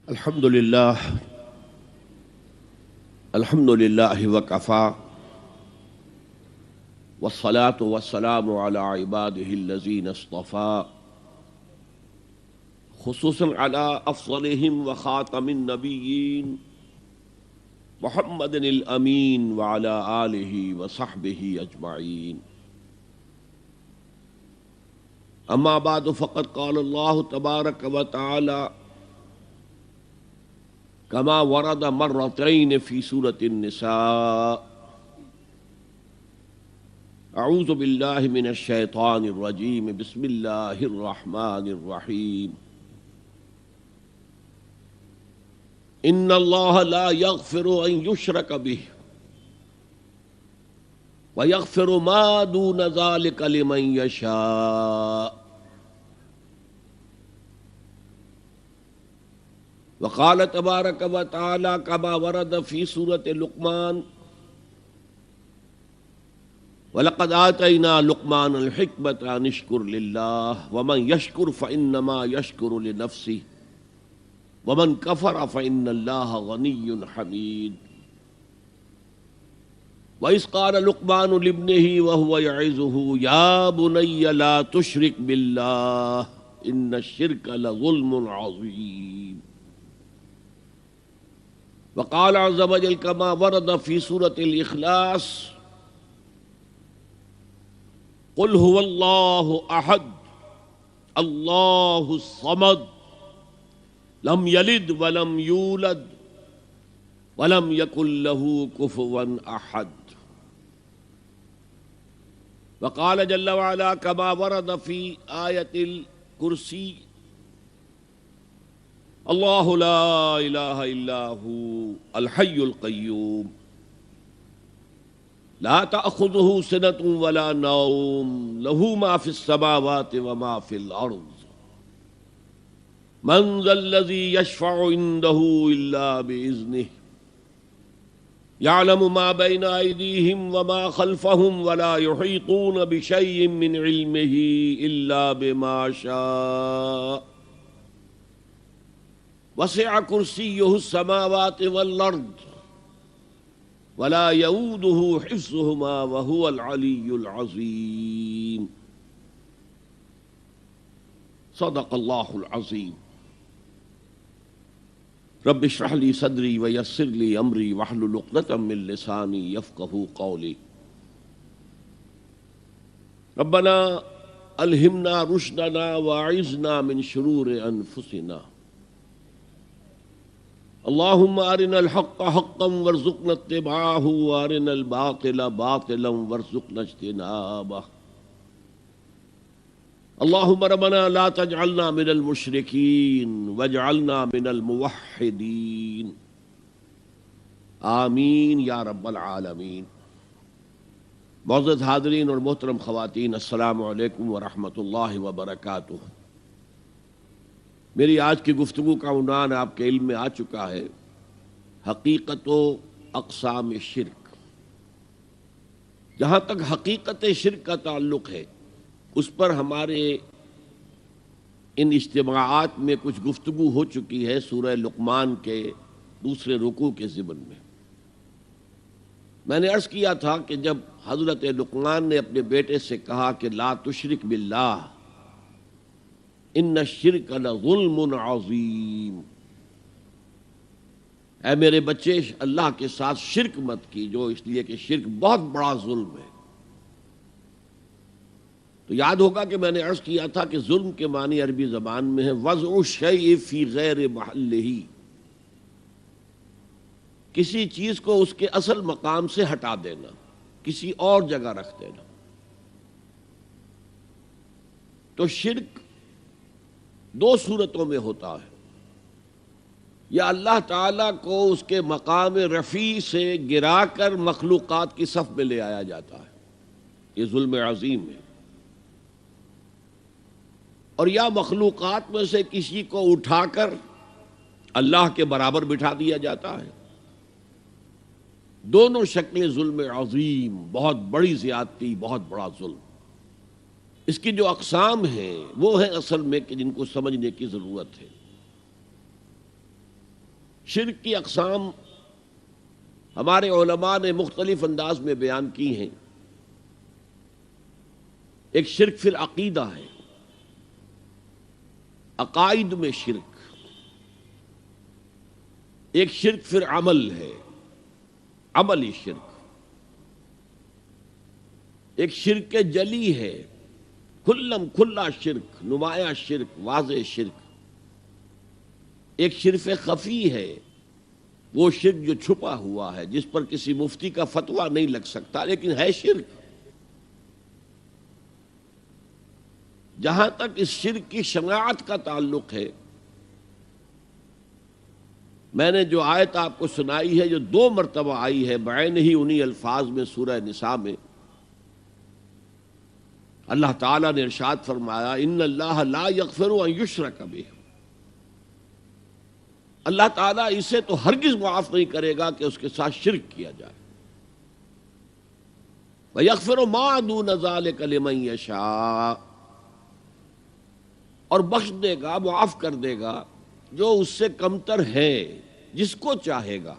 الحمد لله وكفى والصلاة والسلام على عباده الذين اصطفى خصوصا على أفضلهم وخاتم النبيين محمد الأمين وعلى آله وصحبه أجمعين. أما بعد فقد قال الله تبارك وتعالى كما ورد مرتين في سورة النساء. أعوذ بالله من الشيطان الرجيم. بسم الله الرحمن الرحيم. إن الله لا يغفر أن يشرك به ويغفر ما دون ذلك لمن يشاء. وقال تبارک و تعالی كما ورد في سورة لقمان وَلَقَدْ آتَيْنَا لُقْمَانَ الْحِكْمَةَ أَنِ اشْكُرْ لِلَّهِ وَمَنْ يَشْكُرْ فَإِنَّمَا يَشْكُرُ لِنَفْسِهِ وَمَنْ كَفَرَ فَإِنَّ اللَّهَ غَنِيٌّ حَمِيدٌ. وَإِذْ قَالَ لُقْمَانُ لِابْنِهِ وَهُوَ يَعِظُهُ يَا بُنَيَّ لَا تُشْرِكْ بِاللَّهِ إِنَّ الشِّرْكَ لَظُلْمٌ عَظِيمٌ. وقال عز وجل كما ورد في سورة الإخلاص قل هو الله أحد الله الصمد لم يلد ولم يولد ولم يكن له كفوا أحد. وقال جل وعلا كما ورد في آية الكرسي اللہ لا الہ الا هو الحی القیوم لا تأخذه سنة ولا نوم له ما في السماوات وما في الأرض من ذا الذي يشفع عنده إلا بإذنه يعلم ما بين أيديهم وما خلفهم ولا يحيطون بشيء من علمه إلا بما شاء وسع كرسيه السماوات والأرض ولا يؤوده حفظهما وهو العلي العظيم. صدق الله العظيم. رب اشرح لي صدري ويسر لي أمري واحلل عقدة من لساني يفقهوا قولي. ربنا ألهمنا رشدنا وأعذنا من شرور أنفسنا. اللهم أرنا الحق حقا وارزقنا اتباعه وأرنا الباطل باطلا وارزقنا اجتنابه. اللهم ربنا لا تجعلنا من المشركين واجعلنا من الموحدين. آمین یا رب العالمین. معزز حاضرین اور محترم خواتین، السلام علیکم ورحمۃ اللہ وبرکاتہ. میری آج کی گفتگو کا عنوان آپ کے علم میں آ چکا ہے، حقیقت و اقسام شرک. جہاں تک حقیقت شرک کا تعلق ہے اس پر ہمارے ان اجتماعات میں کچھ گفتگو ہو چکی ہے سورہ لقمان کے دوسرے رکوع کے ضمن میں. میں نے عرض کیا تھا کہ جب حضرت لقمان نے اپنے بیٹے سے کہا کہ لا تشرک باللہ ان الشرک لظلم عظیم، اے میرے بچے اللہ کے ساتھ شرک مت کیجو، اس لیے کہ شرک بہت بڑا ظلم ہے. تو یاد ہوگا کہ میں نے عرض کیا تھا کہ ظلم کے معنی عربی زبان میں ہے وضع الشیء فی غیر محلہ، کسی چیز کو اس کے اصل مقام سے ہٹا دینا، کسی اور جگہ رکھ دینا. تو شرک دو صورتوں میں ہوتا ہے، یا اللہ تعالیٰ کو اس کے مقام رفیع سے گرا کر مخلوقات کی صف میں لے آیا جاتا ہے، یہ ظلم عظیم ہے. اور یا مخلوقات میں سے کسی کو اٹھا کر اللہ کے برابر بٹھا دیا جاتا ہے. دونوں شکلیں ظلم عظیم، بہت بڑی زیادتی، بہت بڑا ظلم. اس کی جو اقسام ہیں وہ ہیں اصل میں کہ جن کو سمجھنے کی ضرورت ہے. شرک کی اقسام ہمارے علماء نے مختلف انداز میں بیان کی ہیں۔ ایک شرک فی العقیدہ ہے، عقائد میں شرک۔ ایک شرک فی العمل ہے، عملی شرک۔ ایک شرک جلی ہے، کھلم کھلا شرک، نمایاں شرک، واضح شرک۔ ایک شرک خفی ہے، وہ شرک جو چھپا ہوا ہے، جس پر کسی مفتی کا فتویٰ نہیں لگ سکتا لیکن ہے شرک۔ جہاں تک اس شرک کی شناعت کا تعلق ہے، میں نے جو آیت آپ کو سنائی ہے، جو 2 مرتبہ آئی ہے بعین ہی انہی الفاظ میں سورہ نساء میں، اللہ تعالیٰ نے ارشاد فرمایا ان اللہ لا یغفر ان یشرک بہ، اللہ تعالیٰ اسے تو ہرگز معاف نہیں کرے گا کہ اس کے ساتھ شرک کیا جائے۔ وَيَغْفِرُ مَا دُونَ ذَلِكَ لِمَن يَشَاءُ، اور بخش دے گا، معاف کر دے گا جو اس سے کمتر ہے، جس کو چاہے گا۔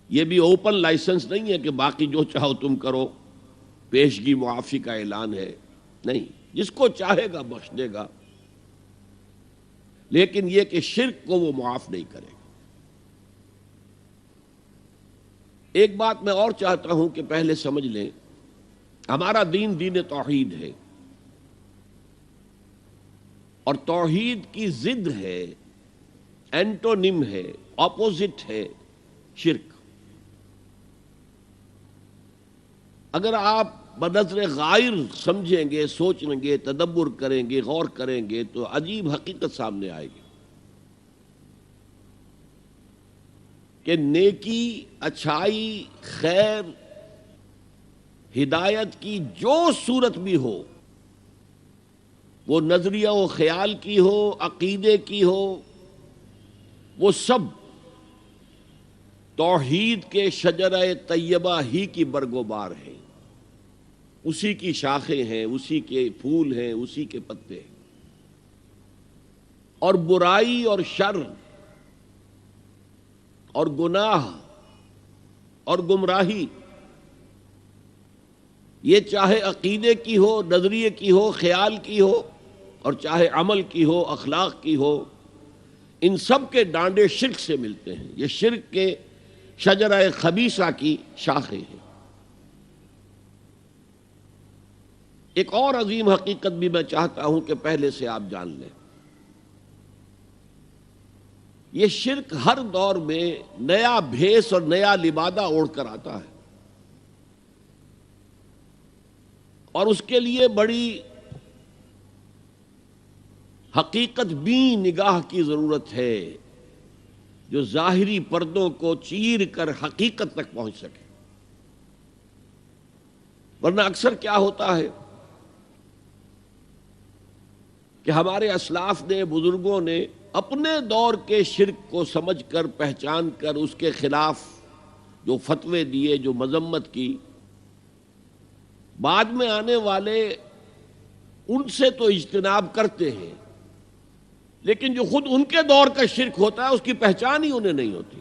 یہ بھی اوپن لائسنس نہیں ہے کہ باقی جو چاہو تم کرو، پیشگی معافی کا اعلان ہے، نہیں، جس کو چاہے گا بخش دے گا، لیکن یہ کہ شرک کو وہ معاف نہیں کرے گا۔ ایک بات میں اور چاہتا ہوں کہ پہلے سمجھ لیں، ہمارا دین دین توحید ہے، اور توحید کی ضد ہے، اینٹونیم ہے، اپوزٹ ہے شرک۔ اگر آپ بنظر غائر سمجھیں گے، سوچیں گے، تدبر کریں گے، غور کریں گے تو عجیب حقیقت سامنے آئے گی کہ نیکی، اچھائی، خیر، ہدایت کی جو صورت بھی ہو، وہ نظریہ و خیال کی ہو، عقیدے کی ہو، وہ سب توحید کے شجرہ طیبہ ہی کی برگوبار ہیں، اسی کی شاخیں ہیں، اسی کے پھول ہیں، اسی کے پتے ہیں۔ اور برائی اور شر اور گناہ اور گمراہی، یہ چاہے عقیدے کی ہو، نظریے کی ہو، خیال کی ہو، اور چاہے عمل کی ہو، اخلاق کی ہو، ان سب کے ڈانڈے شرک سے ملتے ہیں۔ یہ شرک کے شجرہ خبیثہ کی شاخیں ہیں۔ ایک اور عظیم حقیقت بھی میں چاہتا ہوں کہ پہلے سے آپ جان لیں، یہ شرک ہر دور میں نیا بھیس اور نیا لبادہ اوڑھ کر آتا ہے، اور اس کے لیے بڑی حقیقت بین نگاہ کی ضرورت ہے، جو ظاہری پردوں کو چیر کر حقیقت تک پہنچ سکے۔ ورنہ اکثر کیا ہوتا ہے کہ ہمارے اسلاف نے، بزرگوں نے اپنے دور کے شرک کو سمجھ کر، پہچان کر، اس کے خلاف جو فتوے دیے، جو مذمت کی، بعد میں آنے والے ان سے تو اجتناب کرتے ہیں، لیکن جو خود ان کے دور کا شرک ہوتا ہے اس کی پہچان ہی انہیں نہیں ہوتی۔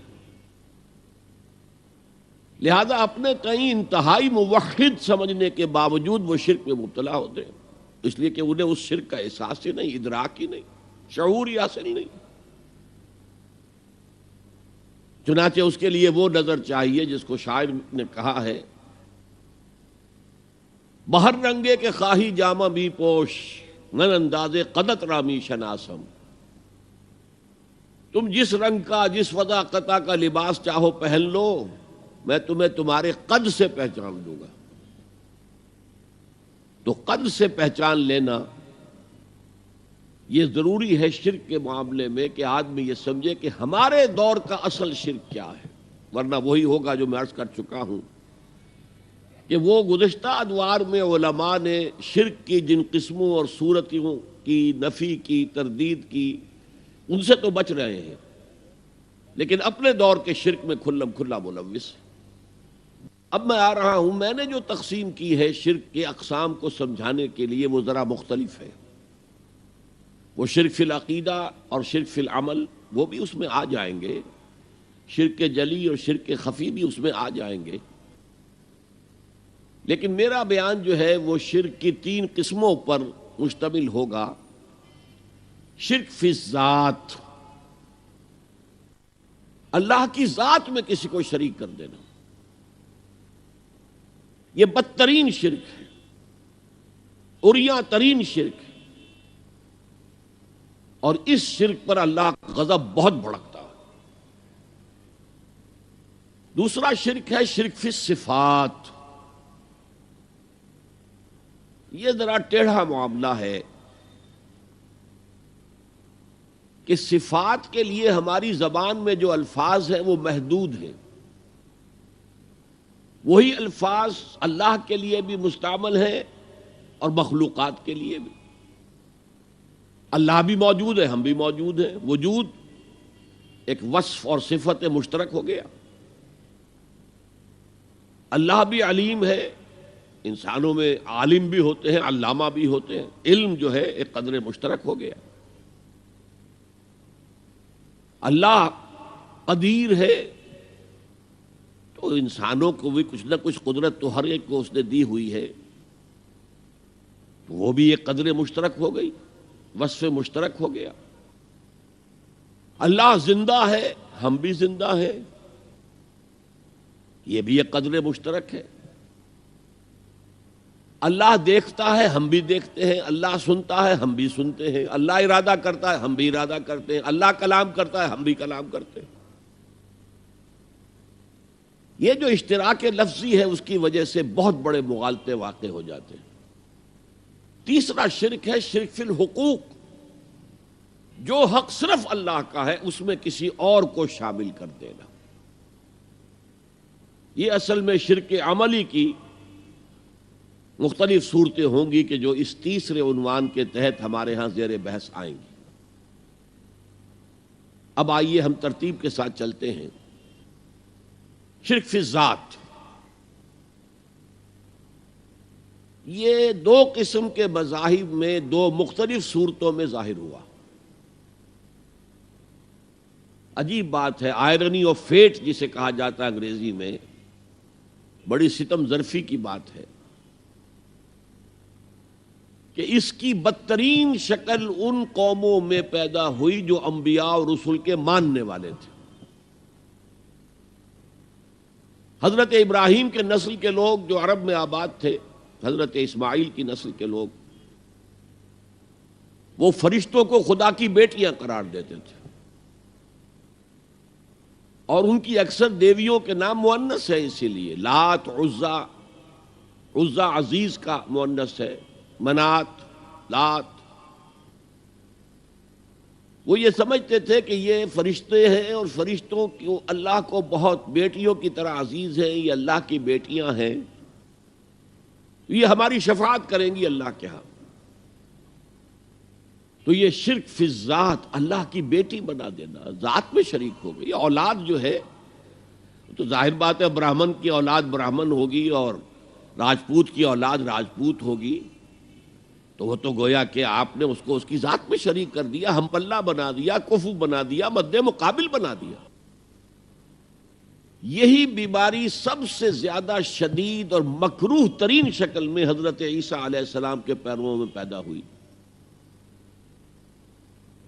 لہذا اپنے کئی انتہائی موحد سمجھنے کے باوجود وہ شرک میں مبتلا ہوتے ہیں، اس لیے کہ انہیں اس شرک کا احساس ہی نہیں، ادراک ہی نہیں، شعور ہی حاصل نہیں۔ چنانچہ اس کے لیے وہ نظر چاہیے جس کو شاعر نے کہا ہے، بہر رنگے کے خواہی جامہ بھی پوش، نن انداز قدت رامی شناسم۔ تم جس رنگ کا، جس وضاقت کا لباس چاہو پہن لو، میں تمہیں تمہارے قد سے پہچان دوں گا۔ تو قد سے پہچان لینا یہ ضروری ہے شرک کے معاملے میں، کہ آدمی یہ سمجھے کہ ہمارے دور کا اصل شرک کیا ہے، ورنہ وہی ہوگا جو میں عرض کر چکا ہوں کہ وہ گزشتہ ادوار میں علماء نے شرک کی جن قسموں اور صورتوں کی نفی کی، تردید کی، ان سے تو بچ رہے ہیں، لیکن اپنے دور کے شرک میں کھلم کھلا ملوث ہے۔ اب میں آ رہا ہوں، میں نے جو تقسیم کی ہے شرک کے اقسام کو سمجھانے کے لیے، وہ ذرا مختلف ہے۔ وہ شرک فی العقیدہ اور شرک فی العمل وہ بھی اس میں آ جائیں گے، شرک جلی اور شرک خفی بھی اس میں آ جائیں گے، لیکن میرا بیان جو ہے وہ شرک کی 3 قسموں پر مشتمل ہوگا۔ شرک فی الذات، اللہ کی ذات میں کسی کو شریک کر دینا، یہ بدترین شرک ہے، عریاں ترین شرک ہے، اور اس شرک پر اللہ کا غضب بہت بھڑکتا ہے۔ دوسرا شرک ہے شرک فی الصفات، یہ ذرا ٹیڑھا معاملہ ہے کہ صفات کے لیے ہماری زبان میں جو الفاظ ہیں وہ محدود ہیں، وہی الفاظ اللہ کے لیے بھی مستعمل ہیں اور مخلوقات کے لیے بھی۔ اللہ بھی موجود ہے، ہم بھی موجود ہیں، وجود ایک وصف اور صفت مشترک ہو گیا۔ اللہ بھی علیم ہے، انسانوں میں عالم بھی ہوتے ہیں، علامہ بھی ہوتے ہیں، علم جو ہے ایک قدر مشترک ہو گیا۔ اللہ قدیر ہے تو انسانوں کو بھی کچھ نہ کچھ قدرت تو ہر ایک کو اس نے دی ہوئی ہے، وہ بھی ایک قدر مشترک ہو گئی، وصف مشترک ہو گیا۔ اللہ زندہ ہے، ہم بھی زندہ ہیں، یہ بھی ایک قدر مشترک ہے۔ اللہ دیکھتا ہے، ہم بھی دیکھتے ہیں، اللہ سنتا ہے، ہم بھی سنتے ہیں، اللہ ارادہ کرتا ہے، ہم بھی ارادہ کرتے ہیں، اللہ کلام کرتا ہے، ہم بھی کلام کرتے ہیں۔ یہ جو اشتراک لفظی ہے اس کی وجہ سے بہت بڑے مغالطے واقع ہو جاتے ہیں۔ تیسرا شرک ہے شرک فی الحقوق، جو حق صرف اللہ کا ہے اس میں کسی اور کو شامل کر دینا۔ یہ اصل میں شرک عملی کی مختلف صورتیں ہوں گی کہ جو اس تیسرے عنوان کے تحت ہمارے ہاں زیر بحث آئیں گی۔ اب آئیے ہم ترتیب کے ساتھ چلتے ہیں۔ شرک فی الذات، یہ 2 قسم کے مذاہب میں 2 مختلف صورتوں میں ظاہر ہوا۔ عجیب بات ہے، آئرنی آف فیٹ جسے کہا جاتا ہے انگریزی میں، بڑی ستم ظرفی کی بات ہے کہ اس کی بدترین شکل ان قوموں میں پیدا ہوئی جو انبیاء اور رسول کے ماننے والے تھے۔ حضرت ابراہیم کے نسل کے لوگ جو عرب میں آباد تھے، حضرت اسماعیل کی نسل کے لوگ، وہ فرشتوں کو خدا کی بیٹیاں قرار دیتے تھے، اور ان کی اکثر دیویوں کے نام مؤنث ہے، اسی لیے لات، عزا، عزا عزیز کا مؤنث ہے، منات، لات۔ وہ یہ سمجھتے تھے کہ یہ فرشتے ہیں اور فرشتوں کو اللہ کو بہت بیٹیوں کی طرح عزیز ہیں، یہ اللہ کی بیٹیاں ہیں، یہ ہماری شفاعت کریں گی اللہ کے ہاں۔ تو یہ شرک فی الذات، اللہ کی بیٹی بنا دینا، ذات میں شریک ہو گئی۔ اولاد جو ہے تو ظاہر بات ہے براہمن کی اولاد براہمن ہوگی اور راجپوت کی اولاد راجپوت ہوگی، تو وہ تو گویا کہ آپ نے اس کو اس کی ذات میں شریک کر دیا، ہم پلہ بنا دیا، کفو بنا دیا، مد مقابل بنا دیا۔ یہی بیماری سب سے زیادہ شدید اور مکروہ ترین شکل میں حضرت عیسیٰ علیہ السلام کے پیرووں میں پیدا ہوئی۔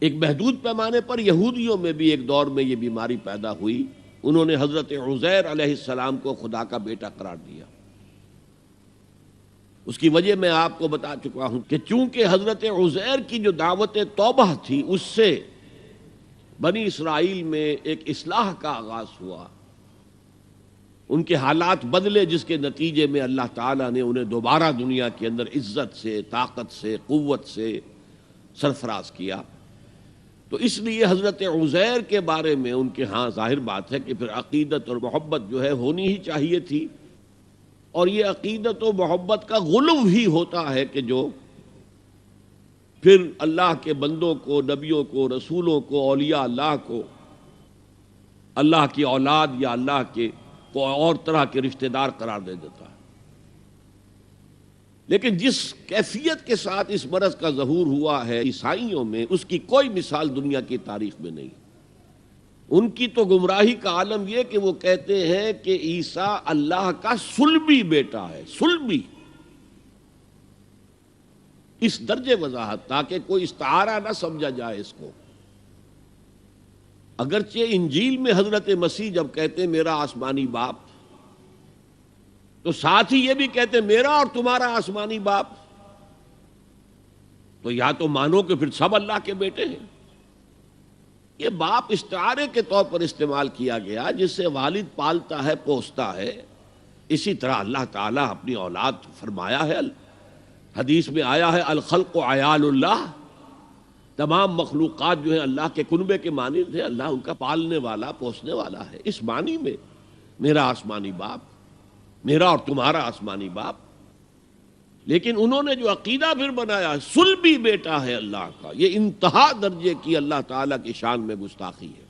ایک محدود پیمانے پر یہودیوں میں بھی ایک دور میں یہ بیماری پیدا ہوئی، انہوں نے حضرت عزیر علیہ السلام کو خدا کا بیٹا قرار دیا۔ اس کی وجہ میں آپ کو بتا چکا ہوں کہ چونکہ حضرت عزیر کی جو دعوت توبہ تھی اس سے بنی اسرائیل میں ایک اصلاح کا آغاز ہوا، ان کے حالات بدلے، جس کے نتیجے میں اللہ تعالیٰ نے انہیں دوبارہ دنیا کے اندر عزت سے، طاقت سے، قوت سے سرفراز کیا۔ تو اس لیے حضرت عزیر کے بارے میں ان کے ہاں ظاہر بات ہے کہ پھر عقیدت اور محبت جو ہے ہونی ہی چاہیے تھی، اور یہ عقیدت و محبت کا غلو ہی ہوتا ہے کہ جو پھر اللہ کے بندوں کو، نبیوں کو، رسولوں کو، اولیاء اللہ کو اللہ کی اولاد یا اللہ کے کو اور طرح کے رشتہ دار قرار دے دیتا ہے۔ لیکن جس کیفیت کے ساتھ اس مرض کا ظہور ہوا ہے عیسائیوں میں، اس کی کوئی مثال دنیا کی تاریخ میں نہیں۔ ان کی تو گمراہی کا عالم یہ کہ وہ کہتے ہیں کہ عیسیٰ اللہ کا صلبی بیٹا ہے، صلبی، اس درجے وضاحت تاکہ کوئی استعارہ نہ سمجھا جائے اس کو۔ اگرچہ انجیل میں حضرت مسیح جب کہتے ہیں میرا آسمانی باپ، تو ساتھ ہی یہ بھی کہتے ہیں میرا اور تمہارا آسمانی باپ، تو یا تو مانو کہ پھر سب اللہ کے بیٹے ہیں۔ یہ باپ استعارے کے طور پر استعمال کیا گیا، جس سے والد پالتا ہے پوستا ہے، اسی طرح اللہ تعالیٰ اپنی اولاد فرمایا ہے، حدیث میں آیا ہے الخلق عیال اللہ، تمام مخلوقات جو ہیں اللہ کے کنبے کے مانند ہیں، اللہ ان کا پالنے والا پوسنے والا ہے۔ اس معنی میں میرا آسمانی باپ، میرا اور تمہارا آسمانی باپ۔ لیکن انہوں نے جو عقیدہ پھر بنایا صلبی بیٹا ہے اللہ کا، یہ انتہا درجے کی اللہ تعالیٰ کی شان میں گستاخی ہے۔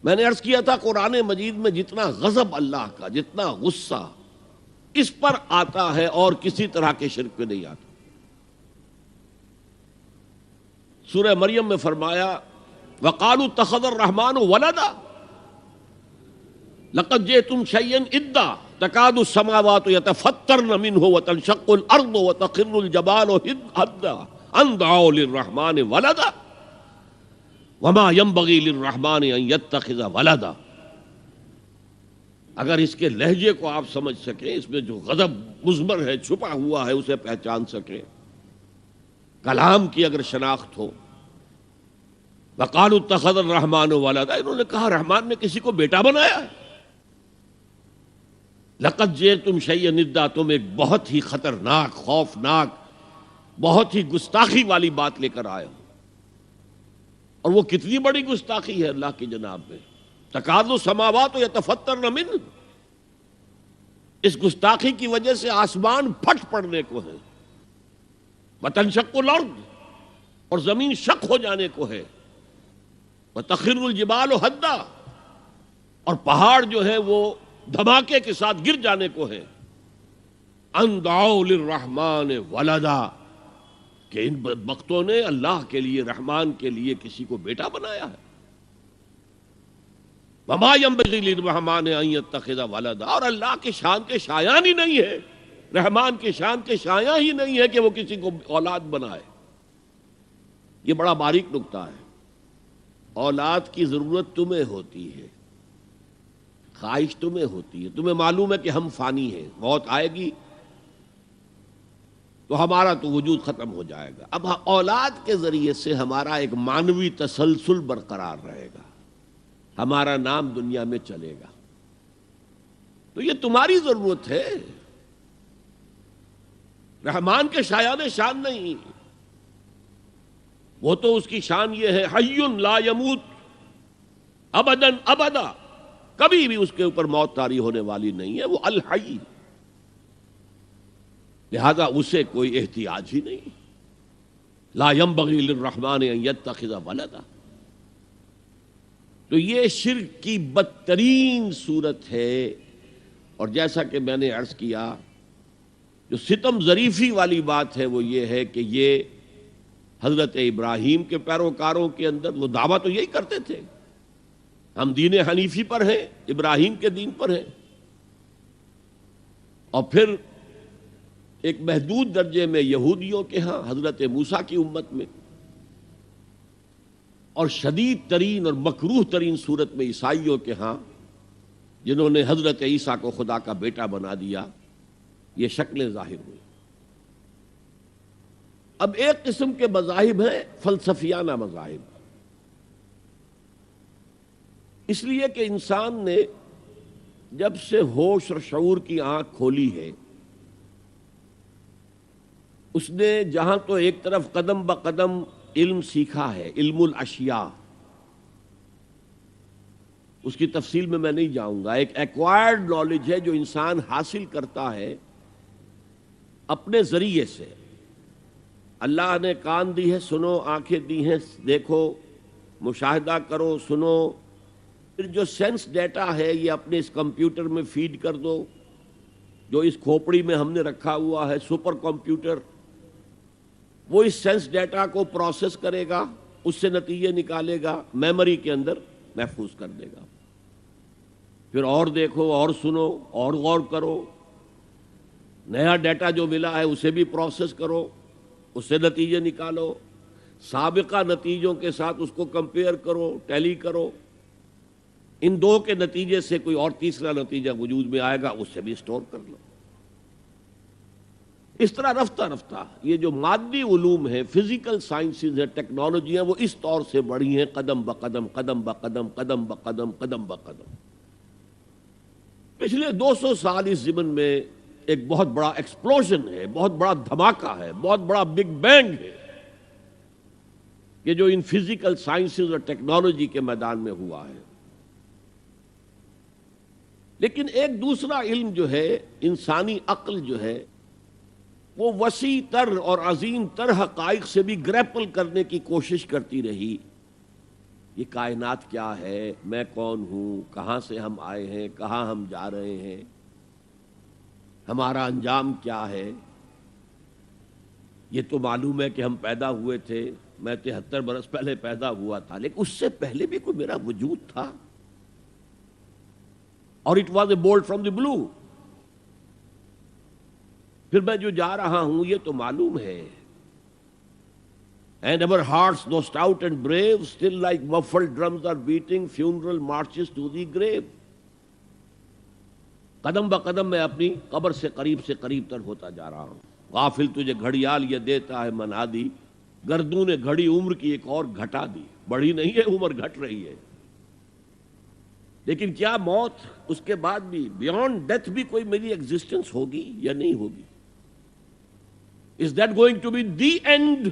میں نے عرض کیا تھا قرآن مجید میں جتنا غضب اللہ کا، جتنا غصہ اس پر آتا ہے اور کسی طرح کے شرک پہ نہیں آتا۔ سورہ مریم میں فرمایا وَقَالُوا اتَّخَذَ الرَّحْمَنُ وَلَدًا لَقَدْ جِئْتُمْ شَيْئًا إِدًّا تَكَادُ السَّمَاوَاتُ يَتَفَطَّرْنَ مِنْهُ وَتَنشَقُّ الْأَرْضُ وَتَخِرُّ الْجِبَالُ هَدًّا أَن دَعَوْا لِلرَّحْمَنِ وَلَدًا وَمَا يَنبَغِي لِلرَّحْمَنِ أَن يَتَّخِذَ وَلَدًا۔ اگر اس کے لہجے کو آپ سمجھ سکیں، اس میں جو غضب مضمر ہے، چھپا ہوا ہے، اسے پہچان سکیں، کلام کی اگر شناخت ہو، وَقَالُوا اتَّخَذَ الرَّحْمَنُ وَلَدًا، انہوں نے کہا رحمان نے کسی کو بیٹا بنایا ہے۔ لَقَدْ جِئْتُمْ شَيْئًا إِدًّا، تم ایک بہت ہی خطرناک، خوفناک، بہت ہی گستاخی والی بات لے کر آئے ہو۔ اور وہ کتنی بڑی گستاخی ہے اللہ کی جناب میں، تَكَادُ السَّمَاوَاتُ يَتَفَطَّرْنَ مِنْهُ، اس گستاخی کی وجہ سے آسمان پھٹ پڑنے کو ہے، وَتَنشَقُّ الْأَرْضُ، اور زمین شق ہو جانے کو ہے، وَتَخِرُّ الْجِبَالُ هَدًّا، اور پہاڑ جو ہے وہ دھماکے کے ساتھ گر جانے کو ہے، أَن دَعَوْا لِلرَّحْمَنِ وَلَدًا، کہ ان بدبختوں نے اللہ کے لیے، رحمان کے لیے کسی کو بیٹا بنایا ہے۔ وَمَا يَنبَغِي لِلرَّحْمَنِ أَن يَتَّخِذَ وَلَدًا، اور اللہ کے شان کے شایان ہی نہیں ہے، رحمان کے شان کے شایان ہی نہیں ہے کہ وہ کسی کو اولاد بنائے۔ یہ بڑا باریک نکتہ ہے۔ اولاد کی ضرورت تمہیں ہوتی ہے، خواہش تمہیں ہوتی ہے، تمہیں معلوم ہے کہ ہم فانی ہیں، موت آئے گی تو ہمارا تو وجود ختم ہو جائے گا۔ اب اولاد کے ذریعے سے ہمارا ایک معنوی تسلسل برقرار رہے گا، ہمارا نام دنیا میں چلے گا، تو یہ تمہاری ضرورت ہے، رحمان کے شایان شان نہیں۔ وہ تو اس کی شان یہ ہے حی لا یموت ابدا ابدا، کبھی بھی اس کے اوپر موت طاری ہونے والی نہیں ہے، وہ الحی، لہذا اسے کوئی احتیاج ہی نہیں۔ لا ينبغی للرحمن ان یتخذ ولدا، تو یہ شرک کی بدترین صورت ہے۔ اور جیسا کہ میں نے عرض کیا، جو ستم ظریفی والی بات ہے وہ یہ ہے کہ یہ حضرت ابراہیم کے پیروکاروں کے اندر وہ دعویٰ تو یہی کرتے تھے، ہم دین حنیفی پر ہیں، ابراہیم کے دین پر ہیں، اور پھر ایک محدود درجے میں یہودیوں کے ہاں، حضرت موسیٰ کی امت میں، اور شدید ترین اور مکروہ ترین صورت میں عیسائیوں کے ہاں، جنہوں نے حضرت عیسیٰ کو خدا کا بیٹا بنا دیا، یہ شکلیں ظاہر ہوئی۔ اب ایک قسم کے مذاہب ہیں فلسفیانہ مذاہب، اس لیے کہ انسان نے جب سے ہوش اور شعور کی آنکھ کھولی ہے، اس نے جہاں تو ایک طرف قدم بقدم علم سیکھا ہے، علم الاشیاء، اس کی تفصیل میں نہیں جاؤں گا، ایک ایکوائرڈ نالج ہے جو انسان حاصل کرتا ہے اپنے ذریعے سے۔ اللہ نے کان دی ہے سنو، آنکھیں دی ہیں دیکھو، مشاہدہ کرو، سنو، پھر جو سینس ڈیٹا ہے یہ اپنے اس کمپیوٹر میں فیڈ کر دو، جو اس کھوپڑی میں ہم نے رکھا ہوا ہے سپر کمپیوٹر، وہ اس سینس ڈیٹا کو پروسیس کرے گا، اس سے نتیجے نکالے گا، میموری کے اندر محفوظ کر دے گا. پھر اور دیکھو، اور سنو، اور غور کرو، نیا ڈیٹا جو ملا ہے اسے بھی پروسیس کرو، اس سے نتیجے نکالو، سابقہ نتیجوں کے ساتھ اس کو کمپیئر کرو، ٹیلی کرو. ان دو کے نتیجے سے کوئی اور تیسرا نتیجہ وجود میں آئے گا، اس سے بھی سٹور کر لو. اس طرح رفتہ رفتہ یہ جو مادی علوم ہیں، فزیکل سائنسز ہیں، ٹیکنالوجی ہیں، وہ اس طور سے بڑھی ہیں قدم بقدم قدم بقدم قدم بقدم قدم بقدم. پچھلے 200 سال اس زمن میں ایک بہت بڑا ایکسپلوژن ہے، بہت بڑا دھماکہ ہے، بہت بڑا بگ بینگ ہے کہ جو ان فزیکل سائنسز اور ٹیکنالوجی کے میدان میں ہوا ہے. لیکن ایک دوسرا علم جو ہے، انسانی عقل جو ہے، وہ وسیع تر اور عظیم تر حقائق سے بھی گریپل کرنے کی کوشش کرتی رہی. یہ کائنات کیا ہے، میں کون ہوں، کہاں سے ہم آئے ہیں، کہاں ہم جا رہے ہیں، ہمارا انجام کیا ہے. یہ تو معلوم ہے کہ ہم پیدا ہوئے تھے، میں 73 برس پہلے پیدا ہوا تھا، لیکن اس سے پہلے بھی کوئی میرا وجود تھا، اور it was a bolt from the blue. پھر میں جو جا رہا ہوں یہ تو معلوم ہے. And our hearts, though stout and brave, still like muffled drums are beating funeral marches to the grave. قدم بقدم میں اپنی قبر سے قریب تر ہوتا جا رہا ہوں. غافل تجھے گھڑیال یہ دیتا ہے منادی، گردوں نے گھڑی عمر کی ایک اور گھٹا دی. بڑھی نہیں ہے عمر، گھٹ رہی ہے. لیکن کیا موت، اس کے بعد بھی بیونڈ ڈیتھ بھی کوئی میری ایگزسٹنس ہوگی یا نہیں ہوگی؟ Is that going to be the end?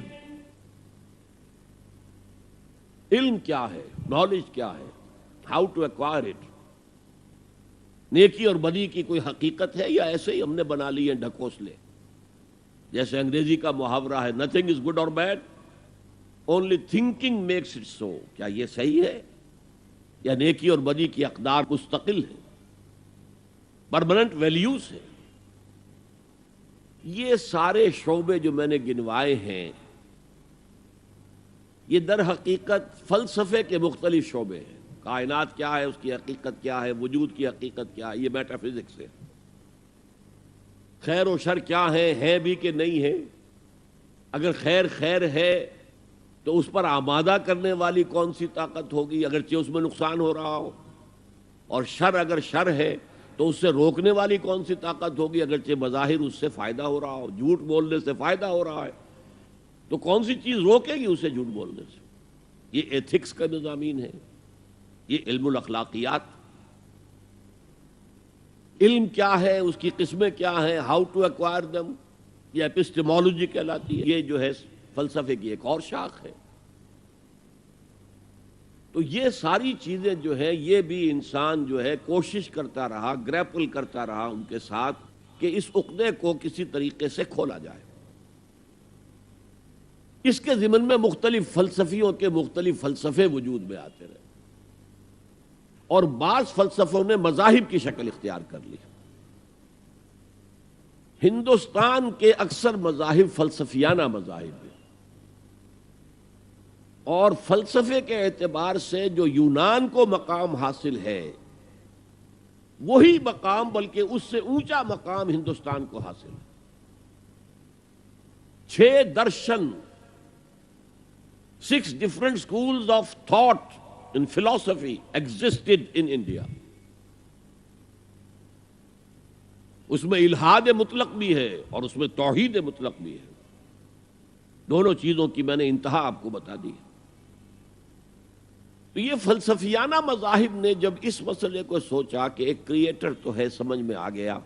علم کیا ہے، نالج کیا ہے، ہاؤ ٹو ایکوائر اٹ. نیکی اور بدی کی کوئی حقیقت ہے یا ایسے ہی ہم نے بنا لی ہیں ڈھکوسلے؟ جیسے انگریزی کا محاورہ ہے نتھنگ از گڈ اور bad, only thinking makes it so. کیا یہ صحیح ہے یا نیکی اور بدی کی اقدار مستقل ہے، پرماننٹ ویلیوز ہے؟ یہ سارے شعبے جو میں نے گنوائے ہیں یہ در حقیقت فلسفے کے مختلف شعبے ہیں. کائنات کیا ہے، اس کی حقیقت کیا ہے، وجود کی حقیقت کیا ہے، یہ میٹا فزکس ہے. خیر و شر کیا ہے بھی کہ نہیں ہے. اگر خیر ہے تو اس پر آمادہ کرنے والی کون سی طاقت ہوگی اگرچہ اس میں نقصان ہو رہا ہو، اور شر اگر شر ہے تو اس سے روکنے والی کون سی طاقت ہوگی اگرچہ بظاہر اس سے فائدہ ہو رہا ہو. جھوٹ بولنے سے فائدہ ہو رہا ہے تو کون سی چیز روکے گی اسے جھوٹ بولنے سے؟ یہ ایتھکس کا مضامین ہے، یہ علم الاخلاقیات. علم کیا ہے، اس کی قسمیں کیا ہیں، ہاؤ ٹو ایکوائر دم، یہ ایپسٹیمولوجی کہلاتی ہے. یہ جو ہے فلسفے کی ایک اور شاخ ہے. تو یہ ساری چیزیں جو ہے یہ بھی انسان جو ہے کوشش کرتا رہا، گریپل کرتا رہا ان کے ساتھ کہ اس عقدے کو کسی طریقے سے کھولا جائے. اس کے ضمن میں مختلف فلسفیوں کے مختلف فلسفے وجود میں آتے رہے، اور بعض فلسفوں نے مذاہب کی شکل اختیار کر لی. ہندوستان کے اکثر مذاہب فلسفیانہ مذاہب ہیں، اور فلسفے کے اعتبار سے جو یونان کو مقام حاصل ہے وہی مقام، بلکہ اس سے اونچا مقام ہندوستان کو حاصل ہے. 6 درشن، 6 different schools of thought in philosophy existed in India. اس میں الحاد مطلق بھی ہے اور اس میں توحید مطلق بھی ہے. دونوں چیزوں کی میں نے انتہا آپ کو بتا دی. تو یہ فلسفیانہ مذاہب نے جب اس مسئلے کو سوچا کہ ایک کریٹر تو ہے، سمجھ میں آ گیا،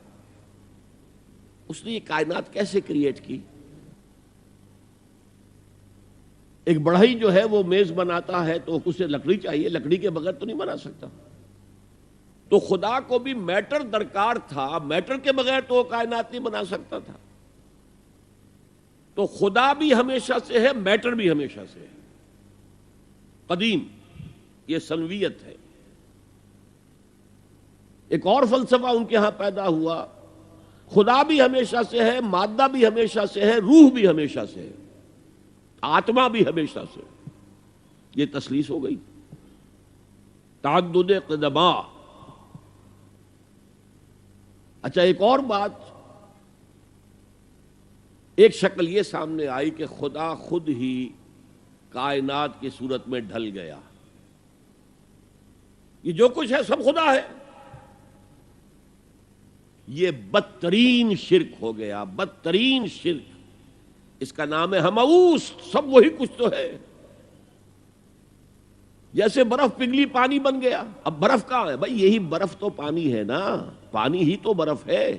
اس نے یہ کائنات کیسے کریٹ کی. ایک بڑھئی جو ہے وہ میز بناتا ہے تو اسے لکڑی چاہیے، لکڑی کے بغیر تو نہیں بنا سکتا. تو خدا کو بھی میٹر درکار تھا، میٹر کے بغیر تو وہ کائنات نہیں بنا سکتا تھا. تو خدا بھی ہمیشہ سے ہے، میٹر بھی ہمیشہ سے ہے. قدیم، یہ سنویت ہے. ایک اور فلسفہ ان کے ہاں پیدا ہوا، خدا بھی ہمیشہ سے ہے، مادہ بھی ہمیشہ سے ہے، روح بھی ہمیشہ سے ہے، آتما بھی ہمیشہ سے. یہ تسلیس ہو گئی. تعدد قدما. اچھا ایک اور بات، ایک شکل یہ سامنے آئی کہ خدا خود ہی کائنات کی صورت میں ڈھل گیا. یہ جو کچھ ہے سب خدا ہے. یہ بدترین شرک ہو گیا، بدترین شرک. اس کا نام ہے ہمعوس. سب وہی کچھ تو ہے. جیسے برف پگھلی پانی بن گیا. اب برف کہاں ہے بھائی؟ یہی برف تو پانی ہے نا، پانی ہی تو برف ہے.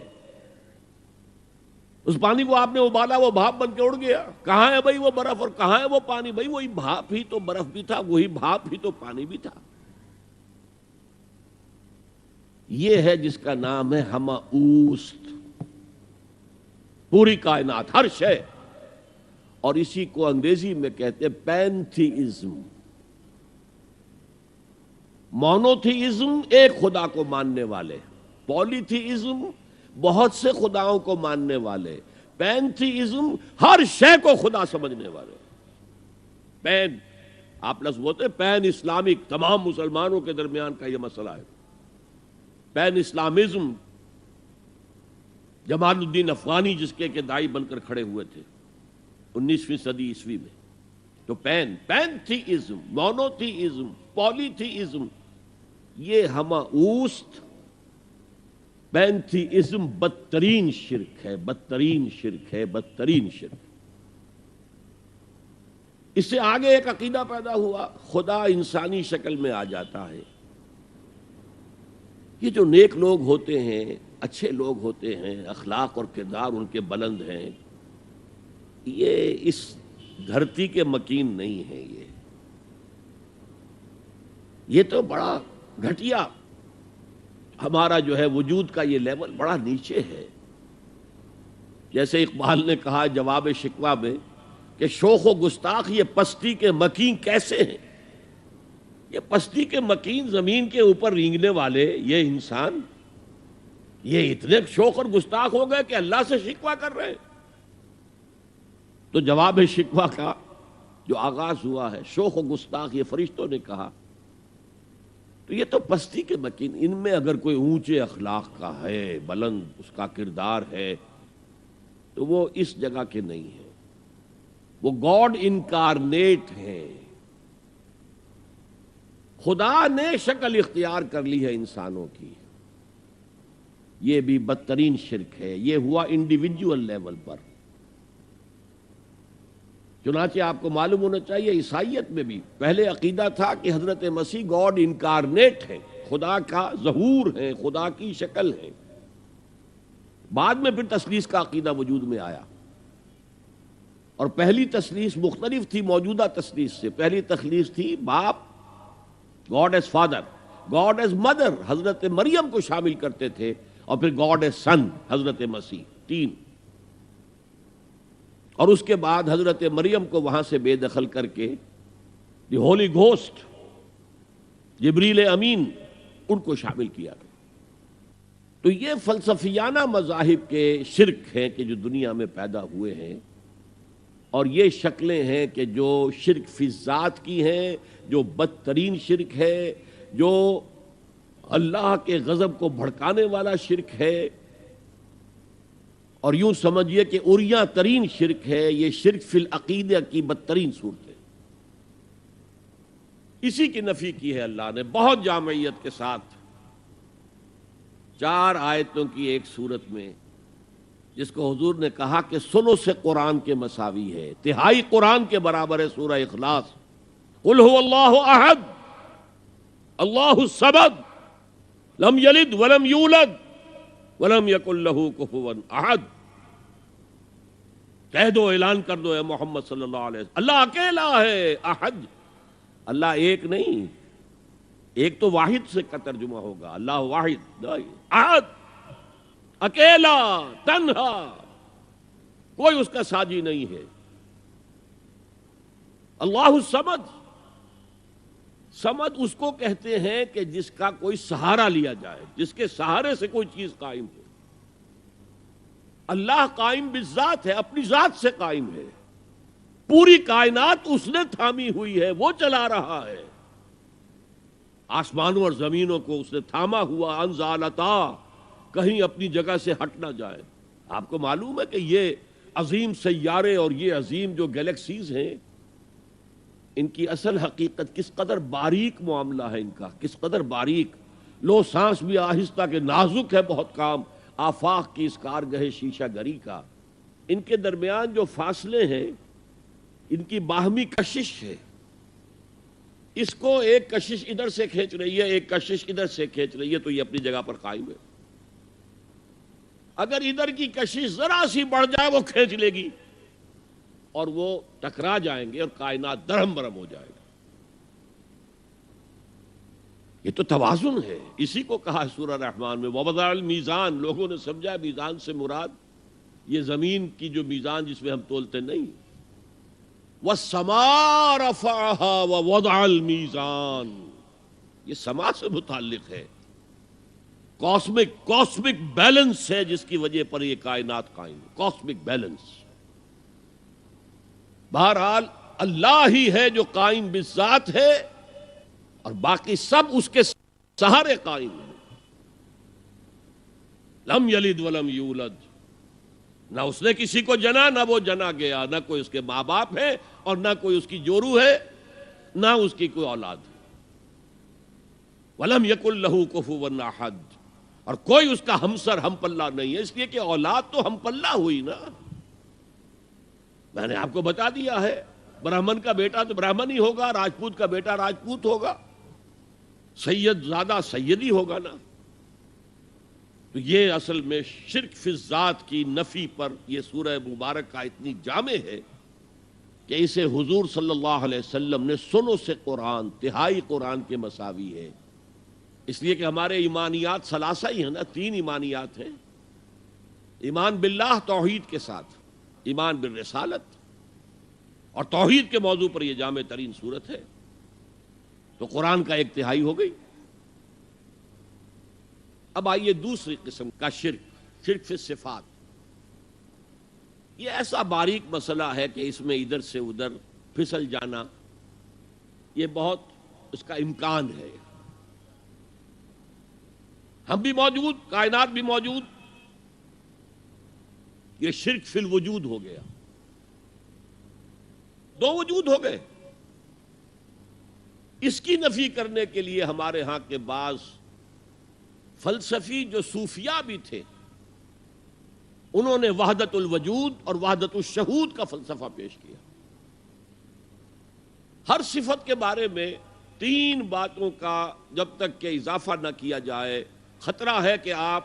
اس پانی کو آپ نے ابالا، وہ بھاپ بن کے اڑ گیا. کہاں ہے بھائی وہ برف اور کہاں ہے وہ پانی؟ بھائی وہی بھاپ ہی تو برف بھی تھا، وہی بھاپ ہی تو پانی بھی تھا. یہ ہے جس کا نام ہے ہمعوست. پوری کائنات، ہر شے. اور اسی کو انگریزی میں کہتے ہیں پینتھیزم. مونوتھیزم ایک خدا کو ماننے والے، پولیتھیزم بہت سے خداؤں کو ماننے والے، پینتھیزم ہر شے کو خدا سمجھنے والے. پین آپ لفظ بولتے ہیں پین اسلامک، تمام مسلمانوں کے درمیان کا یہ مسئلہ ہے. پین اسلامزم جمال الدین افغانی جس کے دائی بن کر کھڑے ہوئے تھے 19ویں صدی عیسوی میں. تو پینتھیزم، مونوتھیزم، پولیتھیزم، یہ ہمعوست. پینتھیزم بدترین شرک ہے، بدترین شرک ہے، بدترین شرک. اس سے آگے ایک عقیدہ پیدا ہوا، خدا انسانی شکل میں آ جاتا ہے. یہ جو نیک لوگ ہوتے ہیں، اچھے لوگ ہوتے ہیں، اخلاق اور کردار ان کے بلند ہیں، یہ اس دھرتی کے مکین نہیں ہیں. یہ تو بڑا گھٹیا. ہمارا جو ہے وجود کا یہ لیول بڑا نیچے ہے. جیسے اقبال نے کہا جواب شکوہ میں کہ شوخ و گستاخ یہ پستی کے مکین کیسے ہیں. یہ پستی کے مکین، زمین کے اوپر رینگنے والے یہ انسان، یہ اتنے شوخ اور گستاخ ہو گئے کہ اللہ سے شکوہ کر رہے ہیں. تو جواب شکوہ کا جو آغاز ہوا ہے، شوخ و گستاخ یہ فرشتوں نے کہا. تو یہ تو پستی کے مکین، ان میں اگر کوئی اونچے اخلاق کا ہے، بلند اس کا کردار ہے، تو وہ اس جگہ کے نہیں ہیں. وہ گاڈ انکارنیٹ ہیں. خدا نے شکل اختیار کر لی ہے انسانوں کی. یہ بھی بدترین شرک ہے. یہ ہوا انڈیویجول لیول پر. چنانچہ آپ کو معلوم ہونا چاہیے عیسائیت میں بھی پہلے عقیدہ تھا کہ حضرت مسیح گاڈ انکارنیٹ ہے، خدا کا ظہور ہے، خدا کی شکل ہے. بعد میں پھر تثلیث کا عقیدہ وجود میں آیا، اور پہلی تثلیث مختلف تھی موجودہ تثلیث سے. پہلی تثلیث تھی باپ، God as father, God as mother, حضرت مریم کو شامل کرتے تھے، اور پھر گاڈ ایز سن، حضرت مسیح. تین. اور اس کے بعد حضرت مریم کو وہاں سے بے دخل کر کے دی ہولی گھوسٹ، جبریل امین، ان کو شامل کیا گیا. تو یہ فلسفیانہ مذاہب کے شرک ہیں کہ جو دنیا میں پیدا ہوئے ہیں، اور یہ شکلیں ہیں کہ جو شرک فی ذات کی ہیں، جو بدترین شرک ہے، جو اللہ کے غضب کو بھڑکانے والا شرک ہے، اور یوں سمجھیے کہ اریاں ترین شرک ہے. یہ شرک فی العقیدہ کی بدترین صورت ہے. اسی کی نفی کی ہے اللہ نے بہت جامعیت کے ساتھ 4 آیتوں کی ایک صورت میں، جس کو حضور نے کہا کہ ثلث قرآن کے مساوی ہے، تہائی قرآن کے برابر ہے. سورہ اخلاص، قل هو اللہ احد اللہ الصمد لم یلد ولم یولد ولم یکن لہ کفوا احد. کہہ دو، اعلان کر دو اے محمد صلی اللہ علیہ وسلم، اللہ اکیلا ہے. احد، اللہ ایک نہیں، ایک تو واحد سے کا ترجمہ ہوگا، اللہ واحد. احد، اکیلا، تنہا، کوئی اس کا ساجی نہیں ہے. اللہ الصمد، صمد اس کو کہتے ہیں کہ جس کا کوئی سہارا لیا جائے، جس کے سہارے سے کوئی چیز قائم ہو. اللہ قائم بالذات ہے، اپنی ذات سے قائم ہے. پوری کائنات اس نے تھامی ہوئی ہے، وہ چلا رہا ہے. آسمانوں اور زمینوں کو اس نے تھاما ہوا، انزالتا، کہیں اپنی جگہ سے ہٹ نہ جائے. آپ کو معلوم ہے کہ یہ عظیم سیارے اور یہ عظیم جو گیلیکسیز ہیں، ان کی اصل حقیقت کس قدر باریک معاملہ ہے، ان کا کس قدر باریک. لو سانس بھی آہستہ کہ نازک ہے بہت کام آفاق کی اس کارگہ شیشہ گری کا. ان کے درمیان جو فاصلے ہیں، ان کی باہمی کشش ہے. اس کو ایک کشش ادھر سے کھینچ رہی ہے، ایک کشش ادھر سے کھینچ رہی ہے، تو یہ اپنی جگہ پر قائم ہے. اگر ادھر کی کشش ذرا سی بڑھ جائے وہ کھینچ لے گی اور وہ ٹکرا جائیں گے اور کائنات درہم برہم ہو جائے گا. یہ تو توازن ہے. اسی کو کہا ہے سورہ رحمان میں وَوَضَعَ الْمِيزَانَ. لوگوں نے سمجھا میزان سے مراد یہ زمین کی جو میزان جس میں ہم تولتے نہیں. وَالسَّمَاءَ رَفَعَهَا وَوَضَعَ الْمِيزَانَ. یہ سما سے متعلق ہے. کاسمک بیلنس ہے جس کی وجہ پر یہ کائنات قائم ہے. Cosmic balance. بہرحال اللہ ہی ہے جو قائم بالذات ہے اور باقی سب اس کے سہارے قائم ہیں. لم یلد ولم یولد. نہ اس نے کسی کو جنا نہ وہ جنا گیا. نہ کوئی اس کے ماں باپ ہے اور نہ کوئی اس کی جورو ہے، نہ اس کی کوئی اولاد ہے. ولم یکن لہ کفوا احد. اور کوئی اس کا ہمسر ہم پلہ نہیں ہے، اس لیے کہ اولاد تو ہم پلہ ہوئی نا. میں نے آپ کو بتا دیا ہے، برہمن کا بیٹا تو برہمن ہی ہوگا، راجپوت کا بیٹا راجپوت ہوگا، سید زادہ سیدی ہوگا نا. تو یہ اصل میں شرک فی الذات کی نفی پر یہ سورہ مبارک کا اتنی جامع ہے کہ اسے حضور صلی اللہ علیہ وسلم نے سنو سے قرآن، تہائی قرآن کے مساوی ہے. اس لیے کہ ہمارے ایمانیات ثلاثہ ہی ہیں نا، 3 ایمانیات ہیں. ایمان باللہ توحید کے ساتھ، ایمان بالرسالت، اور توحید کے موضوع پر یہ جامع ترین صورت ہے. تو قرآن کا 1 تہائی ہو گئی. اب آئیے دوسری قسم کا شرک، شرک فی الصفات. یہ ایسا باریک مسئلہ ہے کہ اس میں ادھر سے ادھر پھسل جانا یہ بہت اس کا امکان ہے. ہم بھی موجود، کائنات بھی موجود. یہ شرک فی الوجود ہو گیا. 2 وجود ہو گئے. اس کی نفی کرنے کے لیے ہمارے ہاں کے بعض فلسفی جو صوفیاء بھی تھے، انہوں نے وحدت الوجود اور وحدت الشہود کا فلسفہ پیش کیا. ہر صفت کے بارے میں 3 باتوں کا جب تک کہ اضافہ نہ کیا جائے خطرہ ہے کہ آپ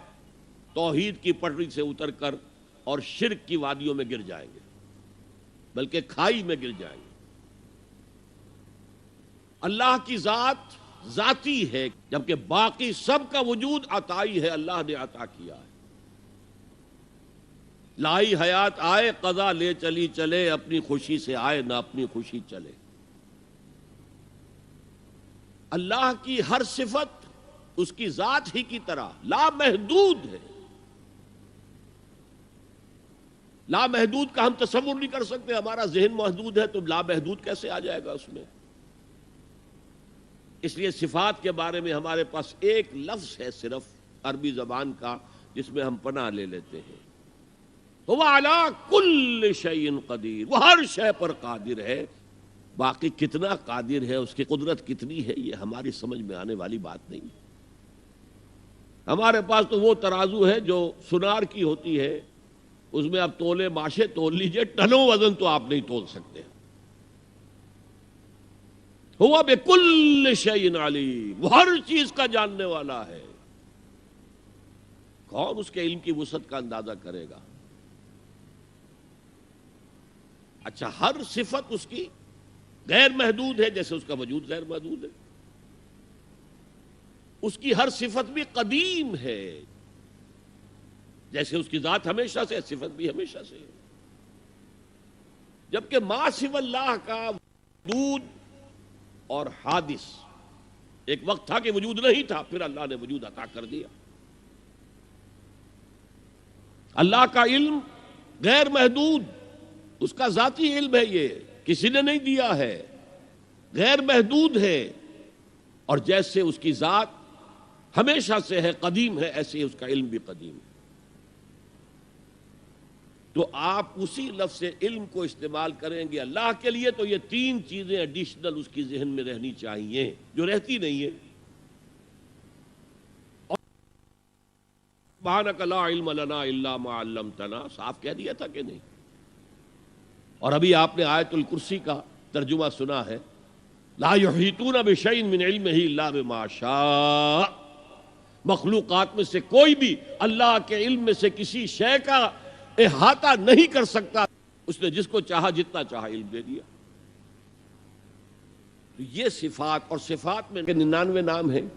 توحید کی پٹری سے اتر کر اور شرک کی وادیوں میں گر جائیں گے، بلکہ کھائی میں گر جائیں گے. اللہ کی ذات ذاتی ہے، جبکہ باقی سب کا وجود عطائی ہے، اللہ نے عطا کیا ہے. لائی حیات آئے قضا لے چلی چلے، اپنی خوشی سے آئے نہ اپنی خوشی چلے. اللہ کی ہر صفت اس کی ذات ہی کی طرح لامحدود ہے. لامحدود کا ہم تصور نہیں کر سکتے. ہمارا ذہن محدود ہے تو لامحدود کیسے آ جائے گا اس میں. اس لیے صفات کے بارے میں ہمارے پاس ایک لفظ ہے صرف عربی زبان کا جس میں ہم پناہ لے لیتے ہیں، وہ علی کل شیء قدیر. وہ ہر شے پر قادر ہے. باقی کتنا قادر ہے، اس کی قدرت کتنی ہے، یہ ہماری سمجھ میں آنے والی بات نہیں. ہمارے پاس تو وہ ترازو ہے جو سنار کی ہوتی ہے، اس میں آپ تولے ماشے تول لیجئے، ٹنوں وزن تو آپ نہیں تول سکتے. ہوا بکل شیء علیم. وہ ہر چیز کا جاننے والا ہے. کون اس کے علم کی وسعت کا اندازہ کرے گا. اچھا، ہر صفت اس کی غیر محدود ہے، جیسے اس کا وجود غیر محدود ہے. اس کی ہر صفت بھی قدیم ہے، جیسے اس کی ذات ہمیشہ سے، صفت بھی ہمیشہ سے ہے. جبکہ ما سوی اللہ کا وجود اور حادث، ایک وقت تھا کہ وجود نہیں تھا، پھر اللہ نے وجود عطا کر دیا. اللہ کا علم غیر محدود، اس کا ذاتی علم ہے یہ. کسی نے نہیں دیا ہے، غیر محدود ہے، اور جیسے اس کی ذات ہمیشہ سے ہے، قدیم ہے، ایسے ہی اس کا علم بھی قدیم ہے۔ تو آپ اسی لفظ علم کو استعمال کریں گے اللہ کے لیے، تو یہ تین چیزیں ایڈیشنل اس کی ذہن میں رہنی چاہیے جو رہتی نہیں ہے۔ سبحانک لا علم لنا الا ما علمتنا صاف کہہ دیا تھا کہ نہیں؟ اور ابھی آپ نے آیت الکرسی کا ترجمہ سنا ہے، لا یحیطون بشیء من علمہ الا بما شاء، مخلوقات میں سے کوئی بھی اللہ کے علم میں سے کسی شے کا احاطہ نہیں کر سکتا، اس نے جس کو چاہا جتنا چاہا علم دے دیا۔ تو یہ صفات، اور صفات میں 99 نام ہیں،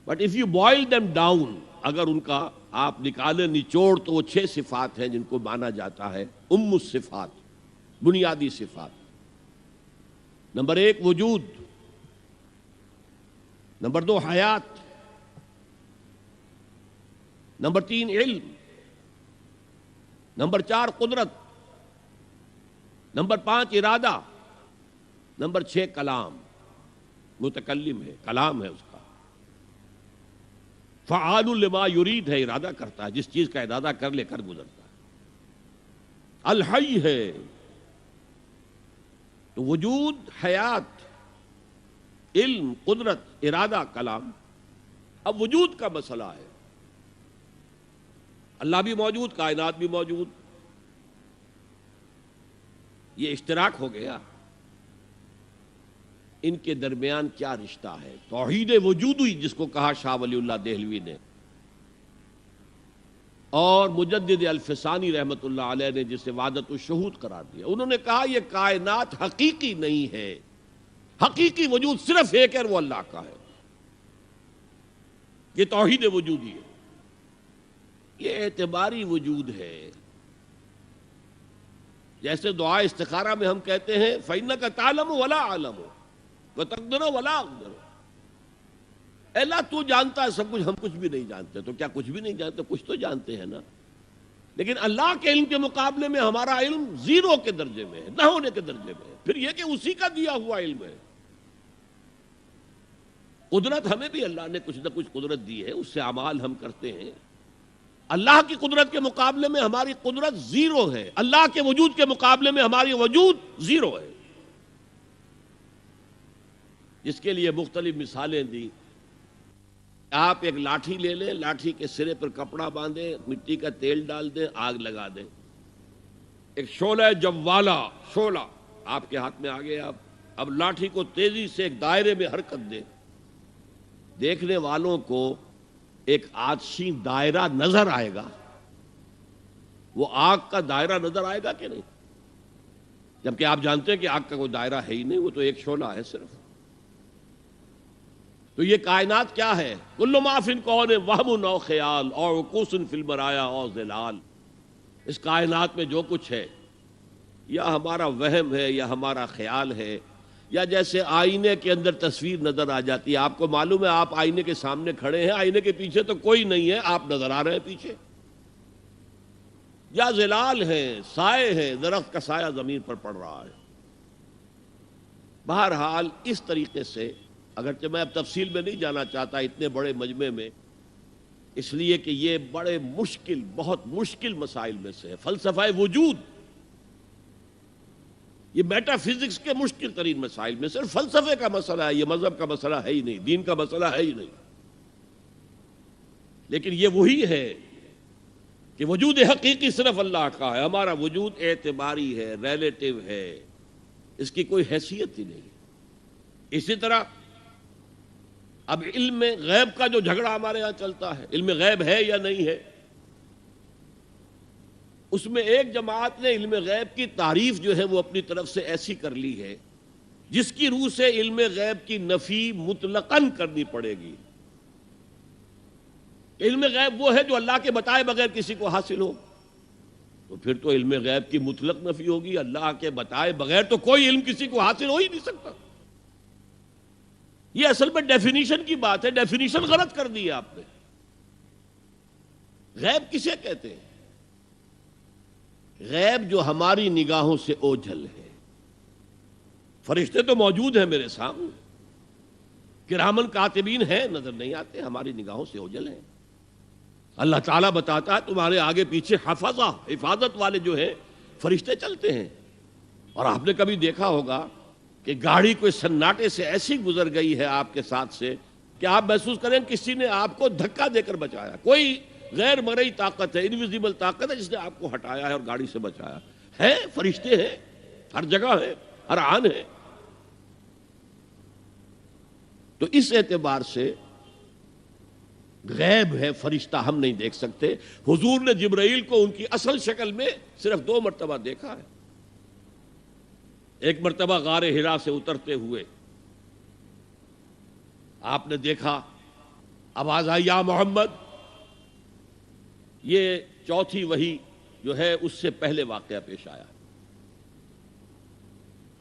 but if you boil them down, اگر ان کا آپ نکالے نچوڑ تو وہ 6 صفات ہیں جن کو مانا جاتا ہے ام الصفات، بنیادی صفات۔ نمبر 1 وجود، نمبر 2 حیات، نمبر 3 علم، نمبر 4 قدرت، نمبر 5 ارادہ، نمبر 6 کلام، متکلم ہے، کلام ہے اس کا۔ فعال لما یرید ہے، ارادہ کرتا ہے، جس چیز کا ارادہ کر لے کر گزرتا ہے۔ الحی ہے، تو وجود، حیات، علم، قدرت، ارادہ، کلام۔ اب وجود کا مسئلہ ہے، اللہ بھی موجود، کائنات بھی موجود، یہ اشتراک ہو گیا، ان کے درمیان کیا رشتہ ہے؟ توحید وجودی جس کو کہا شاہ ولی اللہ دہلوی نے، اور مجدد الفسانی رحمت اللہ علیہ نے جسے وحدت الشہود قرار دیا، انہوں نے کہا یہ کائنات حقیقی نہیں ہے، حقیقی وجود صرف ایک ہے، وہ اللہ کا ہے، یہ توحید وجودی ہے، یہ اعتباری وجود ہے۔ جیسے دعا استخارہ میں ہم کہتے ہیں فَإِنَّكَ تَعْلَمُ وَلَا أَعْلَمُ وَتَقْدِرُ وَلَا أَقْدِرُ، اے اللہ تو جانتا ہے سب کچھ، ہم کچھ بھی نہیں جانتے۔ تو کیا کچھ بھی نہیں جانتے؟ کچھ تو جانتے ہیں نا، لیکن اللہ کے علم کے مقابلے میں ہمارا علم 0 کے درجے میں ہے، نہ ہونے کے درجے میں ہے، پھر یہ کہ اسی کا دیا ہوا علم ہے۔ قدرت ہمیں بھی اللہ نے کچھ نہ کچھ قدرت دی ہے، اس سے اعمال ہم کرتے ہیں۔ اللہ کی قدرت کے مقابلے میں ہماری قدرت 0 ہے، اللہ کے وجود کے مقابلے میں ہماری وجود 0 ہے، جس کے لیے مختلف مثالیں دی۔ آپ ایک لاٹھی لے لیں، لاٹھی کے سرے پر کپڑا باندھیں، مٹی کا تیل ڈال دیں، آگ لگا دیں، ایک شعلہ جوالا، شعلہ آپ کے ہاتھ میں آ گیا۔ اب لاٹھی کو تیزی سے ایک دائرے میں حرکت دیں، دیکھنے والوں کو ایک آتشی دائرہ نظر آئے گا، وہ آگ کا دائرہ نظر آئے گا کہ نہیں؟ جبکہ آپ جانتے ہیں کہ آگ کا کوئی دائرہ ہے ہی نہیں، وہ تو ایک شعلہ ہے صرف۔ تو یہ کائنات کیا ہے؟ کل ما فی الکون وہم او خیال اور عکوس فی البرایا او ظلال، اس کائنات میں جو کچھ ہے یا ہمارا وہم ہے یا ہمارا خیال ہے، یا جیسے آئینے کے اندر تصویر نظر آ جاتی ہے۔ آپ کو معلوم ہے آپ آئینے کے سامنے کھڑے ہیں، آئینے کے پیچھے تو کوئی نہیں ہے، آپ نظر آ رہے ہیں پیچھے، یا ظلال ہیں، سائے ہیں، درخت کا سایہ زمین پر پڑ رہا ہے۔ بہرحال اس طریقے سے، اگرچہ میں اب تفصیل میں نہیں جانا چاہتا اتنے بڑے مجمع میں، اس لیے کہ یہ بڑے مشکل، بہت مشکل مسائل میں سے ہے۔ فلسفہ وجود یہ میٹا فزکس کے مشکل ترین مسائل میں صرف فلسفے کا مسئلہ ہے، یہ مذہب کا مسئلہ ہے ہی نہیں، دین کا مسئلہ ہے ہی نہیں۔ لیکن یہ وہی ہے کہ وجود حقیقی صرف اللہ کا ہے، ہمارا وجود اعتباری ہے، ریلیٹو ہے، اس کی کوئی حیثیت ہی نہیں۔ اسی طرح اب علم غیب کا جو جھگڑا ہمارے ہاں چلتا ہے، علم غیب ہے یا نہیں ہے، اس میں ایک جماعت نے علم غیب کی تعریف جو ہے وہ اپنی طرف سے ایسی کر لی ہے جس کی روح سے علم غیب کی نفی مطلقاً کرنی پڑے گی۔ علم غیب وہ ہے جو اللہ کے بتائے بغیر کسی کو حاصل ہو، تو پھر تو علم غیب کی مطلق نفی ہوگی، اللہ کے بتائے بغیر تو کوئی علم کسی کو حاصل ہو ہی نہیں سکتا۔ یہ اصل میں ڈیفینیشن کی بات ہے، ڈیفینیشن غلط کر دی ہے آپ نے۔ غیب کسے کہتے ہیں؟ غیب جو ہماری نگاہوں سے اوجھل ہے. فرشتے تو موجود ہیں میرے سامنے، کرامن کاتبین ہیں، نظر نہیں آتے، ہماری نگاہوں سے اوجھل ہیں. اللہ تعالیٰ بتاتا ہے تمہارے آگے پیچھے حفظہ، حفاظت والے جو ہیں فرشتے چلتے ہیں. اور آپ نے کبھی دیکھا ہوگا کہ گاڑی کوئی سناٹے سے ایسی گزر گئی ہے آپ کے ساتھ سے کہ آپ محسوس کریں کسی نے آپ کو دھکا دے کر بچایا. کوئی غیر مرئی طاقت ہے، انویزیبل طاقت ہے جس نے آپ کو ہٹایا ہے اور گاڑی سے بچایا ہے. فرشتے ہیں، ہر جگہ ہے، ہر آن ہے. تو اس اعتبار سے غیب ہے، فرشتہ ہم نہیں دیکھ سکتے. حضور نے جبرائیل کو ان کی اصل شکل میں صرف 2 مرتبہ دیکھا ہے. ایک مرتبہ غار حرا سے اترتے ہوئے آپ نے دیکھا، آواز آئی یا محمد. یہ چوتھی وحی جو ہے اس سے پہلے واقعہ پیش آیا.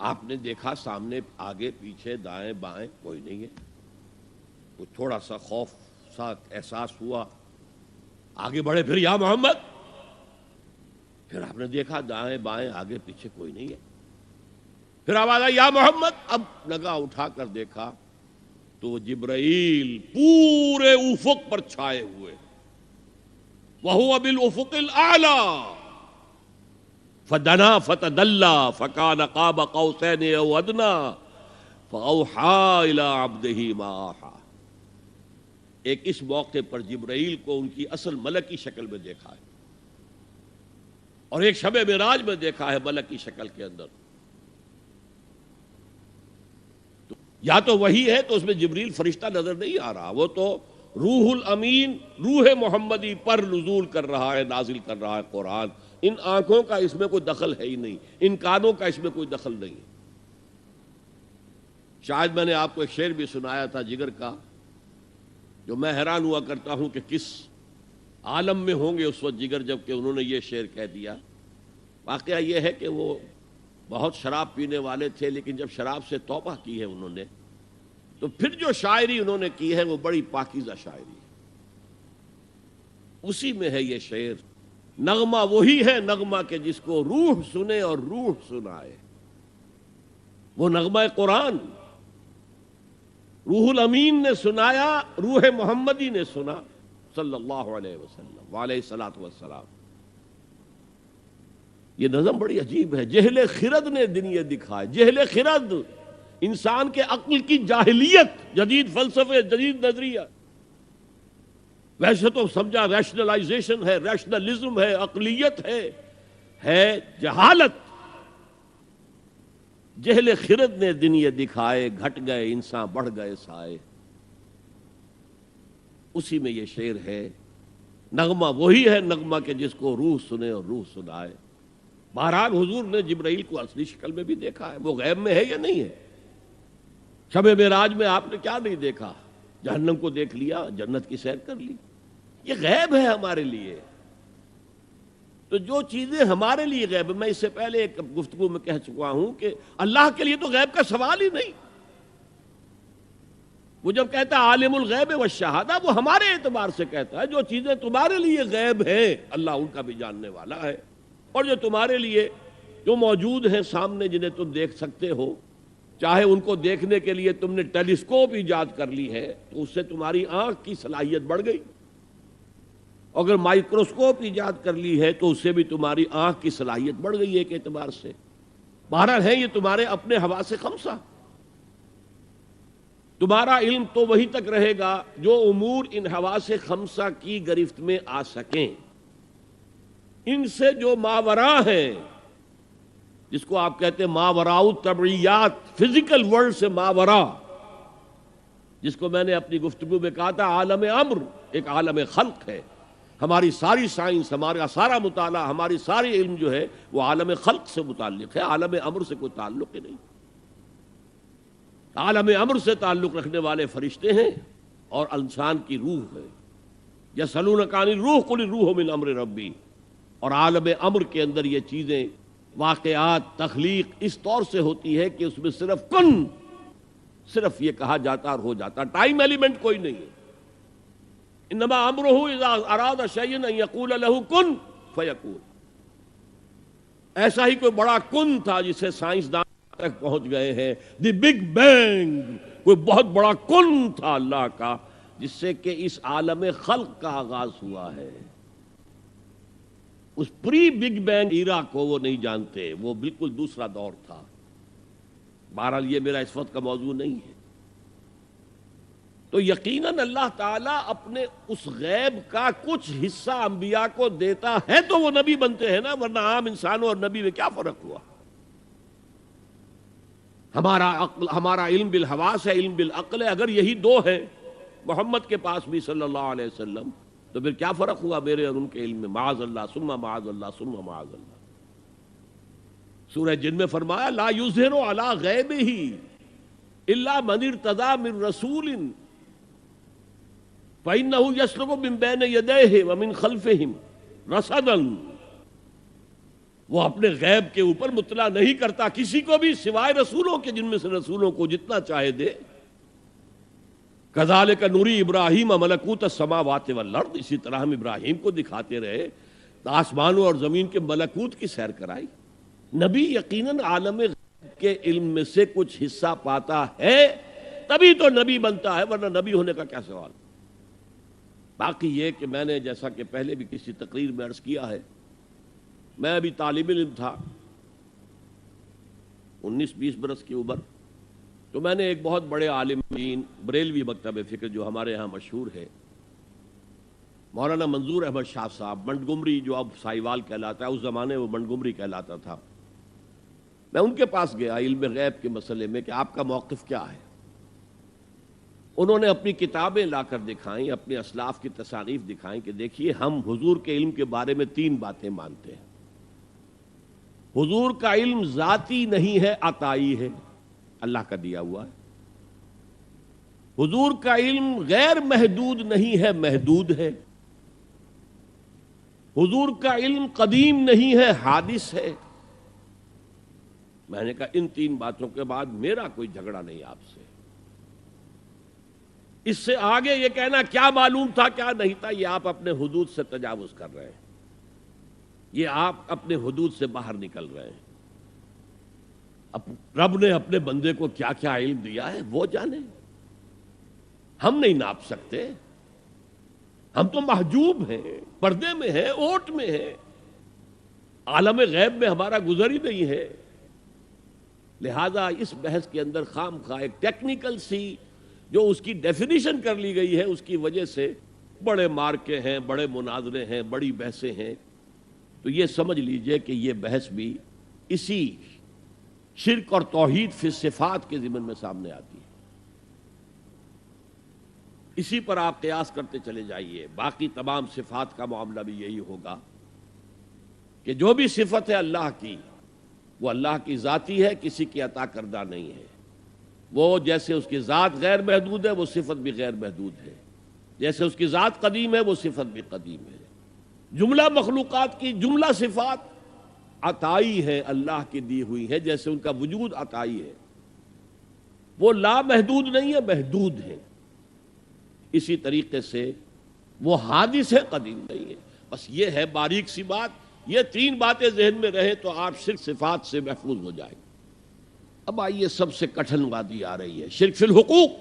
آپ نے دیکھا سامنے آگے پیچھے دائیں بائیں کوئی نہیں ہے. وہ تھوڑا سا خوف سا احساس ہوا، آگے بڑھے، پھر یا محمد. پھر آپ نے دیکھا دائیں بائیں آگے پیچھے کوئی نہیں ہے. پھر آواز آئی یا محمد. اب نگاہ اٹھا کر دیکھا تو جبرائیل پورے افق پر چھائے ہوئے. وَهُوَ بِالْأُفُقِ الْأَعْلَى فَدَنَا فَتَدَلَّى فَكَانَ قَابَ قَوْسَيْنِ أَوْ أَدْنَىٰ فَأَوْحَىٰ إِلَىٰ عَبْدِهِ مَا أَوْحَىٰ. ایک اس موقع پر جبرائیل کو ان کی اصل ملکی شکل میں دیکھا ہے، اور ایک شب معراج میں دیکھا ہے ملکی شکل کے اندر. یا تو وہی ہے تو اس میں جبریل فرشتہ نظر نہیں آ رہا، وہ تو روح الامین، روح محمدی پر نزول کر رہا ہے، نازل کر رہا ہے قرآن. ان آنکھوں کا اس میں کوئی دخل ہے ہی نہیں، ان کانوں کا اس میں کوئی دخل نہیں. شاید میں نے آپ کو ایک شعر بھی سنایا تھا جگر کا، جو میں حیران ہوا کرتا ہوں کہ کس عالم میں ہوں گے اس وقت جگر جب کہ انہوں نے یہ شعر کہہ دیا. واقعہ یہ ہے کہ وہ بہت شراب پینے والے تھے، لیکن جب شراب سے توبہ کی ہے انہوں نے تو پھر جو شاعری انہوں نے کی ہے وہ بڑی پاکیزہ شاعری ہے. اسی میں ہے یہ شعر، نغمہ وہی ہے نغمہ کہ جس کو روح سنے اور روح سنائے. وہ نغمہ قرآن روح الامین نے سنایا، روح محمدی نے سنا صلی اللہ علیہ وسلم وعلیہ الصلوۃ والسلام. یہ نظم بڑی عجیب ہے. جہل خرد نے دن یہ دکھائے. جہل خرد، انسان کے عقل کی جاہلیت، جدید فلسفے، جدید نظریہ. ویسے تو سمجھا ریشنلائزیشن ہے، ریشنلزم ہے، عقلیت ہے جہالت. جہل خرد نے دن یہ دکھائے، گھٹ گئے انسان بڑھ گئے سائے. اسی میں یہ شعر ہے، نغمہ وہی ہے نغمہ کہ جس کو روح سنے اور روح سنائے. بہرحال حضور نے جبرائیل کو اصلی شکل میں بھی دیکھا ہے. وہ غیب میں ہے یا نہیں ہے؟ شب معراج میں آپ نے کیا نہیں دیکھا؟ جہنم کو دیکھ لیا، جنت کی سیر کر لی. یہ غیب ہے ہمارے لیے. تو جو چیزیں ہمارے لیے غیب، میں اس سے پہلے ایک گفتگو میں کہہ چکا ہوں کہ اللہ کے لیے تو غیب کا سوال ہی نہیں. وہ جب کہتا ہے عالم الغیب والشہادہ، وہ ہمارے اعتبار سے کہتا ہے جو چیزیں تمہارے لیے غیب ہیں اللہ ان کا بھی جاننے والا ہے، اور جو تمہارے لیے جو موجود ہیں سامنے جنہیں تم دیکھ سکتے ہو، چاہے ان کو دیکھنے کے لیے تم نے ٹیلیسکوپ ایجاد کر لی ہے تو اس سے تمہاری آنکھ کی صلاحیت بڑھ گئی. اگر مائکروسکوپ ایجاد کر لی ہے تو اس سے بھی تمہاری آنکھ کی صلاحیت بڑھ گئی ہے ایک اعتبار سے. بہرحال ہے یہ تمہارے اپنے حواس خمسہ. تمہارا علم تو وہیں تک رہے گا جو امور ان حواس خمسہ کی گرفت میں آ سکیں. ان سے جو ماورا ہیں، جس کو آپ کہتے ہیں ماوراء الطبعیات، فزیکل ورلڈ سے ماورا، جس کو میں نے اپنی گفتگو میں کہا تھا عالم امر ایک عالم خلق ہے. ہماری ساری سائنس، ہمارا سارا مطالعہ، ہماری ساری علم جو ہے وہ عالم خلق سے متعلق ہے، عالم امر سے کوئی تعلق ہی نہیں. عالم امر سے تعلق رکھنے والے فرشتے ہیں اور انسان کی روح ہے. یسألونک عن الروح قل الروح من امر ربی. اور عالم امر کے اندر یہ چیزیں، واقعات، تخلیق اس طور سے ہوتی ہے کہ اس میں صرف کن، صرف یہ کہا جاتا اور ہو جاتا. ٹائم ایلیمنٹ کوئی نہیں ہے. انما امرہ اذا اراد شیئا ان یقول له کن فیکون. ایسا ہی کوئی بڑا کن تھا جسے سائنسدان تک پہنچ گئے ہیں، دی بگ بینگ، کوئی بہت بڑا کن تھا اللہ کا جس سے کہ اس عالم خلق کا آغاز ہوا ہے۔ اس پری بگ بینگ ایرا کو وہ نہیں جانتے، وہ بالکل دوسرا دور تھا۔ بہرحال یہ میرا اس وقت کا موضوع نہیں ہے۔ تو یقیناً اللہ تعالیٰ اپنے اس غیب کا کچھ حصہ انبیاء کو دیتا ہے تو وہ نبی بنتے ہیں نا، ورنہ عام انسانوں اور نبی میں کیا فرق ہوا؟ ہمارا علم بالحواس ہے، علم بالعقل ہے، اگر یہی دو ہیں محمد کے پاس بھی صلی اللہ علیہ وسلم، تو پھر کیا فرق ہوا میرے اور ان کے علم میں؟ معاذ اللہ ثم معاذ اللہ ثم معاذ اللہ۔ سورہ جن میں فرمایا لا یظہر علی غیبہ الا من ارتضی من رسول فإنه يسلك من بين يديه ومن خلفهم رصدا۔ وہ اپنے غیب کے اوپر مطلع نہیں کرتا کسی کو بھی سوائے رسولوں کے، جن میں سے رسولوں کو جتنا چاہے دے۔ کذالک نوری ابراہیم ملکوت السماوات والارض، اسی طرح ہم ابراہیم کو دکھاتے رہے، آسمانوں اور زمین کے ملکوت کی سیر کرائی۔ نبی یقیناً عالم غیب کے علم میں سے کچھ حصہ پاتا ہے تبھی تو نبی بنتا ہے، ورنہ نبی ہونے کا کیا سوال؟ باقی یہ کہ میں نے جیسا کہ پہلے بھی کسی تقریر میں عرض کیا ہے، میں ابھی طالب علم تھا، 19-20 برس کی عمر، تو میں نے ایک بہت بڑے عالم دین بریلوی مکتب فکر جو ہمارے ہاں مشہور ہے، مولانا منظور احمد شاہ صاحب، منٹگمری جو اب سائیوال کہلاتا ہے، اس زمانے وہ منٹگمری کہلاتا تھا، میں ان کے پاس گیا علم غیب کے مسئلے میں کہ آپ کا موقف کیا ہے۔ انہوں نے اپنی کتابیں لا کر دکھائیں، اپنے اسلاف کی تصانیف دکھائیں کہ دیکھیے ہم حضور کے علم کے بارے میں 3 باتیں مانتے ہیں۔ حضور کا علم ذاتی نہیں ہے، عطائی ہے، اللہ کا دیا ہوا ہے۔ حضور کا علم غیر محدود نہیں ہے، محدود ہے۔ حضور کا علم قدیم نہیں ہے، حادث ہے۔ میں نے کہا ان 3 باتوں کے بعد میرا کوئی جھگڑا نہیں آپ سے، اس سے آگے یہ کہنا کیا معلوم تھا کیا نہیں تھا، یہ آپ اپنے حدود سے تجاوز کر رہے ہیں، یہ آپ اپنے حدود سے باہر نکل رہے ہیں۔ اب رب نے اپنے بندے کو کیا کیا علم دیا ہے وہ جانے، ہم نہیں ناپ سکتے، ہم تو محجوب ہیں، پردے میں ہیں، اوٹ میں ہیں، عالم غیب میں ہمارا گزر ہی نہیں ہے۔ لہذا اس بحث کے اندر خام خواہ ایک ٹیکنیکل سی جو اس کی ڈیفینیشن کر لی گئی ہے، اس کی وجہ سے بڑے مارکے ہیں، بڑے مناظرے ہیں، بڑی بحثیں ہیں، تو یہ سمجھ لیجئے کہ یہ بحث بھی اسی شرک اور توحید فی صفات کے ضمن میں سامنے آتی ہے۔ اسی پر آپ قیاس کرتے چلے جائیے، باقی تمام صفات کا معاملہ بھی یہی ہوگا کہ جو بھی صفت ہے اللہ کی، وہ اللہ کی ذاتی ہے، کسی کی عطا کردہ نہیں ہے۔ وہ جیسے اس کی ذات غیر محدود ہے، وہ صفت بھی غیر محدود ہے، جیسے اس کی ذات قدیم ہے، وہ صفت بھی قدیم ہے۔ جملہ مخلوقات کی جملہ صفات عطائی ہے، اللہ کی دی ہوئی ہے، جیسے ان کا وجود عطائی ہے، وہ لا محدود نہیں ہے، محدود ہے۔ اسی طریقے سے وہ حادث ہے، قدیم نہیں ہے۔ بس یہ ہے باریک سی بات، یہ 3 باتیں ذہن میں رہے تو آپ شرک صفات سے محفوظ ہو جائیں۔ اب آئیے سب سے کٹھن وادی آ رہی ہے، شرک فی الحقوق۔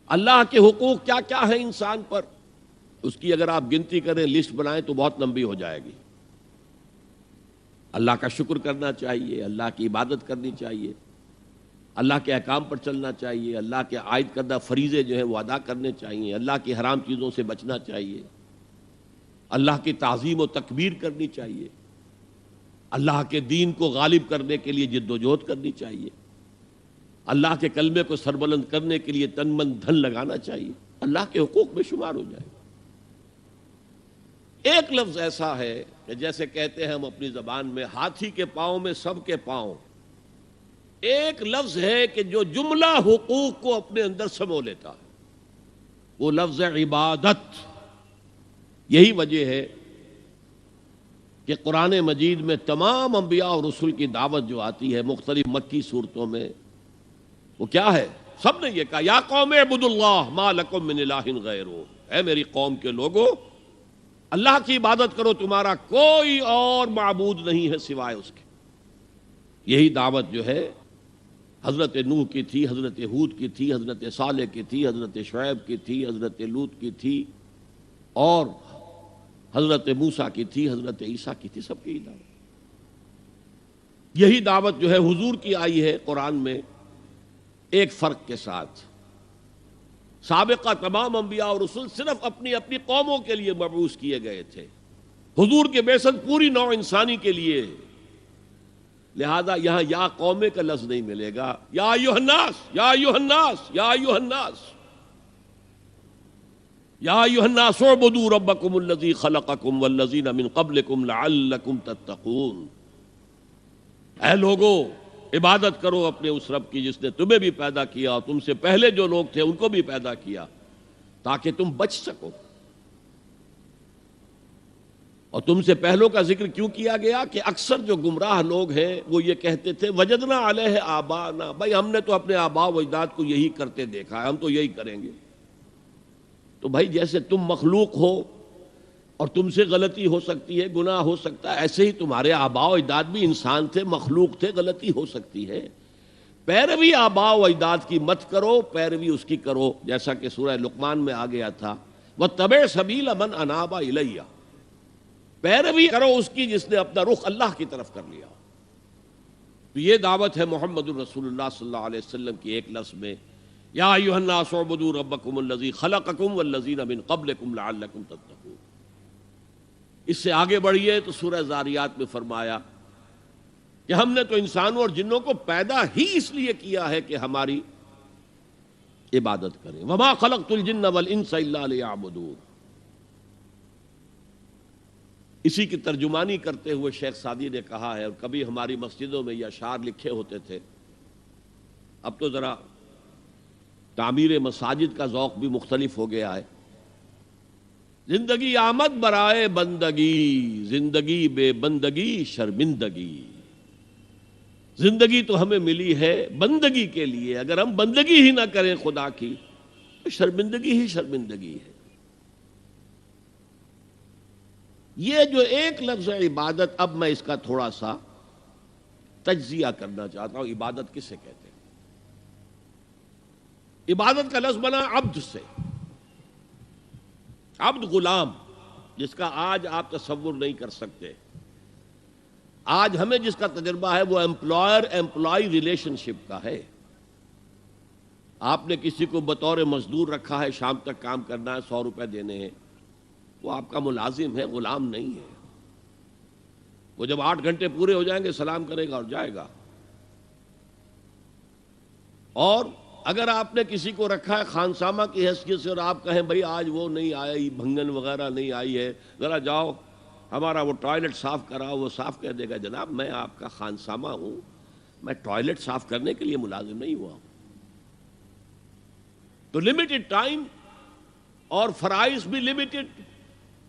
اللہ کے حقوق کیا کیا ہیں انسان پر، اس کی اگر آپ گنتی کریں، لسٹ بنائیں تو بہت لمبی ہو جائے گی۔ اللہ کا شکر کرنا چاہیے، اللہ کی عبادت کرنی چاہیے، اللہ کے احکام پر چلنا چاہیے، اللہ کے عائد کردہ فریضے جو ہیں وہ ادا کرنے چاہیے، اللہ کی حرام چیزوں سے بچنا چاہیے، اللہ کی تعظیم و تکبیر کرنی چاہیے، اللہ کے دین کو غالب کرنے کے لیے جد و جہد کرنی چاہیے، اللہ کے کلمے کو سربلند کرنے کے لیے تن من دھن لگانا چاہیے، اللہ کے حقوق میں شمار ہو جائے۔ ایک لفظ ایسا ہے کہ جیسے کہتے ہیں ہم اپنی زبان میں، ہاتھی کے پاؤں میں سب کے پاؤں، ایک لفظ ہے کہ جو جملہ حقوق کو اپنے اندر سمو لیتا ہے، وہ لفظ عبادت۔ یہی وجہ ہے کہ قرآن مجید میں تمام انبیاء اور رسول کی دعوت جو آتی ہے مختلف مکی صورتوں میں، وہ کیا ہے؟ سب نے یہ کہا یا قوم اعبدوا اللہ ما لکم من الہ غیرہ، اے میری قوم کے لوگوں، اللہ کی عبادت کرو، تمہارا کوئی اور معبود نہیں ہے سوائے اس کے۔ یہی دعوت جو ہے حضرت نوح کی تھی، حضرت ہود کی تھی، حضرت صالح کی تھی، حضرت شعیب کی تھی، حضرت لوط کی تھی، اور حضرت موسیٰ کی تھی، حضرت عیسیٰ کی تھی، سب کی دعوت۔ یہی دعوت جو ہے حضور کی آئی ہے قرآن میں، ایک فرق کے ساتھ۔ سابقہ تمام انبیاء اور رسول صرف اپنی اپنی قوموں کے لیے مبعوث کیے گئے تھے، حضور کے بعثت پوری نوع انسانی کے لیے، لہذا یہاں یا قومے کا لفظ نہیں ملے گا، یا ایھا الناس، یا ایھا الناس، یا ایھا الناس، یا ایھا الناس اعبدوا ربکم الذی خلقکم والذین من قبلکم لعلکم تتقون۔ اے لوگو، عبادت کرو اپنے اس رب کی جس نے تمہیں بھی پیدا کیا اور تم سے پہلے جو لوگ تھے ان کو بھی پیدا کیا تاکہ تم بچ سکو۔ اور تم سے پہلوں کا ذکر کیوں کیا گیا کہ اکثر جو گمراہ لوگ ہیں وہ یہ کہتے تھے وجدنا علیہ آباءنا، بھائی ہم نے تو اپنے آباء و اجداد کو یہی کرتے دیکھا ہے، ہم تو یہی کریں گے۔ تو بھائی جیسے تم مخلوق ہو اور تم سے غلطی ہو سکتی ہے، گناہ ہو سکتا ہے، ایسے ہی تمہارے آباء و اجداد بھی انسان تھے، مخلوق تھے، غلطی ہو سکتی ہے۔ پیروی آباء و اجداد کی مت کرو، پیروی اس کی کرو، جیسا کہ سورہ لقمان میں آ گیا تھا وَاتَّبِعْ سَبِيلَ مَنْ أَنَابَ إِلَيَّ، پیروی کرو اس کی جس نے اپنا رخ اللہ کی طرف کر لیا۔ تو یہ دعوت ہے محمد الرسول اللہ صلی اللہ علیہ وسلم کی ایک لفظ میں، یا ایھا الناس اعبدوا ربکم الذی خلقکم والذین من قبلکم لعلکم تتقون۔ اس سے آگے بڑھیے تو سورہ ذاریات میں فرمایا کہ ہم نے تو انسانوں اور جنوں کو پیدا ہی اس لیے کیا ہے کہ ہماری عبادت کریں، وما خلقت الجن والانس الا لیعبدون۔ اسی کی ترجمانی کرتے ہوئے شیخ سعدی نے کہا ہے، اور کبھی ہماری مسجدوں میں یہ اشعار لکھے ہوتے تھے، اب تو ذرا تعمیر مساجد کا ذوق بھی مختلف ہو گیا ہے۔ زندگی آمد برائے بندگی، زندگی بے بندگی شرمندگی۔ زندگی تو ہمیں ملی ہے بندگی کے لیے، اگر ہم بندگی ہی نہ کریں خدا کی تو شرمندگی ہی شرمندگی ہے۔ یہ جو ایک لفظ ہے عبادت، اب میں اس کا تھوڑا سا تجزیہ کرنا چاہتا ہوں۔ عبادت کسے کہتے ہیں؟ عبادت کا لفظ بنا عبد سے، عبد غلام، جس کا آج آپ تصور نہیں کر سکتے۔ آج ہمیں جس کا تجربہ ہے وہ امپلائر امپلائی ریلیشن شپ کا ہے۔ آپ نے کسی کو بطور مزدور رکھا ہے، شام تک کام کرنا ہے، 100 روپے دینے ہیں، وہ آپ کا ملازم ہے، غلام نہیں ہے۔ وہ جب 8 گھنٹے پورے ہو جائیں گے سلام کرے گا اور جائے گا۔ اور اگر آپ نے کسی کو رکھا ہے خانسامہ کی حیثیت سے اور آپ کہیں بھائی آج وہ نہیں آئی، بھنگن وغیرہ نہیں آئی ہے، ذرا جاؤ ہمارا وہ ٹوائلٹ صاف کراؤ، وہ صاف کر دے گا۔ جناب میں آپ کا خانسامہ ہوں، میں ٹوائلٹ صاف کرنے کے لیے ملازم نہیں ہوا ہوں۔ تو لمیٹڈ ٹائم اور فرائض بھی لمیٹڈ،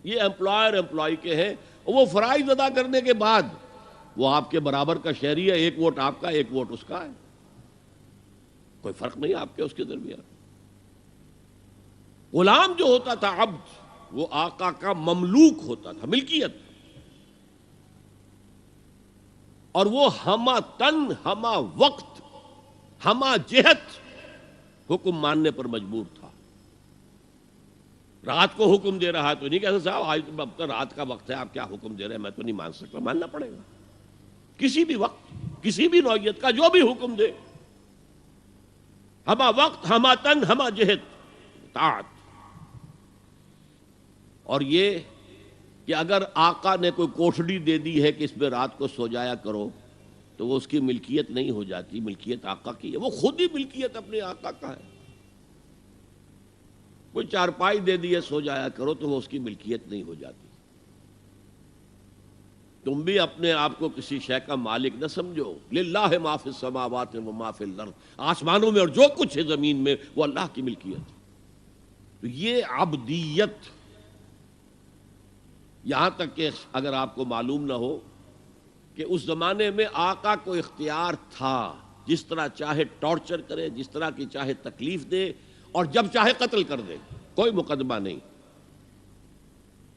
یہ امپلائر امپلائی کے ہیں، اور وہ فرائض ادا کرنے کے بعد وہ آپ کے برابر کا شہری ہے، 1 ووٹ آپ کا، 1 ووٹ اس کا ہے، کوئی فرق نہیں آپ کے اس کے درمیان۔ غلام جو ہوتا تھا عبد، وہ آقا کا مملوک ہوتا تھا، ملکیت، اور وہ ہمہ تن، ہمہ وقت، ہمہ جہت حکم ماننے پر مجبور تھا۔ رات کو حکم دے رہا ہے تو نہیں کہہ سکتا صاحب آج تو رات کا وقت ہے، آپ کیا حکم دے رہے ہیں، میں تو نہیں مان سکتا، ماننا پڑے گا۔ کسی بھی وقت، کسی بھی نوعیت کا جو بھی حکم دے، ہمہ وقت، ہمہ تن، ہمہ جہت، اطاعت۔ اور یہ کہ اگر آقا نے کوئی کوٹھڑی دے دی ہے کہ اس میں رات کو سو جایا کرو، تو وہ اس کی ملکیت نہیں ہو جاتی، ملکیت آقا کی ہے، وہ خود ہی ملکیت اپنے آقا کا ہے۔ کوئی چارپائی دے دی ہے سو جایا کرو، تو وہ اس کی ملکیت نہیں ہو جاتی۔ تم بھی اپنے آپ کو کسی شے کا مالک نہ سمجھو، للہ ما فی السماوات و ما فی الارض، آسمانوں میں اور جو کچھ ہے زمین میں وہ اللہ کی ملکیت ہے۔ تو یہ عبدیت، یہاں تک کہ اگر آپ کو معلوم نہ ہو کہ اس زمانے میں آقا کو اختیار تھا، جس طرح چاہے ٹارچر کرے، جس طرح کی چاہے تکلیف دے، اور جب چاہے قتل کر دے، کوئی مقدمہ نہیں۔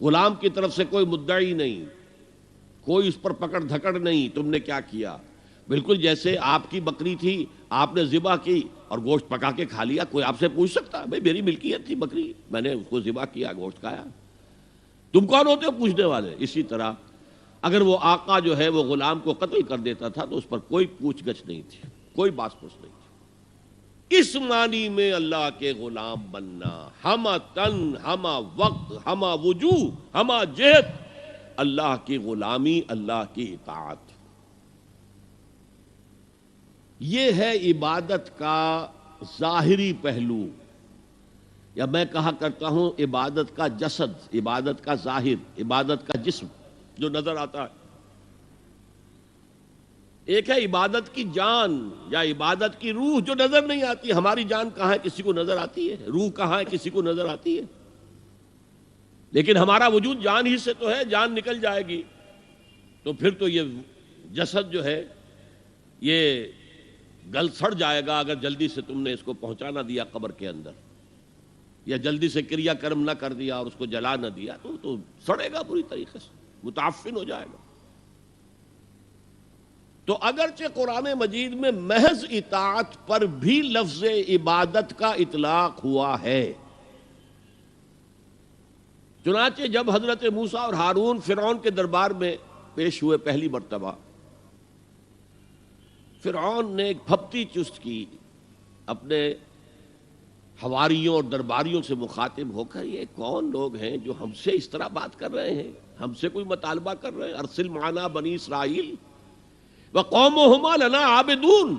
غلام کی طرف سے کوئی مدعی نہیں، کوئی اس پر پکڑ دھکڑ نہیں، تم نے کیا کیا؟ بالکل جیسے آپ کی بکری تھی، آپ نے ذبح کی اور گوشت پکا کے کھا لیا، کوئی آپ سے پوچھ سکتا ہے؟ بھئی میری ملکیت تھی بکری، میں نے اس کو ذبح کیا، گوشت کھایا، تم کون ہوتے ہو پوچھنے والے؟ اسی طرح اگر وہ آقا جو ہے وہ غلام کو قتل کر دیتا تھا تو اس پر کوئی پوچھ گچھ نہیں تھی، کوئی بات پوچھ نہیں تھی۔ اس معنی میں اللہ کے غلام بننا، ہمہ تن، ہمہ وقت، ہمہ وجوہ، ہمہ جہت، اللہ کی غلامی، اللہ کی اطاعت، یہ ہے عبادت کا ظاہری پہلو، یا میں کہا کرتا ہوں عبادت کا جسد، عبادت کا ظاہر، عبادت کا جسم جو نظر آتا ہے۔ ایک ہے عبادت کی جان یا عبادت کی روح جو نظر نہیں آتی۔ ہماری جان کہاں ہے؟ کسی کو نظر آتی ہے؟ روح کہاں ہے؟ کسی کو نظر آتی ہے؟ لیکن ہمارا وجود جان ہی سے تو ہے، جان نکل جائے گی تو پھر تو یہ جسد جو ہے یہ گل سڑ جائے گا اگر جلدی سے تم نے اس کو پہنچا نہ دیا قبر کے اندر، یا جلدی سے کریا کرم نہ کر دیا اور اس کو جلا نہ دیا تو سڑے گا پوری طریقے سے، متعفن ہو جائے گا۔ تو اگرچہ قرآن مجید میں محض اطاعت پر بھی لفظ عبادت کا اطلاق ہوا ہے، چنانچہ جب حضرت موسیٰ اور ہارون فرعون کے دربار میں پیش ہوئے پہلی مرتبہ، فرعون نے ایک پھپتی چست کی اپنے حواریوں اور درباریوں سے مخاطب ہو کر، یہ کون لوگ ہیں جو ہم سے اس طرح بات کر رہے ہیں، ہم سے کوئی مطالبہ کر رہے ہیں؟ ارسل معنا بنی اسرائیل وقومہما لنا عابدون،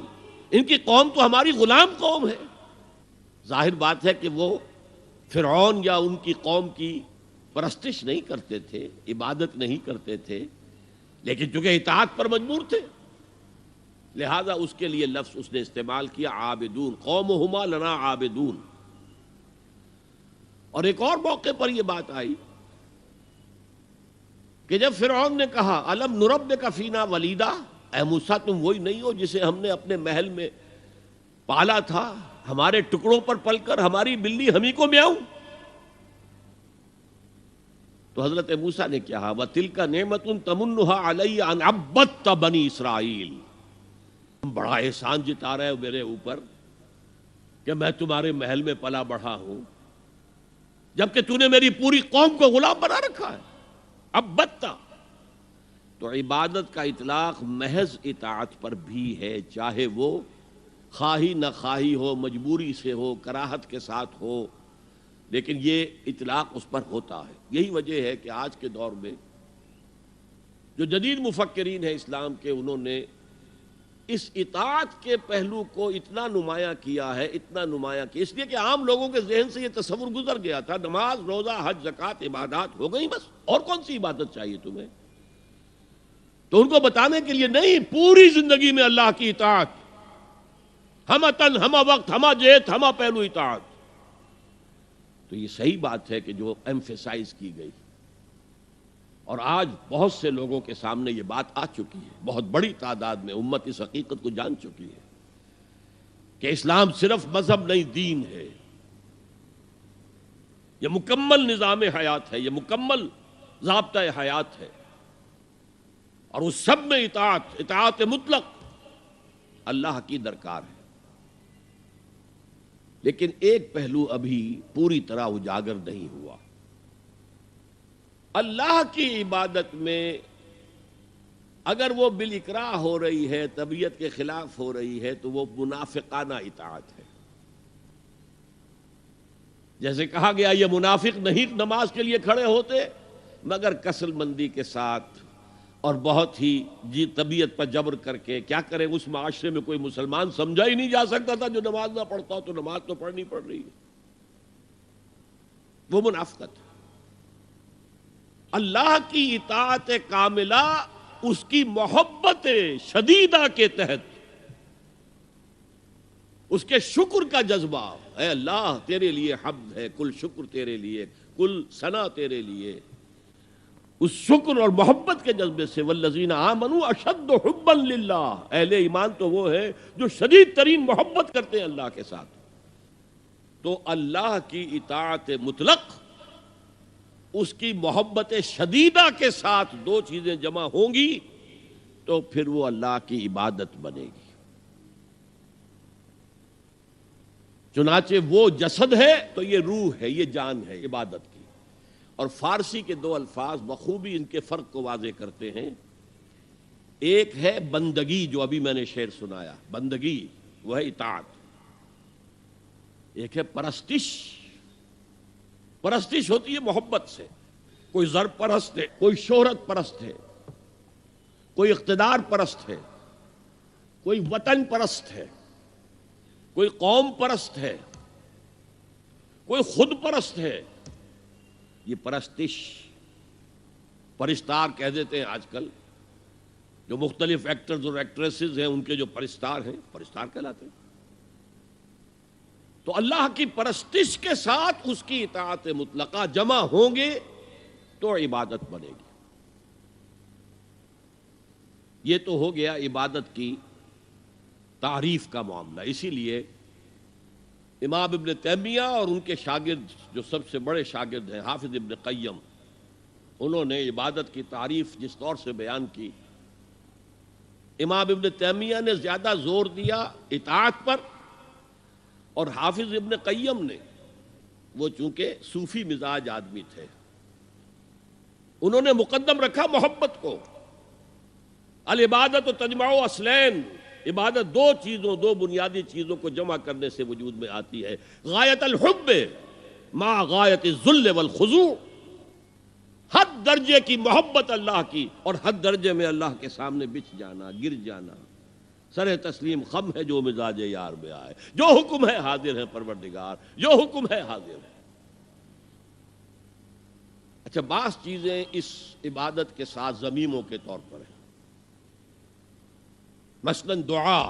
ان کی قوم تو ہماری غلام قوم ہے۔ ظاہر بات ہے کہ وہ فرعون یا ان کی قوم کی پرستش نہیں کرتے تھے، عبادت نہیں کرتے تھے، لیکن چونکہ اطاعت پر مجبور تھے لہذا اس کے لیے لفظ اس نے استعمال کیا عابدون، قومہما لنا عابدون۔ اور ایک اور موقع پر یہ بات آئی کہ جب فرعون نے کہا الم نربک فینا ولیدا، اے موسیٰ تم وہی نہیں ہو جسے ہم نے اپنے محل میں پالا تھا، ہمارے ٹکڑوں پر پل کر ہماری بلی ہمیں کو میاؤں؟ تو حضرت موسیٰ نے کہا وَتِلْكَ نِعْمَةٌ تَمُنُّهَا عَلَيَّ أَنْ عَبَّدْتَ بَنِي اسرائیل، تم بڑا احسان جتا رہے ہو میرے اوپر کہ میں تمہارے محل میں پلا بڑھا ہوں، جبکہ تو نے میری پوری قوم کو غلام بنا رکھا ہے۔ عبدتا، تو عبادت کا اطلاق محض اطاعت پر بھی ہے، چاہے وہ خواہی نہ خواہی ہو، مجبوری سے ہو، کراہت کے ساتھ ہو، لیکن یہ اطلاق اس پر ہوتا ہے۔ یہی وجہ ہے کہ آج کے دور میں جو جدید مفکرین ہیں اسلام کے، انہوں نے اس اطاعت کے پہلو کو اتنا نمایاں کیا ہے، اتنا نمایاں کیا، اس لیے کہ عام لوگوں کے ذہن سے یہ تصور گزر گیا تھا نماز، روزہ، حج، زکوٰۃ عبادات ہو گئی بس، اور کون سی عبادت چاہیے تمہیں؟ تو ان کو بتانے کے لیے نہیں، پوری زندگی میں اللہ کی اطاعت، ہمہ تن، ہمہ وقت، ہمہ جہت، ہمہ پہلو اطاعت۔ تو یہ صحیح بات ہے کہ جو ایمفیسائز کی گئی، اور آج بہت سے لوگوں کے سامنے یہ بات آ چکی ہے، بہت بڑی تعداد میں امت اس حقیقت کو جان چکی ہے کہ اسلام صرف مذہب نہیں، دین ہے، یہ مکمل نظام حیات ہے، یہ مکمل ضابطہ حیات ہے، اور اس سب میں اطاعت مطلق اللہ کی درکار ہے۔ لیکن ایک پہلو ابھی پوری طرح اجاگر نہیں ہوا۔ اللہ کی عبادت میں اگر وہ بالاکراہ ہو رہی ہے، طبیعت کے خلاف ہو رہی ہے، تو وہ منافقانہ اطاعت ہے۔ جیسے کہا گیا یہ منافق نہیں نماز کے لیے کھڑے ہوتے مگر کسل مندی کے ساتھ اور بہت ہی طبیعت پر جبر کر کے، کیا کرے، اس معاشرے میں کوئی مسلمان سمجھا ہی نہیں جا سکتا تھا جو نماز نہ پڑھتا ہو، تو نماز تو پڑھنی پڑ رہی ہے، وہ منافقت ہے۔ اللہ کی اطاعت کاملہ اس کی محبت شدیدہ کے تحت، اس کے شکر کا جذبہ، اے اللہ تیرے لیے حمد ہے، کل شکر تیرے لیے، کل ثنا تیرے لیے، اس شکر اور محبت کے جذبے سے والذین آمنوا اشد حبا للہ، اہل ایمان تو وہ ہے جو شدید ترین محبت کرتے ہیں اللہ کے ساتھ۔ تو اللہ کی اطاعت مطلق اس کی محبت شدیدہ کے ساتھ دو چیزیں جمع ہوں گی تو پھر وہ اللہ کی عبادت بنے گی۔ چنانچہ وہ جسد ہے تو یہ روح ہے، یہ جان ہے عبادت کی۔ اور فارسی کے دو الفاظ بخوبی ان کے فرق کو واضح کرتے ہیں۔ ایک ہے بندگی، جو ابھی میں نے شعر سنایا، بندگی وہ ہے اطاعت۔ ایک ہے پرستش، پرستش ہوتی ہے محبت سے۔ کوئی زر پرست ہے، کوئی شہرت پرست ہے، کوئی اقتدار پرست ہے، کوئی وطن پرست ہے، کوئی قوم پرست ہے، کوئی خود پرست ہے۔ یہ پرستش، پرستار کہہ دیتے ہیں آج کل، جو مختلف ایکٹرز اور ایکٹریسز ہیں ان کے جو پرستار ہیں، پرستار کہلاتے ہیں۔ تو اللہ کی پرستش کے ساتھ اس کی اطاعت مطلقہ جمع ہوں گے تو عبادت بنے گی۔ یہ تو ہو گیا عبادت کی تعریف کا معاملہ۔ اسی لیے امام ابن تیمیہ اور ان کے شاگرد جو سب سے بڑے شاگرد ہیں حافظ ابن قیم، انہوں نے عبادت کی تعریف جس طور سے بیان کی، امام ابن تیمیہ نے زیادہ زور دیا اطاعت پر، اور حافظ ابن قیم نے، وہ چونکہ صوفی مزاج آدمی تھے، انہوں نے مقدم رکھا محبت کو۔ العبادت تجمع اصلین، عبادت دو چیزوں، دو بنیادی چیزوں کو جمع کرنے سے وجود میں آتی ہے، غایت الحب مع غایت الذل والخضوع، حد درجے کی محبت اللہ کی اور حد درجے میں اللہ کے سامنے بچھ جانا، گر جانا۔ سر تسلیم خم ہے جو مزاج یار میں آئے، جو حکم ہے حاضر ہے پروردگار، جو حکم ہے حاضر ہے۔ اچھا، بعض چیزیں اس عبادت کے ساتھ ضمیموں کے طور پر ہیں۔ مثلا دعا،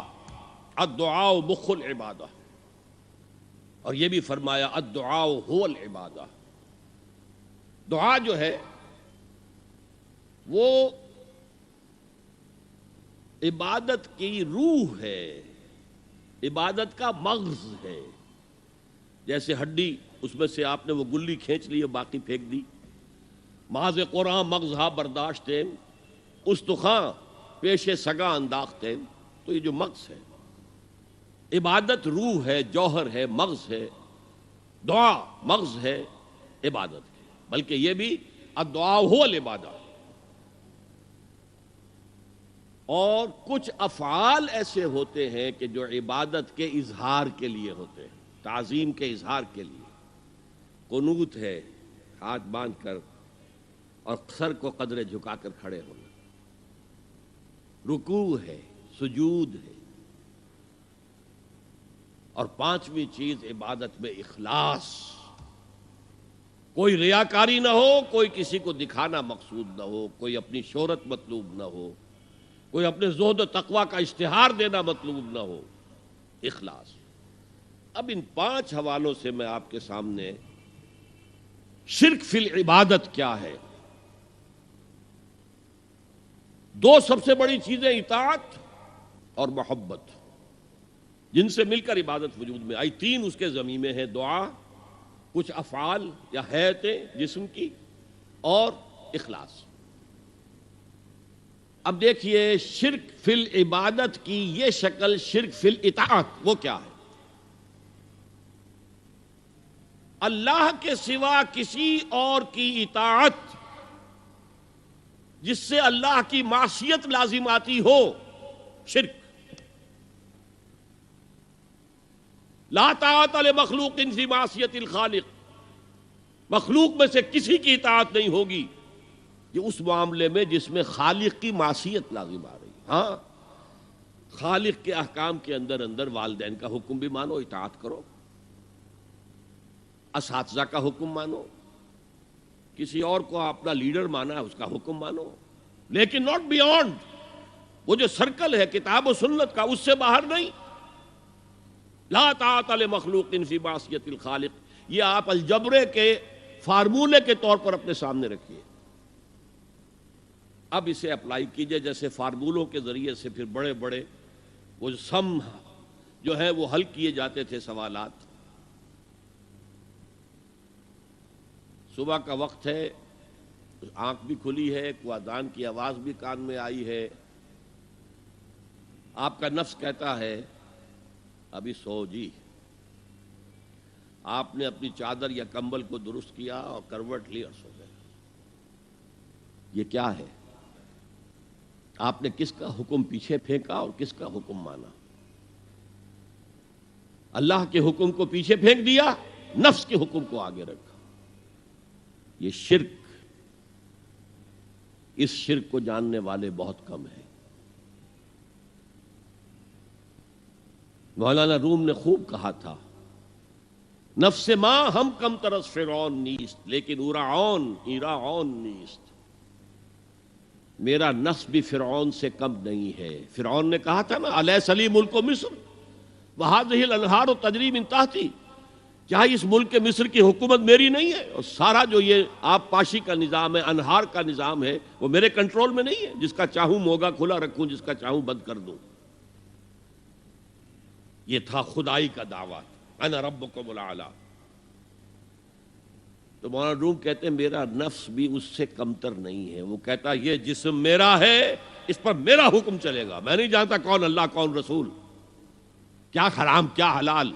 الدعاء مخ العبادہ، اور یہ بھی فرمایا الدعاء هو العبادہ۔ دعا جو ہے وہ عبادت کی روح ہے، عبادت کا مغز ہے۔ جیسے ہڈی، اس میں سے آپ نے وہ گلی کھینچ لی، باقی پھینک دی۔ ماذ قرآن مغزہ برداشت استخاں پیش سگا انداختے، تو یہ جو مغز ہے، عبادت روح ہے، جوہر ہے، مغز ہے۔ دعا مغز ہے عبادت کے، بلکہ یہ بھی الدعاء هو العبادہ۔ اور کچھ افعال ایسے ہوتے ہیں کہ جو عبادت کے اظہار کے لیے ہوتے ہیں، تعظیم کے اظہار کے لیے۔ قنوت ہے، ہاتھ باندھ کر اور سر کو قدرے جھکا کر کھڑے ہونا۔ رکوع ہے، سجود ہے۔ اور پانچویں چیز عبادت میں اخلاص، کوئی ریاکاری نہ ہو، کوئی کسی کو دکھانا مقصود نہ ہو، کوئی اپنی شہرت مطلوب نہ ہو، کوئی اپنے زہد و تقوی کا اشتہار دینا مطلوب نہ ہو، اخلاص۔ اب ان پانچ حوالوں سے میں آپ کے سامنے شرک فی العبادت کیا ہے، دو سب سے بڑی چیزیں اطاعت اور محبت، جن سے مل کر عبادت وجود میں آئی۔ تین اس کے ضمیمے ہیں، دعا، کچھ افعال یا حیتیں جسم کی، اور اخلاص۔ اب دیکھیے شرک فی العبادت کی یہ شکل، شرک فی الاطاعت، وہ کیا ہے؟ اللہ کے سوا کسی اور کی اطاعت جس سے اللہ کی معصیت لازم آتی ہو، شرک۔ لا طاعت لمخلوق فی معصیت الخالق، مخلوق میں سے کسی کی اطاعت نہیں ہوگی یہ اس معاملے میں جس میں خالق کی معصیت لازم آ رہی ہے۔ ہاں، خالق کے احکام کے اندر اندر والدین کا حکم بھی مانو، اطاعت کرو، اساتذہ کا حکم مانو، کسی اور کو اپنا لیڈر مانا ہے اس کا حکم مانو، لیکن ناٹ بیونڈ، وہ جو سرکل ہے کتاب و سنت کا، اس سے باہر نہیں۔ لا طاعت لمخلوق فی معصیت الخالق، یہ آپ الجبرے کے فارمولے کے طور پر اپنے سامنے رکھیے۔ اب اسے اپلائی کیجئے، جیسے فارمولوں کے ذریعے سے پھر بڑے بڑے وہ سم جو ہے وہ حل کیے جاتے تھے سوالات۔ صبح کا وقت ہے، آنکھ بھی کھلی ہے، کوئی اذان کی آواز بھی کان میں آئی ہے، آپ کا نفس کہتا ہے ابھی سو جی. آپ نے اپنی چادر یا کمبل کو درست کیا اور کروٹ لی اور سو گئے. یہ کیا ہے؟ آپ نے کس کا حکم پیچھے پھینکا اور کس کا حکم مانا؟ اللہ کے حکم کو پیچھے پھینک دیا، نفس کے حکم کو آگے رکھا. یہ شرک، اس شرک کو جاننے والے بہت کم ہیں. مولانا روم نے خوب کہا تھا، نفس ما ہم کم ترس فرعون نیست لیکن ایراعون نیست. میرا نفس بھی فرعون سے کم نہیں ہے. فرعون نے کہا تھا نا الیس لی ملک مصر وہذہ الانہار تجری من تحتی، کیا اس ملک مصر کی حکومت میری نہیں ہے؟ اور سارا جو یہ آب پاشی کا نظام ہے، انہار کا نظام ہے، وہ میرے کنٹرول میں نہیں ہے؟ جس کا چاہوں موگا کھلا رکھوں، جس کا چاہوں بند کر دوں. یہ تھا خدائی کا دعویٰ، انا ربکم الاعلی. تو مولانا روم کہتے ہیں میرا نفس بھی اس سے کمتر نہیں ہے. وہ کہتا یہ جسم میرا ہے، اس پر میرا حکم چلے گا. میں نہیں جانتا کون اللہ کون رسول، کیا حرام کیا حلال.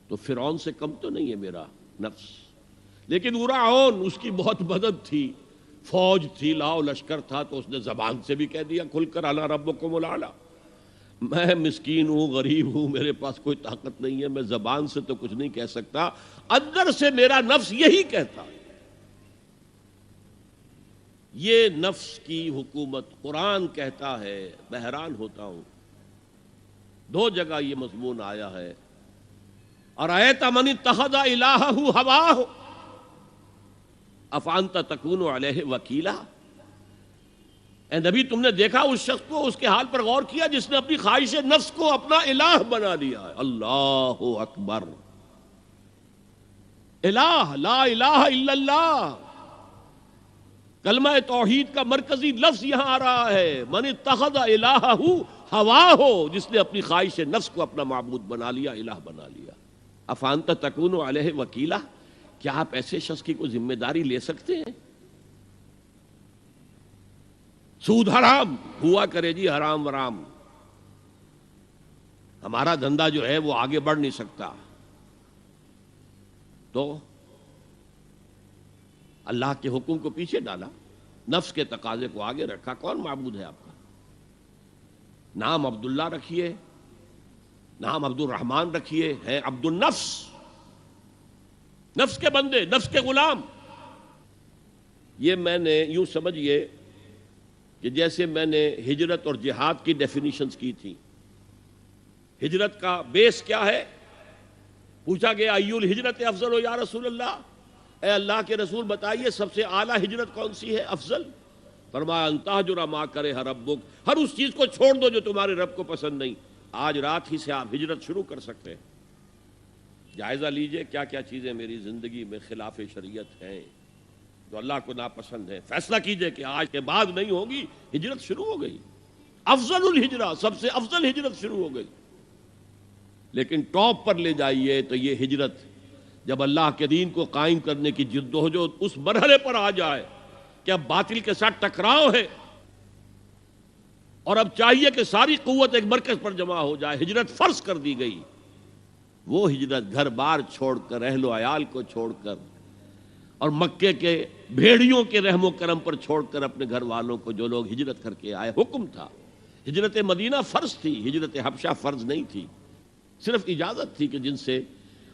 تو فرعون سے کم تو نہیں ہے میرا نفس. لیکن اراعون، اس کی بہت مدد تھی، فوج تھی، لاؤ لشکر تھا، تو اس نے زبان سے بھی کہہ دیا کھل کر انا ربکم الاعلی. میں مسکین ہوں، غریب ہوں، میرے پاس کوئی طاقت نہیں ہے، میں زبان سے تو کچھ نہیں کہہ سکتا، اندر سے میرا نفس یہی کہتا ہے. یہ نفس کی حکومت قرآن کہتا ہے. میں حیران ہوتا ہوں، دو جگہ یہ مضمون آیا ہے. ارأیت من اتخذ الہہ ہواہ افانت تکون علیہ وکیلا. اے نبی تم نے دیکھا اس شخص کو، اس کے حال پر غور کیا جس نے اپنی خواہش نفس کو اپنا الہ بنا لیا ہے. اللہ اکبر. الہ، لا الہ الا اللہ، کلمہ توحید کا مرکزی لفظ یہاں آ رہا ہے. من اتخذ الہہ ہواہ، جس نے اپنی خواہش نفس کو اپنا معبود بنا لیا، الہ بنا لیا. افانت تکون علیہ وکیلا، کیا آپ ایسے شخص کی کوئی ذمہ داری لے سکتے ہیں؟ سود حرام ہوا کرے جی، حرام ورام، ہمارا دھندا جو ہے وہ آگے بڑھ نہیں سکتا. تو اللہ کے حکم کو پیچھے ڈالا، نفس کے تقاضے کو آگے رکھا. کون معبود ہے آپ کا؟ نام عبداللہ رکھیے، نام عبد الرحمن رکھیے، ہے عبد النفس، نفس کے بندے، نفس کے غلام. یہ میں نے یوں سمجھئے کہ جیسے میں نے ہجرت اور جہاد کی ڈیفینیشنز کی تھی. ہجرت کا بیس کیا ہے؟ پوچھا گیا ایو الہجرت افضل یا رسول اللہ، اے اللہ کے رسول بتائیے سب سے اعلیٰ ہجرت کون سی ہے، افضل؟ فرمایا ان تہجر ما کرہ ربک، ہر اس چیز کو چھوڑ دو جو تمہارے رب کو پسند نہیں. آج رات ہی سے آپ ہجرت شروع کر سکتے ہیں. جائزہ لیجئے کیا کیا چیزیں میری زندگی میں خلاف شریعت ہیں، جو اللہ کو ناپسند ہے. فیصلہ کیجئے کہ آج کے بعد نہیں ہوگی. ہجرت شروع ہو گئی، افضل الہجرہ، سب سے افضل ہجرت شروع ہو گئی. لیکن ٹاپ پر لے جائیے تو یہ ہجرت جب اللہ کے دین کو قائم کرنے کی جدوجہد اس مرحلے پر آ جائے کہ اب باطل کے ساتھ ٹکراؤ ہے اور اب چاہیے کہ ساری قوت ایک مرکز پر جمع ہو جائے، ہجرت فرض کر دی گئی. وہ ہجرت گھر بار چھوڑ کر، اہل و عیال کو چھوڑ کر، اور مکے کے بھیڑیوں کے رحم و کرم پر چھوڑ کر اپنے گھر والوں کو، جو لوگ ہجرت کر کے آئے. حکم تھا، ہجرت مدینہ فرض تھی، ہجرت حبشہ فرض نہیں تھی. صرف اجازت تھی کہ جن سے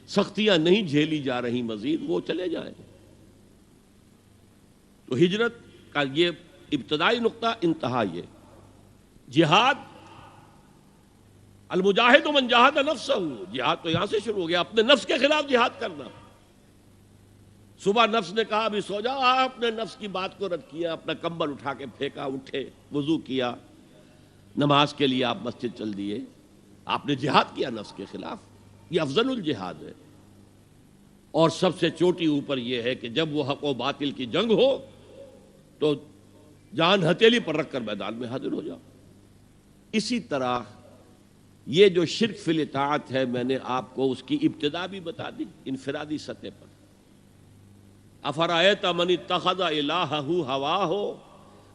سختیاں نہیں جھیلی جا رہی مزید وہ چلے جائیں. تو ہجرت کا یہ ابتدائی نقطہ، انتہا یہ. جہاد، المجاہد من جاہد نفسہ، جہاد تو یہاں سے شروع ہو گیا، اپنے نفس کے خلاف جہاد کرنا. صبح نفس نے کہا ابھی سو جاؤ، آپ نے نفس کی بات کو رد کیا، اپنا کمبل اٹھا کے پھینکا، اٹھے، وضو کیا، نماز کے لیے آپ مسجد چل دیے. آپ نے جہاد کیا نفس کے خلاف. یہ افضل الجہاد ہے. اور سب سے چوٹی اوپر یہ ہے کہ جب وہ حق و باطل کی جنگ ہو تو جان ہتھیلی پر رکھ کر میدان میں حاضر ہو جاؤ. اسی طرح یہ جو شرک فی الاطاعت ہے، میں نے آپ کو اس کی ابتدا بھی بتا دی انفرادی سطح پر. افرأیت من اتخذ الہہ ہواہ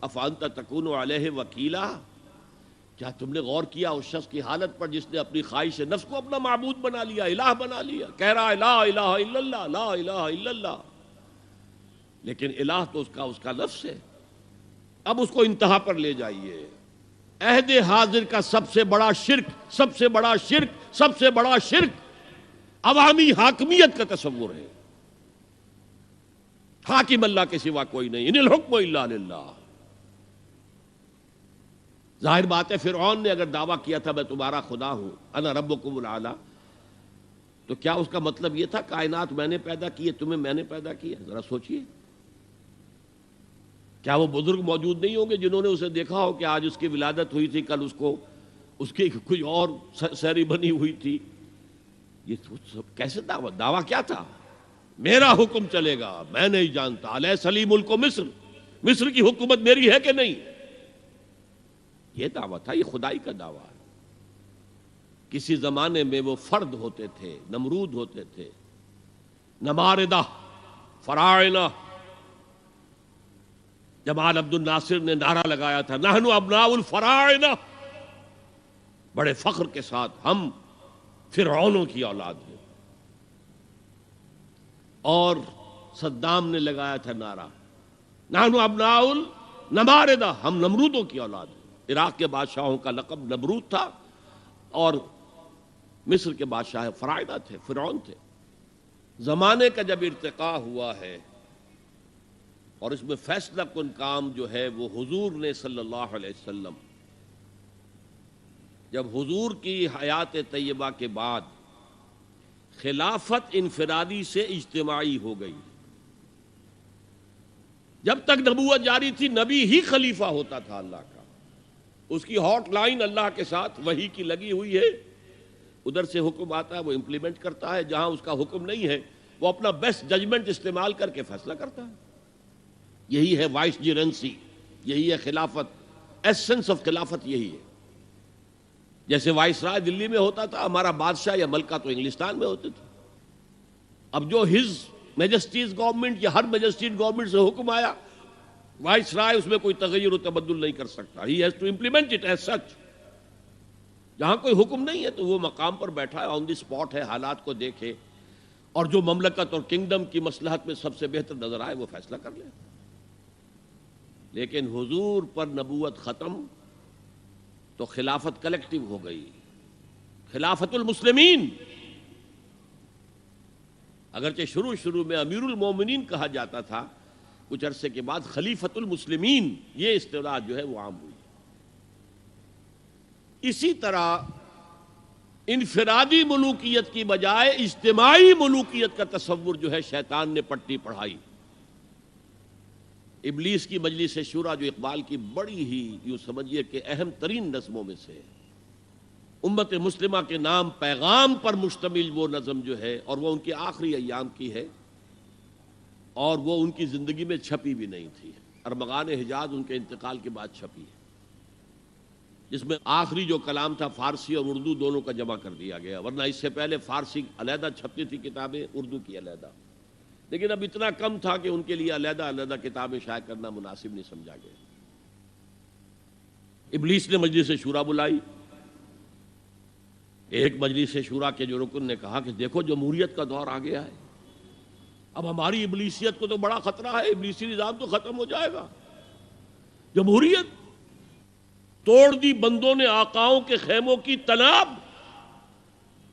افانت تکون علیہ وکیلا. کیا تم نے غور کیا اس شخص کی حالت پر جس نے اپنی خواہش نفس کو اپنا معبود بنا لیا، الہ بنا لیا، کہہ رہا ہے لا الہ الا اللہ، لا الہ الا اللہ، لیکن الہ تو اس کا نفس ہے. اب اس کو انتہا پر لے جائیے. عہد حاضر کا سب سے بڑا شرک عوامی حاکمیت کا تصور ہے. حاکم اللہ کے سوا کوئی نہیں، ان الحکم الا للہ. ظاہر بات ہے فرعون نے اگر دعویٰ کیا تھا میں تمہارا خدا ہوں، انا ربکم الاعلی، تو کیا اس کا مطلب یہ تھا کائنات میں نے پیدا کی ہے، تمہیں میں نے پیدا کیا؟ ذرا سوچئے. کیا وہ بزرگ موجود نہیں ہوں گے جنہوں نے اسے دیکھا ہو کہ آج اس کی ولادت ہوئی تھی، کل اس کی کوئی اور سیری بنی ہوئی تھی؟ یہ کیسے دعویٰ کیا تھا؟ میرا حکم چلے گا، میں نہیں جانتا. الیس لی ملک مصر کی حکومت میری ہے کہ نہیں؟ یہ دعویٰ تھا، یہ خدائی کا دعویٰ ہے. کسی زمانے میں وہ فرد ہوتے تھے، نمرود ہوتے تھے، نماردہ، فراعنہ. جمال عبد الناصر نے نعرہ لگایا تھا نحن ابناء الفراعنہ، بڑے فخر کے ساتھ ہم فرعونوں کی اولاد ہیں. اور صدام نے لگایا تھا نعرہ نحن ابناء النماردہ، ہم نمرودوں کی اولاد ہیں. عراق کے بادشاہوں کا لقب نمرود تھا اور مصر کے بادشاہ فراعنہ تھے، فرعون تھے. زمانے کا جب ارتقاء ہوا ہے اور اس میں فیصلہ کن کام جو ہے وہ حضور نے صلی اللہ علیہ وسلم، جب حضور کی حیات طیبہ کے بعد خلافت انفرادی سے اجتماعی ہو گئی. جب تک نبوت جاری تھی نبی ہی خلیفہ ہوتا تھا اللہ کا، اس کی ہاٹ لائن اللہ کے ساتھ وحی کی لگی ہوئی ہے. ادھر سے حکم آتا ہے وہ امپلیمنٹ کرتا ہے، جہاں اس کا حکم نہیں ہے وہ اپنا بیسٹ ججمنٹ استعمال کر کے فیصلہ کرتا ہے. یہی ہے وائس جیرنسی، یہی ہے خلافت، ایسنس آف خلافت یہی ہے. جیسے وائس رائے دلی میں ہوتا تھا، ہمارا بادشاہ یا ملکہ تو انگلستان میں ہوتے تھے. اب جو ہز میجسٹیز گورنمنٹ یا ہر میجسٹیز گورنمنٹ سے حکم آیا، وائس رائے اس میں کوئی تغیر و تبدل نہیں کر سکتا. He has to implement it as such. جہاں کوئی حکم نہیں ہے تو وہ مقام پر بیٹھا ہے، آن دی اسپاٹ ہے، حالات کو دیکھے اور جو مملکت اور کنگڈم کی مصلحت میں سب سے بہتر نظر آئے وہ فیصلہ کر لے. لیکن حضور پر نبوت ختم تو خلافت کلیکٹیو ہو گئی، خلافت المسلمین. اگرچہ شروع میں امیر المومنین کہا جاتا تھا، کچھ عرصے کے بعد خلیفت المسلمین یہ اصطلاح جو ہے وہ عام ہوئی. اسی طرح انفرادی ملوکیت کی بجائے اجتماعی ملوکیت کا تصور جو ہے شیطان نے پٹی پڑھائی. ابلیس کی مجلس شورا جو اقبال کی بڑی ہی یوں سمجھیے کہ اہم ترین نظموں میں سے، امت مسلمہ کے نام پیغام پر مشتمل وہ نظم جو ہے، اور وہ ان کے آخری ایام کی ہے اور وہ ان کی زندگی میں چھپی بھی نہیں تھی. ارمغان حجاز ان کے انتقال کے بعد چھپی ہے، جس میں آخری جو کلام تھا فارسی اور اردو دونوں کا جمع کر دیا گیا، ورنہ اس سے پہلے فارسی علیحدہ چھپتی تھی کتابیں، اردو کی علیحدہ. لیکن اب اتنا کم تھا کہ ان کے لیے علیحدہ کتابیں شائع کرنا مناسب نہیں سمجھا گیا. ابلیس نے مجلس شورا بلائی. ایک مجلس شورا کے جو رکن نے کہا کہ دیکھو جمہوریت کا دور آ گیا ہے، اب ہماری ابلیسیت کو تو بڑا خطرہ ہے، ابلیسی نظام تو ختم ہو جائے گا. جمہوریت توڑ دی بندوں نے آقاؤں کے خیموں کی تناب.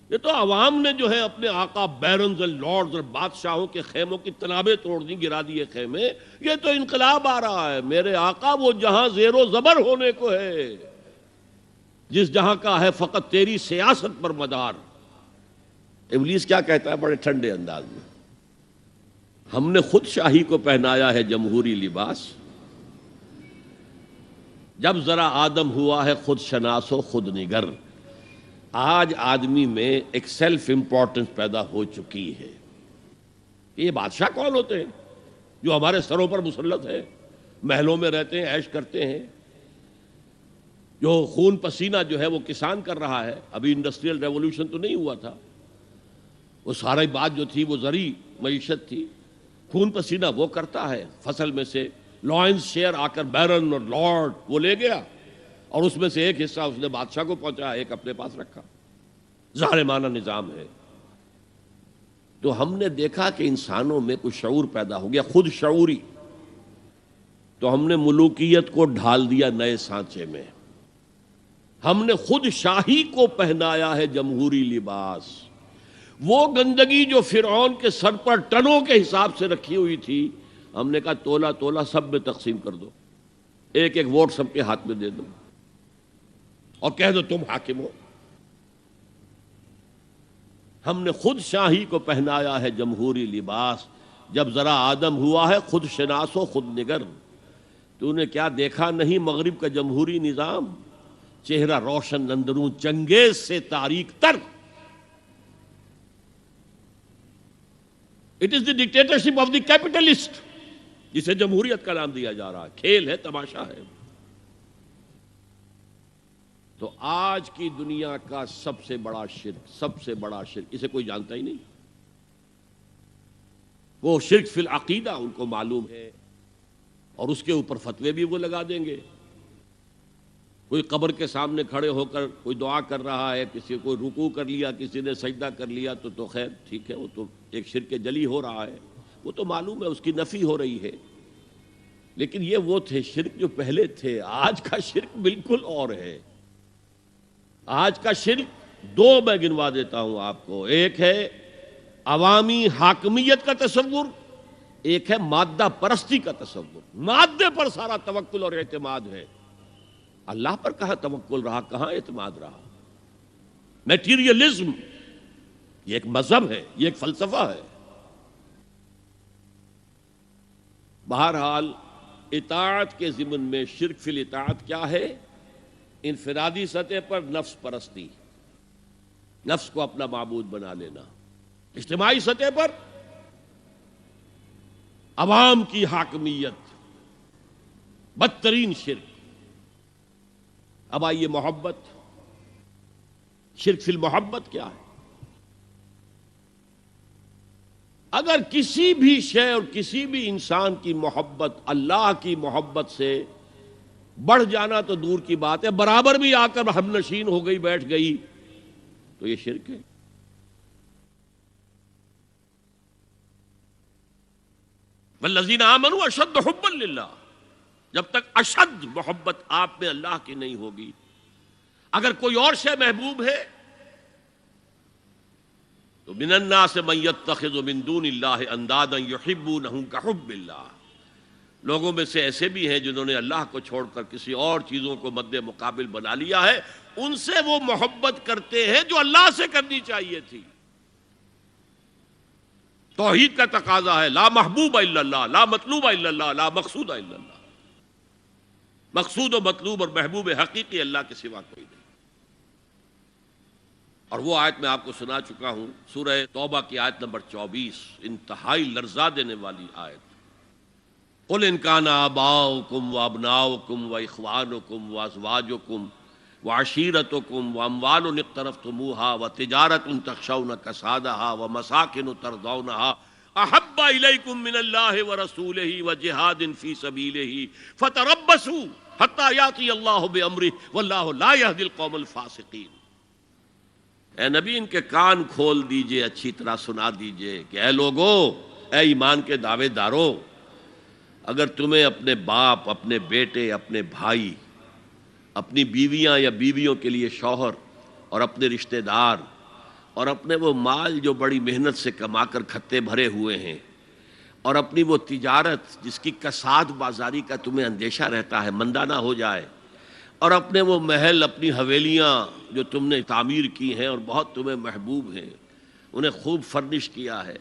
یہ تو عوام نے جو ہے اپنے آقا بیرنز اور لارڈز اور بادشاہوں کے خیموں کی تنابیں توڑ دی، گرا دیے خیمے. یہ تو انقلاب آ رہا ہے. میرے آقا وہ جہاں زیر و زبر ہونے کو ہے، جس جہاں کا ہے فقط تیری سیاست پر مدار. ابلیس کیا کہتا ہے بڑے ٹھنڈے انداز میں، ہم نے خود شاہی کو پہنایا ہے جمہوری لباس. جب ذرا آدم ہوا ہے خود شناس و خود نگر. آج آدمی میں ایک سیلف امپورٹنس پیدا ہو چکی ہے. یہ بادشاہ کون ہوتے ہیں جو ہمارے سروں پر مسلط ہے، محلوں میں رہتے ہیں، عیش کرتے ہیں؟ جو خون پسینہ جو ہے وہ کسان کر رہا ہے، ابھی انڈسٹریل ریولوشن تو نہیں ہوا تھا، وہ ساری بات جو تھی وہ زرعی معیشت تھی، خون پسینہ وہ کرتا ہے، فصل میں سے لائنز شیئر آ کر بیرن اور لارڈ وہ لے گیا، اور اس میں سے ایک حصہ اس نے بادشاہ کو پہنچایا، ایک اپنے پاس رکھا، ظالمانہ نظام ہے۔ تو ہم نے دیکھا کہ انسانوں میں کچھ شعور پیدا ہو گیا، خود شعوری، تو ہم نے ملوکیت کو ڈھال دیا نئے سانچے میں، ہم نے خود شاہی کو پہنایا ہے جمہوری لباس۔ وہ گندگی جو فرعون کے سر پر ٹنوں کے حساب سے رکھی ہوئی تھی، ہم نے کہا تولا تولا سب میں تقسیم کر دو، ایک ایک ووٹ سب کے ہاتھ میں دے دو اور کہہ دو تم حاکم ہو۔ ہم نے خود شاہی کو پہنایا ہے جمہوری لباس۔ جب ذرا آدم ہوا ہے خود شناس و خود نگر، تو نے کیا دیکھا نہیں مغرب کا جمہوری نظام؟ چہرہ روشن اندروں چنگیز سے تاریک تر۔ It is the dictatorship of the capitalist, جسے جمہوریت کا نام دیا جا رہا ہے، کھیل ہے، تماشا ہے۔ تو آج کی دنیا کا سب سے بڑا شرک اسے کوئی جانتا ہی نہیں۔ وہ شرک فی العقیدہ ان کو معلوم ہے، اور اس کے اوپر فتوے بھی وہ لگا دیں گے۔ کوئی قبر کے سامنے کھڑے ہو کر کوئی دعا کر رہا ہے، کسی کو رکوع کر لیا، کسی نے سجدہ کر لیا، تو خیر ٹھیک ہے، وہ تو ایک شرک جلی ہو رہا ہے، وہ تو معلوم ہے، اس کی نفی ہو رہی ہے۔ لیکن یہ وہ تھے شرک جو پہلے تھے، آج کا شرک بالکل اور ہے۔ آج کا شرک دو میں گنوا دیتا ہوں آپ کو، ایک ہے عوامی حاکمیت کا تصور، ایک ہے مادہ پرستی کا تصور۔ مادے پر سارا توکل اور اعتماد ہے، اللہ پر کہاں توکل رہا، کہاں اعتماد رہا؟ میٹیریلزم یہ ایک مذہب ہے، یہ ایک فلسفہ ہے۔ بہرحال اطاعت کے ضمن میں شرک فی الاطاعت کیا ہے؟ انفرادی سطح پر نفس پرستی، نفس کو اپنا معبود بنا لینا۔ اجتماعی سطح پر عوام کی حاکمیت، بدترین شرک۔ اب آئیے محبت، شرک فی المحبت کیا ہے؟ اگر کسی بھی شے اور کسی بھی انسان کی محبت اللہ کی محبت سے بڑھ جانا تو دور کی بات ہے، برابر بھی آ کر ہم نشین ہو گئی، بیٹھ گئی، تو یہ شرک ہے۔ والذین آمنوا اشد حبا للہ، جب تک اشد محبت آپ میں اللہ کی نہیں ہوگی، اگر کوئی اور شے محبوب ہے تو من الناس من یتخذ من دون اللہ اندادا یحبونہم کحب اللہ، لوگوں میں سے ایسے بھی ہیں جنہوں نے اللہ کو چھوڑ کر کسی اور چیزوں کو مد مقابل بنا لیا ہے، ان سے وہ محبت کرتے ہیں جو اللہ سے کرنی چاہیے تھی۔ توحید کا تقاضا ہے لا محبوب الا اللہ، لا مطلوب الا اللہ، لا مقصود الا اللہ۔ مقصود و مطلوب اور محبوب حقیقی اللہ کے سوا کوئی نہیں۔ اور وہ آیت میں آپ کو سنا چکا ہوں، سورہ توبہ کی آیت نمبر 24، انتہائی لرزا دینے والی آیت۔ قل ان کان آباؤکم وابناؤکم واخوانکم وازواجکم وعشیرتکم واموال اقترفتموها وتجارۃ تخشون کسادها ومساکن ترضونها احب الیکم من اللہ ورسولہ وجہاد فی سبیلہ فتربصوا حتی یاتی اللہ بامرہ واللہ لا یہدی القوم الفاسقین۔ اے نبی ان کے کان کھول دیجئے، اچھی طرح سنا دیجئے کہ اے لوگو، اے ایمان کے دعوے دارو، اگر تمہیں اپنے باپ، اپنے بیٹے، اپنے بھائی، اپنی بیویاں یا بیویوں کے لیے شوہر، اور اپنے رشتہ دار، اور اپنے وہ مال جو بڑی محنت سے کما کر کھتے بھرے ہوئے ہیں، اور اپنی وہ تجارت جس کی کساد بازاری کا تمہیں اندیشہ رہتا ہے مندہ نہ ہو جائے، اور اپنے وہ محل، اپنی حویلیاں جو تم نے تعمیر کی ہیں اور بہت تمہیں محبوب ہیں، انہیں خوب فرنش کیا ہے،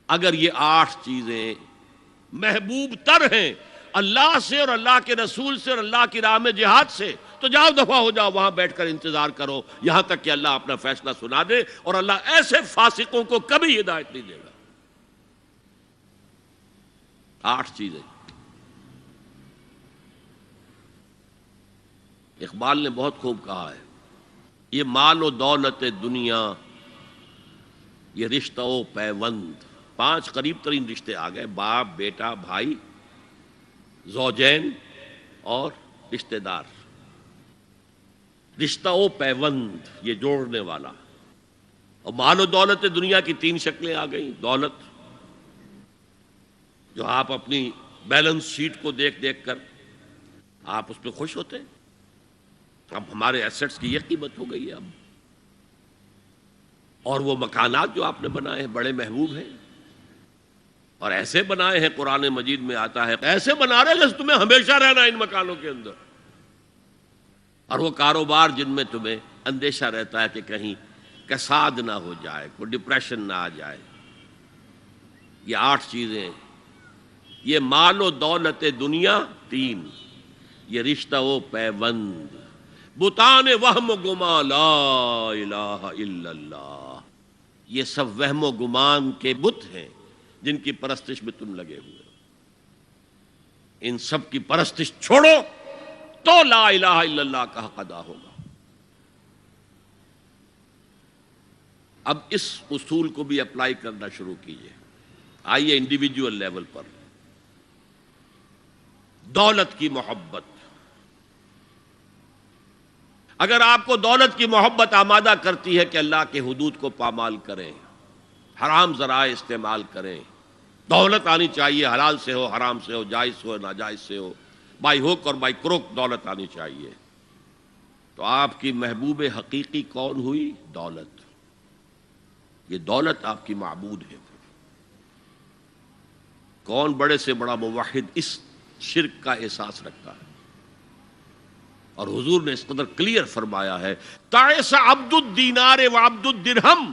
اگر یہ 8 چیزیں محبوب تر ہیں اللہ سے اور اللہ کے رسول سے اور اللہ کی راہ میں جہاد سے، تو جاؤ دفع ہو جاؤ، وہاں بیٹھ کر انتظار کرو یہاں تک کہ اللہ اپنا فیصلہ سنا دے، اور اللہ ایسے فاسقوں کو کبھی ہدایت نہیں دے گا۔ 8 چیزیں۔ اقبال نے بہت خوب کہا ہے، یہ مال و دولت دنیا، یہ رشتہ و پیوند، 5 قریب ترین رشتے آ گئے، باپ، بیٹا، بھائی، زوجین اور رشتہ دار۔ رشتہ و پیوند، یہ جوڑنے والا۔ اور مال و دولت دنیا کی 3 شکلیں آ گئیں۔ دولت جو آپ اپنی بیلنس شیٹ کو دیکھ دیکھ کر آپ اس پہ خوش ہوتے ہیں، اب ہمارے ایسٹس کی یہ قیمت ہو گئی ہے اب۔ اور وہ مکانات جو آپ نے بنائے ہیں بڑے محبوب ہیں، اور ایسے بنائے ہیں، قرآن مجید میں آتا ہے ایسے بنا رہے جیسے تمہیں ہمیشہ رہنا ہے ان مکانوں کے اندر۔ اور وہ کاروبار جن میں تمہیں اندیشہ رہتا ہے کہ کہیں کساد نہ ہو جائے، کوئی ڈپریشن نہ آ جائے۔ یہ 8 چیزیں، یہ مال و دولت دنیا 3، یہ رشتہ و پیوند، بتان وہم و گمان لا الہ الا اللہ، یہ سب وہم و گمان کے بت ہیں جن کی پرستش میں تم لگے ہوئے ہو۔ ان سب کی پرستش چھوڑو تو لا الہ الا اللہ کا حق ادا ہوگا۔ اب اس اصول کو بھی اپلائی کرنا شروع کیجئے۔ آئیے انڈیویجول لیول پر، دولت کی محبت۔ اگر آپ کو دولت کی محبت آمادہ کرتی ہے کہ اللہ کے حدود کو پامال کریں، حرام ذرائع استعمال کریں، دولت آنی چاہیے، حلال سے ہو، حرام سے ہو، جائز ہو، ناجائز سے ہو، بائی ہوک اور بائی کروک دولت آنی چاہیے، تو آپ کی محبوب حقیقی کون ہوئی؟ دولت۔ یہ دولت آپ کی معبود ہے۔ کون بڑے سے بڑا موحد اس شرک کا احساس رکھتا ہے؟ اور حضور نے اس قدر کلیئر فرمایا ہے، تعس عبد الدینار و عبد الدرہم،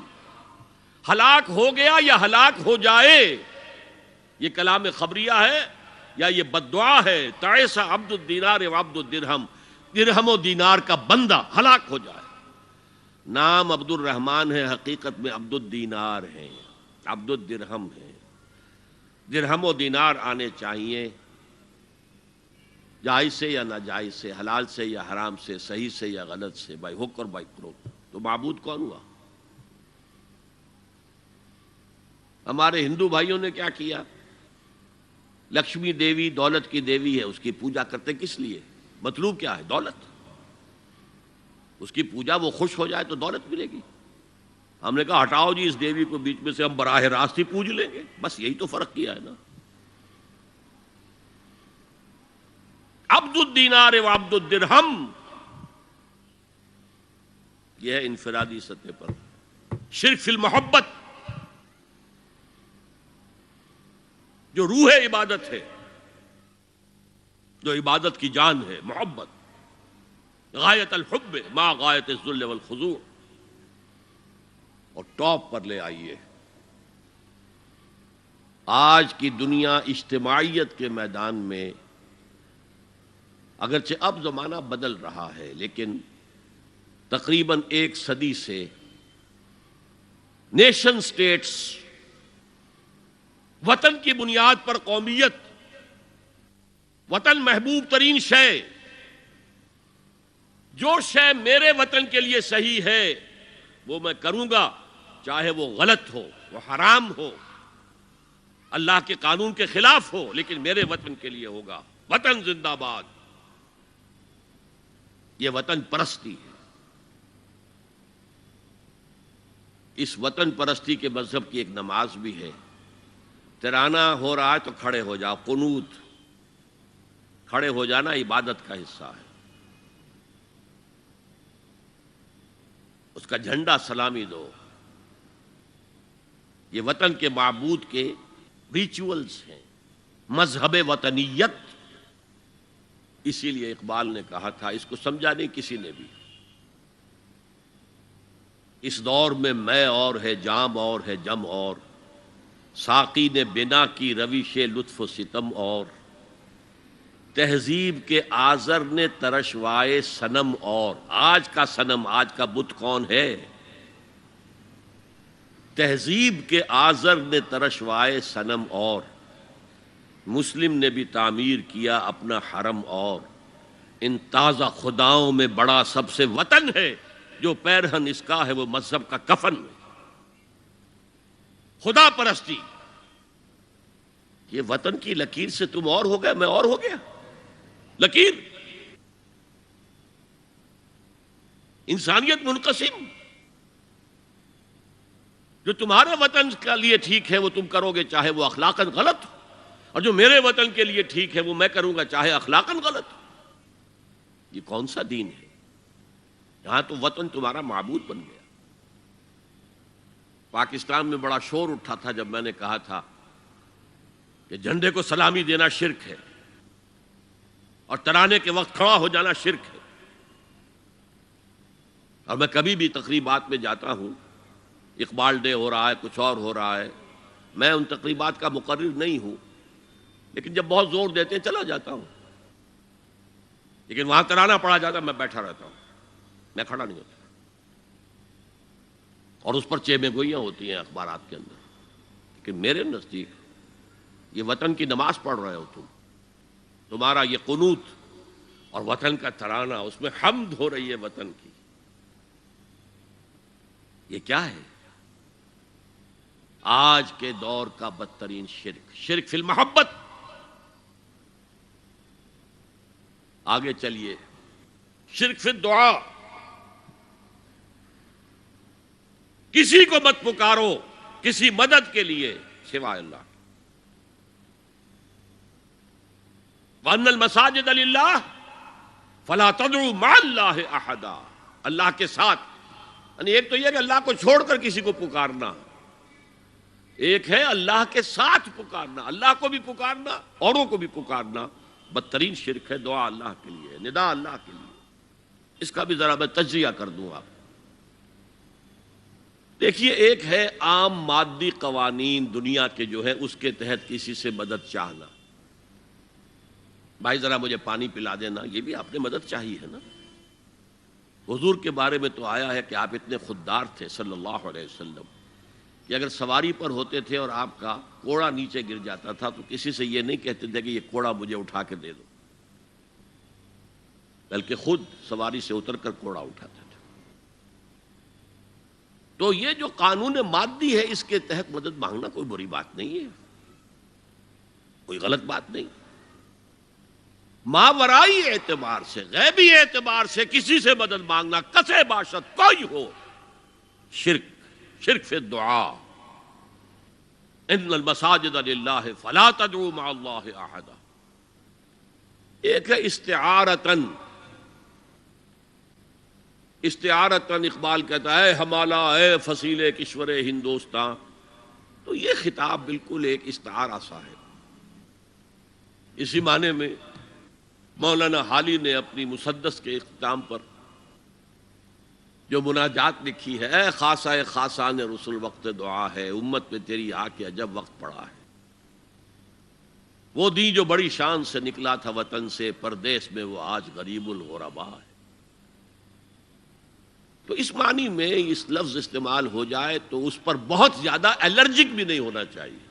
ہلاک ہو گیا یا ہلاک ہو جائے۔ یہ کلام خبریہ ہے یا یہ بددعا ہے؟ تعس عبد الدینار و عبد الدرہم، درہم و دینار کا بندہ ہلاک ہو جائے۔ نام عبد الرحمن ہے، حقیقت میں عبد الدینار ہے، عبد الدرہم ہے۔ درہم و دینار آنے چاہیے، جائز سے یا ناجائز سے، حلال سے یا حرام سے، صحیح سے یا غلط سے، بائی حک اور بائی کروک۔ تو معبود کون ہوا؟ ہمارے ہندو بھائیوں نے کیا کیا؟ لکشمی دیوی دولت کی دیوی ہے، اس کی پوجا کرتے کس لیے؟ مطلوب کیا ہے؟ دولت۔ اس کی پوجا، وہ خوش ہو جائے تو دولت ملے گی۔ ہم نے کہا ہٹاؤ جی اس دیوی کو بیچ میں سے، ہم براہ راست ہی پوج لیں گے۔ بس یہی تو فرق کیا ہے نا۔ عبد الدینار و عبد الدرہم، یہ ہے انفرادی سطح پر شرک فی المحبت، جو روح عبادت ہے، جو عبادت کی جان ہے، محبت، غایت الحب ما غایت الذل والخضوع۔ اور ٹاپ پر لے آئیے، آج کی دنیا اجتماعیت کے میدان میں اگرچہ اب زمانہ بدل رہا ہے، لیکن تقریباً 1 صدی سے نیشن سٹیٹس، وطن کی بنیاد پر قومیت، وطن محبوب ترین شے، جو شے میرے وطن کے لیے صحیح ہے وہ میں کروں گا، چاہے وہ غلط ہو، وہ حرام ہو، اللہ کے قانون کے خلاف ہو، لیکن میرے وطن کے لیے ہوگا۔ وطن زندہ باد، یہ وطن پرستی ہے۔ اس وطن پرستی کے مذہب کی ایک نماز بھی ہے، ترانہ ہو رہا ہے تو کھڑے ہو جاؤ، قنوت، کھڑے ہو جانا عبادت کا حصہ ہے۔ اس کا جھنڈا سلامی دو۔ یہ وطن کے معبود کے ریچولز ہیں، مذہب وطنیت۔ اسی لیے اقبال نے کہا تھا، اس کو سمجھا نہیں کسی نے بھی، اس دور میں اور ہے، جام اور ہے، جم اور، ساقی نے بنا کی روش لطف و ستم اور، تہذیب کے آزر نے ترشوائے صنم اور۔ آج کا صنم، آج کا بت کون ہے؟ تہذیب کے آزر نے ترشوائے صنم اور، مسلم نے بھی تعمیر کیا اپنا حرم اور، ان تازہ خداؤں میں بڑا سب سے وطن ہے، جو پیرہن اس کا ہے وہ مذہب کا کفن ہے۔ خدا پرستی، یہ وطن کی لکیر سے تم اور ہو گئے، میں اور ہو گیا۔ لکیر، انسانیت منقسم، جو تمہارے وطن کے لیے ٹھیک ہے وہ تم کرو گے چاہے وہ اخلاقاً غلط ہو، اور جو میرے وطن کے لیے ٹھیک ہے وہ میں کروں گا چاہے اخلاقاً غلط ہو۔ یہ کون سا دین ہے؟ یہاں تو وطن تمہارا معبود بن گیا۔ پاکستان میں بڑا شور اٹھا تھا جب میں نے کہا تھا کہ جھنڈے کو سلامی دینا شرک ہے اور ترانے کے وقت کھڑا ہو جانا شرک ہے۔ اور میں کبھی بھی تقریبات میں جاتا ہوں، اقبال ڈے ہو رہا ہے، کچھ اور ہو رہا ہے، میں ان تقریبات کا مقرر نہیں ہوں، لیکن جب بہت زور دیتے ہیں چلا جاتا ہوں، لیکن وہاں ترانہ پڑھا جاتا ہے میں بیٹھا رہتا ہوں، میں کھڑا نہیں ہوتا، اور اس پر چیمیں گوئیاں ہوتی ہیں اخبارات کے اندر۔ لیکن میرے نزدیک یہ وطن کی نماز پڑھ رہے ہو تمہارا یہ قنوت اور وطن کا ترانہ، اس میں حمد ہو رہی ہے وطن کی، یہ کیا ہے؟ آج کے دور کا بدترین شرک، شرک فی المحبت۔ آگے چلیے، شرک فی الدعاء، کسی کو مت پکارو کسی مدد کے لیے سوائے اللہ۔ وَأَنَّ الْمَسَاجِدَ لِلَّهِ فَلَا تَدْعُوا مَعَ اللَّهِ أَحَدًا، اللہ کے ساتھ، یعنی ایک تو یہ کہ اللہ کو چھوڑ کر کسی کو پکارنا، ایک ہے اللہ کے ساتھ پکارنا، اللہ کو بھی پکارنا اوروں کو بھی پکارنا۔ بدترین شرک ہے دعا اللہ کے لیے، ندا اللہ کے لیے۔ اس کا بھی ذرا میں تجزیہ کر دوں آپ۔ دیکھیے، ایک ہے عام مادی قوانین دنیا کے جو ہے اس کے تحت کسی سے مدد چاہنا، بھائی ذرا مجھے پانی پلا دینا، یہ بھی آپ نے مدد چاہی ہے نا۔ حضور کے بارے میں تو آیا ہے کہ آپ اتنے خوددار تھے صلی اللہ علیہ وسلم کہ اگر سواری پر ہوتے تھے اور آپ کا کوڑا نیچے گر جاتا تھا تو کسی سے یہ نہیں کہتے تھے کہ یہ کوڑا مجھے اٹھا کے دے دو، بلکہ خود سواری سے اتر کر کوڑا اٹھاتے تھے۔ تو یہ جو قانون مادی ہے اس کے تحت مدد مانگنا کوئی بری بات نہیں ہے، کوئی غلط بات نہیں۔ ماورائی اعتبار سے، غیبی اعتبار سے کسی سے مدد مانگنا، کسے باشد کوئی ہو، شرک، شرک فی الدعاء۔ ان المساجد للہ فلا تدعوا مع اللہ احدا۔ ایک ہے استعارتن، استعارتن اقبال کہتا ہے ہمالا اے فصیل کشور ہندوستان، تو یہ خطاب بالکل ایک استعارہ سا ہے۔ اسی معنی میں مولانا حالی نے اپنی مسدس کے اختتام پر جو مناجات لکھی ہے، اے خاصہ خاصان رسول وقت دعا ہے، امت پہ تیری آ کے عجب وقت پڑا ہے۔ وہ دین جو بڑی شان سے نکلا تھا وطن سے، پردیس میں وہ آج غریب الغربا ہے۔ تو اس معنی میں اس لفظ استعمال ہو جائے تو اس پر بہت زیادہ الرجک بھی نہیں ہونا چاہیے،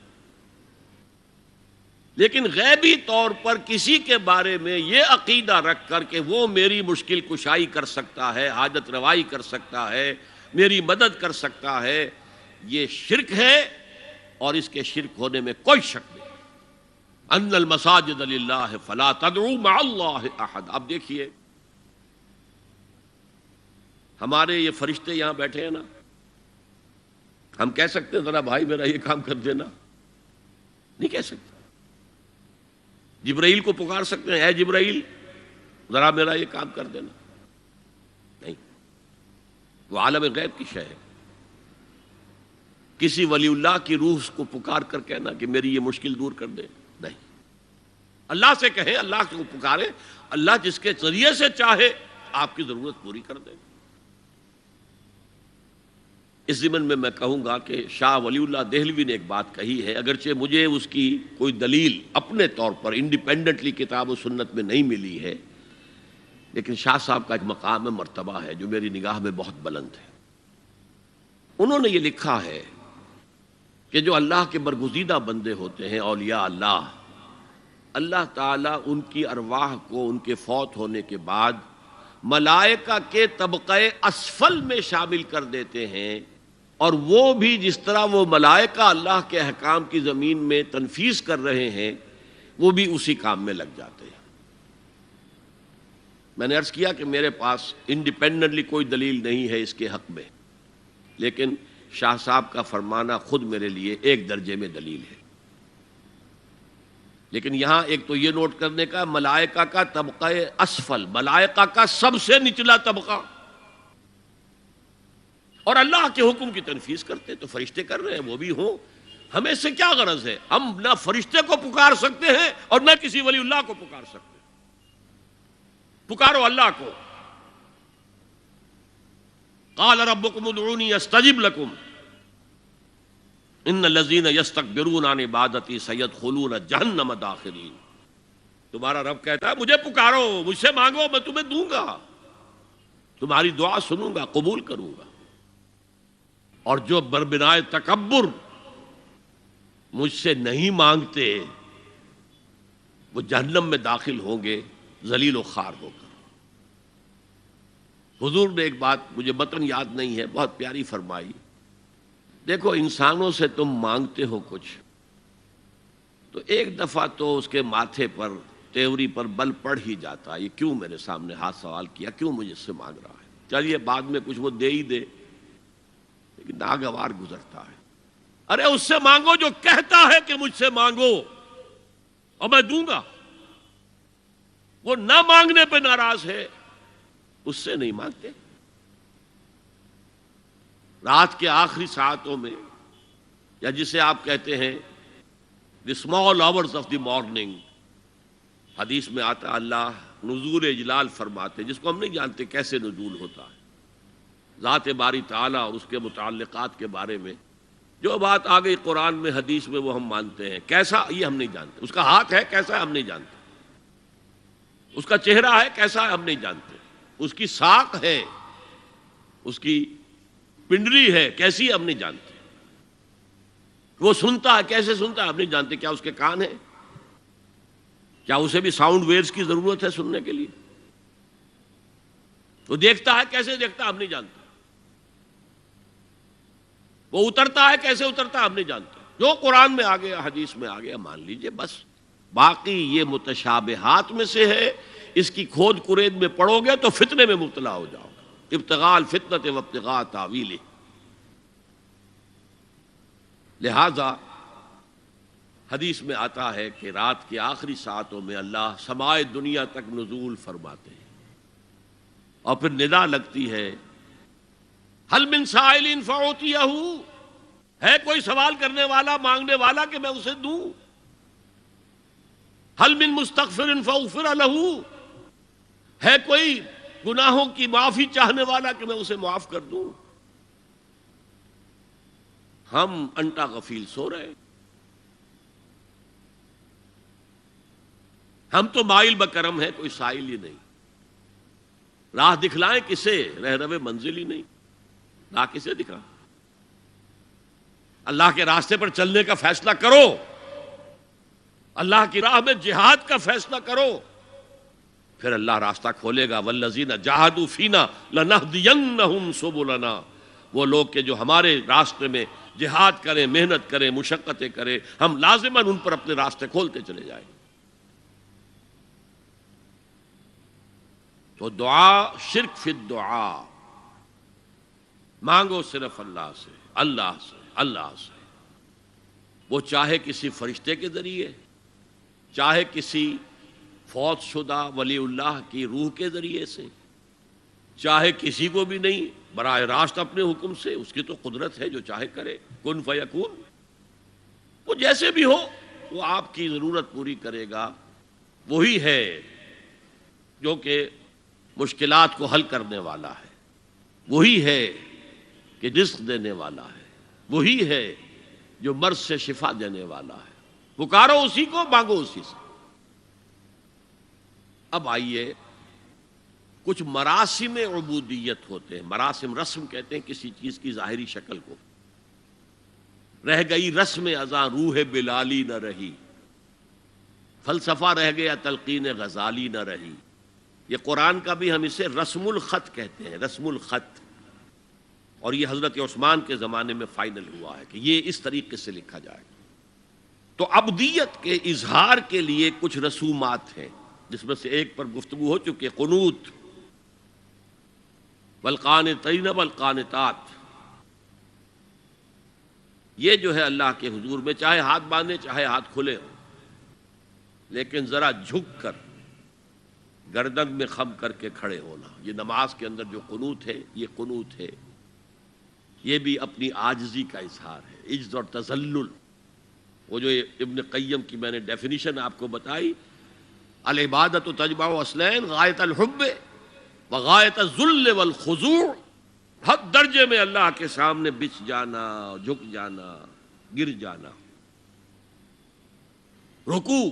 لیکن غیبی طور پر کسی کے بارے میں یہ عقیدہ رکھ کر کہ وہ میری مشکل کشائی کر سکتا ہے، حاجت روائی کر سکتا ہے، میری مدد کر سکتا ہے، یہ شرک ہے، اور اس کے شرک ہونے میں کوئی شک نہیں۔ ان المساجد للہ فلا تدعوا مع اللہ احد۔ اب دیکھیے، ہمارے یہ فرشتے یہاں بیٹھے ہیں نا، ہم کہہ سکتے ہیں ذرا بھائی میرا یہ کام کر دینا؟ نہیں کہہ سکتے۔ جبرائیل کو پکار سکتے ہیں، اے جبرائیل ذرا میرا یہ کام کر دینا؟ نہیں، وہ عالم غیب کی شے ہے۔ کسی ولی اللہ کی روح کو پکار کر کہنا کہ میری یہ مشکل دور کر دے، نہیں۔ اللہ سے کہیں، اللہ کو پکارے، اللہ جس کے ذریعے سے چاہے آپ کی ضرورت پوری کر دے۔ اس ضمن میں میں کہوں گا کہ شاہ ولی اللہ دہلوی نے ایک بات کہی ہے، اگرچہ مجھے اس کی کوئی دلیل اپنے طور پر انڈیپینڈنٹلی کتاب و سنت میں نہیں ملی ہے، لیکن شاہ صاحب کا ایک مقام مرتبہ ہے جو میری نگاہ میں بہت بلند ہے۔ انہوں نے یہ لکھا ہے کہ جو اللہ کے برگزیدہ بندے ہوتے ہیں، اولیاء اللہ، اللہ تعالیٰ ان کی ارواح کو ان کے فوت ہونے کے بعد ملائکہ کے طبقہ اسفل میں شامل کر دیتے ہیں، اور وہ بھی جس طرح وہ ملائکہ اللہ کے احکام کی زمین میں تنفیذ کر رہے ہیں وہ بھی اسی کام میں لگ جاتے ہیں۔ میں نے عرض کیا کہ میرے پاس انڈیپینڈنٹلی کوئی دلیل نہیں ہے اس کے حق میں، لیکن شاہ صاحب کا فرمانا خود میرے لیے ایک درجے میں دلیل ہے۔ لیکن یہاں ایک تو یہ نوٹ کرنے کا، ملائکہ کا طبقہ اسفل، ملائکہ کا سب سے نچلا طبقہ، اور اللہ کے حکم کی تنفیذ کرتے تو فرشتے کر رہے ہیں، وہ بھی ہوں، ہمیں اس سے کیا غرض ہے؟ ہم نہ فرشتے کو پکار سکتے ہیں اور نہ کسی ولی اللہ کو پکار سکتے ہیں۔ پکارو اللہ کو، قال ربکم ادعونی استجب لکم ان الذین یستکبرون عن عبادتی سیدخلون جہنم داخرین۔ تمہارا رب کہتا ہے مجھے پکارو، مجھ سے مانگو، میں تمہیں دوں گا، تمہاری دعا سنوں گا، قبول کروں گا، اور جو بربنائے تکبر مجھ سے نہیں مانگتے وہ جہنم میں داخل ہوں گے ذلیل و خوار ہو کر۔ حضور نے ایک بات، مجھے متن یاد نہیں ہے، بہت پیاری فرمائی، دیکھو انسانوں سے تم مانگتے ہو کچھ تو ایک دفعہ تو اس کے ماتھے پر، تیوری پر بل پڑ ہی جاتا ہے، یہ کیوں میرے سامنے ہاتھ سوال کیا، کیوں مجھے اس سے مانگ رہا ہے، چلیے بعد میں کچھ وہ دے ہی دے، لیکن ناگوار گزرتا ہے۔ ارے اس سے مانگو جو کہتا ہے کہ مجھ سے مانگو اور میں دوں گا، وہ نہ مانگنے پہ ناراض ہے، اس سے نہیں مانگتے۔ رات کے آخری ساعتوں میں، یا جسے آپ کہتے ہیں the small hours of the morning, حدیث میں آتا اللہ نزول اجلال فرماتے، جس کو ہم نہیں جانتے کیسے نزول ہوتا ہے، ذات باری تعالیٰ اور اس کے متعلقات کے بارے میں جو بات آ گئی قرآن میں حدیث میں وہ ہم مانتے ہیں، کیسا یہ ہم نہیں جانتے، اس کا ہاتھ ہے کیسا ہے ہم نہیں جانتے، اس کا چہرہ ہے کیسا ہے ہم نہیں جانتے، اس کی ساق ہے، اس کی پنڈلی ہے کیسی ہم نہیں جانتے، وہ سنتا ہے کیسے سنتا ہے ہم نہیں جانتے، کیا اس کے کان ہیں، کیا اسے بھی ساؤنڈ ویوز کی ضرورت ہے سننے کے لیے، وہ دیکھتا ہے کیسے دیکھتا ہے ہم نہیں جانتے، وہ اترتا ہے کیسے اترتا ہے ہم نہیں جانتے، جو قرآن میں آ گیا حدیث میں آ گیا مان لیجئے بس، باقی یہ متشابہات میں سے ہے، اس کی کھود کرید میں پڑو گے تو فتنے میں مبتلا ہو جاؤ گے، ابتغاء الفتنۃ وابتغاء تاویلہ۔ لہذا حدیث میں آتا ہے کہ رات کے آخری ساعتوں میں اللہ سمائے دنیا تک نزول فرماتے ہیں، اور پھر ندا لگتی ہے حل من سائل فاعطیہ، ہے کوئی سوال کرنے والا مانگنے والا کہ میں اسے دوں، حل من مستغفر فاغفر لہ، ہے کوئی گناہوں کی معافی چاہنے والا کہ میں اسے معاف کر دوں۔ ہم انٹا غفیل سو رہے، ہم تو مائل بکرم ہے، کوئی سائل ہی نہیں، راہ دکھلائیں کسے، رہنو منزل ہی نہیں، راہ کسے دکھا، اللہ کے راستے پر چلنے کا فیصلہ کرو، اللہ کی راہ میں جہاد کا فیصلہ کرو، پھر اللہ راستہ کھولے گا، والذین جاہدوا فینا لنہدینہم سبلنا، وہ لوگ کہ جو ہمارے راستے میں جہاد کریں، محنت کریں، مشقتیں کریں، ہم لازماً ان پر اپنے راستے کھولتے چلے جائیں۔ تو دعا شرک فی الدعا، مانگو صرف اللہ سے، اللہ سے، اللہ سے، وہ چاہے کسی فرشتے کے ذریعے، چاہے کسی فوت شدہ ولی اللہ کی روح کے ذریعے سے، چاہے کسی کو بھی نہیں، براہ راست اپنے حکم سے، اس کی تو قدرت ہے جو چاہے کرے، کن فیکون، وہ جیسے بھی ہو وہ آپ کی ضرورت پوری کرے گا، وہی ہے جو کہ مشکلات کو حل کرنے والا ہے، وہی ہے کہ رزق دینے والا ہے، وہی ہے جو مرض سے شفا دینے والا ہے، پکارو اسی کو، مانگو اسی سے۔ اب آئیے، کچھ مراسم عبودیت ہوتے ہیں، مراسم رسم کہتے ہیں کسی چیز کی ظاہری شکل کو، رہ گئی رسم ازاں روح بلالی نہ رہی، فلسفہ رہ گیا، تلقین غزالی نہ رہی۔ یہ قرآن کا بھی ہم اسے رسم الخط کہتے ہیں، رسم الخط، اور یہ حضرت عثمان کے زمانے میں فائنل ہوا ہے کہ یہ اس طریقے سے لکھا جائے۔ تو عبدیت کے اظہار کے لیے کچھ رسومات ہیں، جس میں سے ایک پر گفتگو ہو چکی ہے، قنوت، والقانتین والقانتات۔ یہ جو ہے اللہ کے حضور میں چاہے ہاتھ باندھے چاہے ہاتھ کھلے ہوں، لیکن ذرا جھک کر گردن میں خم کر کے کھڑے ہونا، یہ نماز کے اندر جو قنوت ہے یہ قنوت ہے، یہ بھی اپنی عاجزی کا اظہار ہے، عجز اور تذلل۔ وہ جو ابن قیم کی میں نے ڈیفینیشن آپ کو بتائی، العبادت تجمع اصلین، غایت الحب وغایت الذل والخضوع، حد درجے میں اللہ کے سامنے بچ جانا، جھک جانا، گر جانا، رکوع،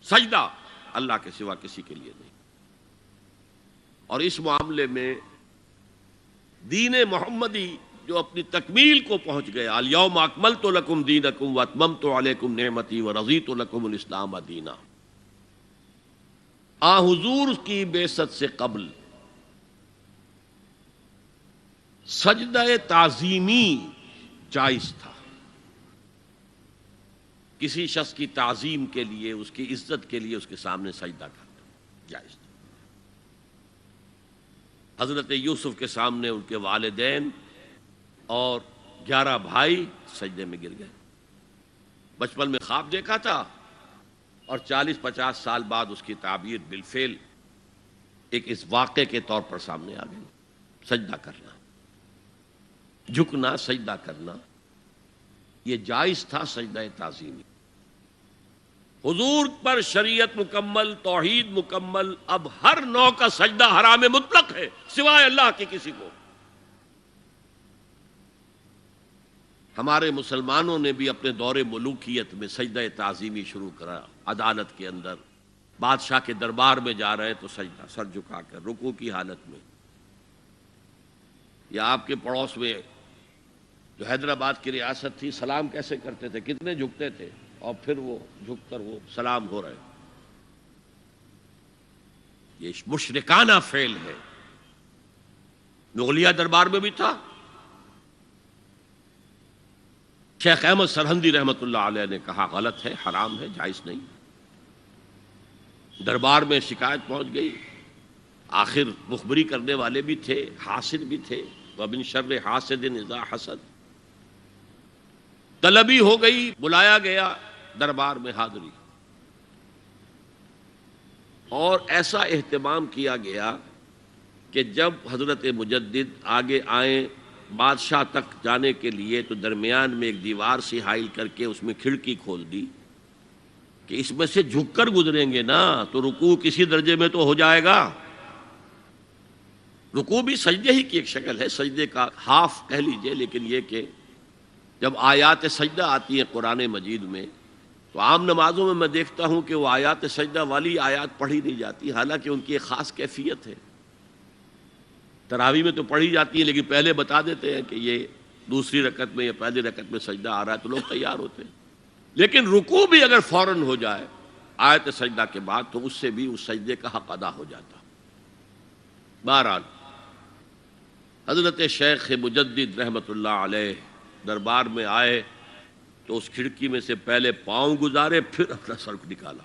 سجدہ اللہ کے سوا کسی کے لیے نہیں۔ اور اس معاملے میں دین محمدی جو اپنی تکمیل کو پہنچ گیا، الیوم اکملت لکم دینکم واتممت علیکم نعمتی ورضیت لکم الاسلام دینا، آ حضور کی بعثت سے قبل سجدہ تعظیمی جائز تھا، کسی شخص کی تعظیم کے لیے، اس کی عزت کے لیے اس کے سامنے سجدہ کرنا جائز تھا۔ حضرت یوسف کے سامنے ان کے والدین اور 11 بھائی سجدے میں گر گئے، بچپن میں خواب دیکھا تھا اور 40-50 سال بعد اس کی تعبیر بالفعل ایک اس واقعے کے طور پر سامنے آ گئی۔ سجدہ کرنا، جھکنا، سجدہ کرنا، یہ جائز تھا سجدہ تعظیمی۔ حضور پر شریعت مکمل، توحید مکمل، اب ہر نوع کا سجدہ حرام مطلق ہے سوائے اللہ کے کسی کو۔ ہمارے مسلمانوں نے بھی اپنے دور ملوکیت میں سجدہ تعظیمی شروع کرا، عدالت کے اندر بادشاہ کے دربار میں جا رہے تو سجدہ، سر جھکا کر رکوع کی حالت میں، یا آپ کے پڑوس میں جو حیدرآباد کی ریاست تھی، سلام کیسے کرتے تھے، کتنے جھکتے تھے، اور پھر وہ جھک کر وہ سلام ہو رہے۔ یہ مشرکانہ فعل ہے، مغلیہ دربار میں بھی تھا۔ شیخ احمد سرہندی رحمۃ اللہ علیہ نے کہا غلط ہے، حرام ہے، جائز نہیں۔ دربار میں شکایت پہنچ گئی، آخر مخبری کرنے والے بھی تھے، حاسد بھی تھے، وَمِن شَرِّ حَاسِدٍ إِذَا حَسَدَ، طلبی ہو گئی، بلایا گیا دربار میں، حاضری، اور ایسا اہتمام کیا گیا کہ جب حضرت مجدد آگے آئیں بادشاہ تک جانے کے لیے تو درمیان میں ایک دیوار سی حائل کر کے اس میں کھڑکی کھول دی کہ اس میں سے جھک کر گزریں گے نا تو رکوع کسی درجے میں تو ہو جائے گا۔ رکوع بھی سجدے ہی کی ایک شکل ہے، سجدے کا ہاف کہہ لیجئے، لیکن یہ کہ جب آیات سجدہ آتی ہیں قرآن مجید میں تو عام نمازوں میں میں دیکھتا ہوں کہ وہ آیات سجدہ والی آیات پڑھی نہیں جاتی، حالانکہ ان کی ایک خاص کیفیت ہے۔ تراویح میں تو پڑھی جاتی ہے لیکن پہلے بتا دیتے ہیں کہ یہ دوسری رکعت میں یا پہلی رکعت میں سجدہ آ رہا ہے تو لوگ تیار ہوتے ہیں، لیکن رکوع بھی اگر فوراً ہو جائے آیت سجدہ کے بعد تو اس سے بھی اس سجدے کا حق ادا ہو جاتا۔ بہرحال حضرت شیخ مجدد رحمۃ اللہ علیہ دربار میں آئے تو اس کھڑکی میں سے پہلے پاؤں گزارے، پھر اپنا سر نکالا،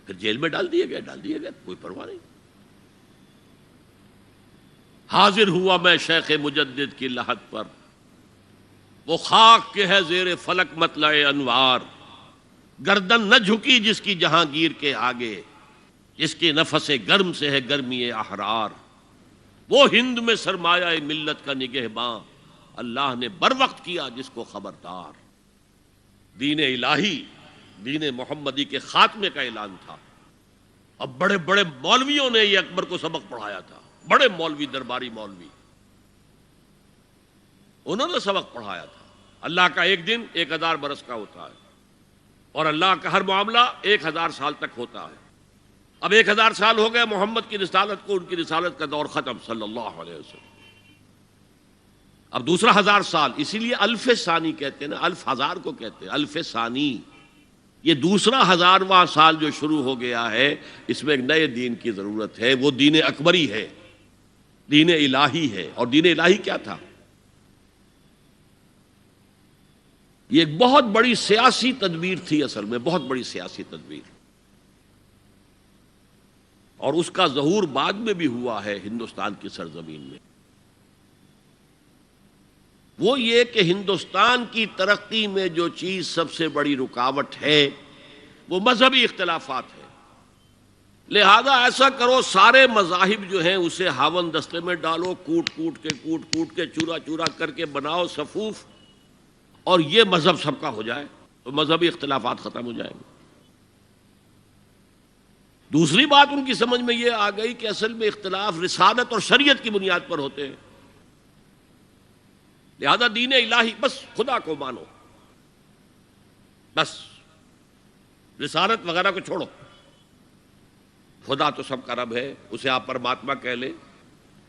پھر جیل میں ڈال دیا گیا، کوئی پرواہ نہیں۔ حاضر ہوا میں شیخ مجدد کی لحد پر، وہ خاک کے ہے زیر فلک مطلع انوار، گردن نہ جھکی جس کی جہانگیر کے آگے، جس کے نفس گرم سے ہے گرمی احرار، وہ ہند میں سرمایہ ملت کا نگہباں، اللہ نے بر وقت کیا جس کو خبردار۔ دین الہی، دین محمدی کے خاتمے کا اعلان تھا۔ اب بڑے بڑے مولویوں نے یہ اکبر کو سبق پڑھایا تھا، بڑے مولوی، درباری مولوی، انہوں نے سبق پڑھایا تھا۔ اللہ کا ایک دن 1000 برس کا ہوتا ہے، اور اللہ کا ہر معاملہ 1000 سال تک ہوتا ہے۔ اب 1000 سال ہو گئے محمد کی رسالت کو، ان کی رسالت کا دور ختم صلی اللہ علیہ وسلم۔ اب دوسرا 1000 سال، اسی لیے الف ثانی کہتے ہیں نا، الف ہزار کو کہتے ہیں، الف ثانی، یہ دوسرا 1000واں سال جو شروع ہو گیا ہے، اس میں ایک نئے دین کی ضرورت ہے، وہ دین اکبری ہے، دین الہی ہے۔ اور دین الہی کیا تھا؟ یہ ایک بہت بڑی سیاسی تدبیر تھی، اصل میں بہت بڑی سیاسی تدبیر، اور اس کا ظہور بعد میں بھی ہوا ہے ہندوستان کی سرزمین میں۔ وہ یہ کہ ہندوستان کی ترقی میں جو چیز سب سے بڑی رکاوٹ ہے وہ مذہبی اختلافات ہے۔ لہذا ایسا کرو، سارے مذاہب جو ہیں اسے ہاون دستے میں ڈالو، کوٹ کوٹ کے چورا چورا کر کے بناؤ صفوف، اور یہ مذہب سب کا ہو جائے تو مذہبی اختلافات ختم ہو جائیں گے۔ دوسری بات ان کی سمجھ میں یہ آ گئی کہ اصل میں اختلاف رسالت اور شریعت کی بنیاد پر ہوتے ہیں، لہذا دین الہی بس خدا کو مانو، بس رسالت وغیرہ کو چھوڑو، خدا تو سب کا رب ہے، اسے آپ پرماتما کہہ لیں،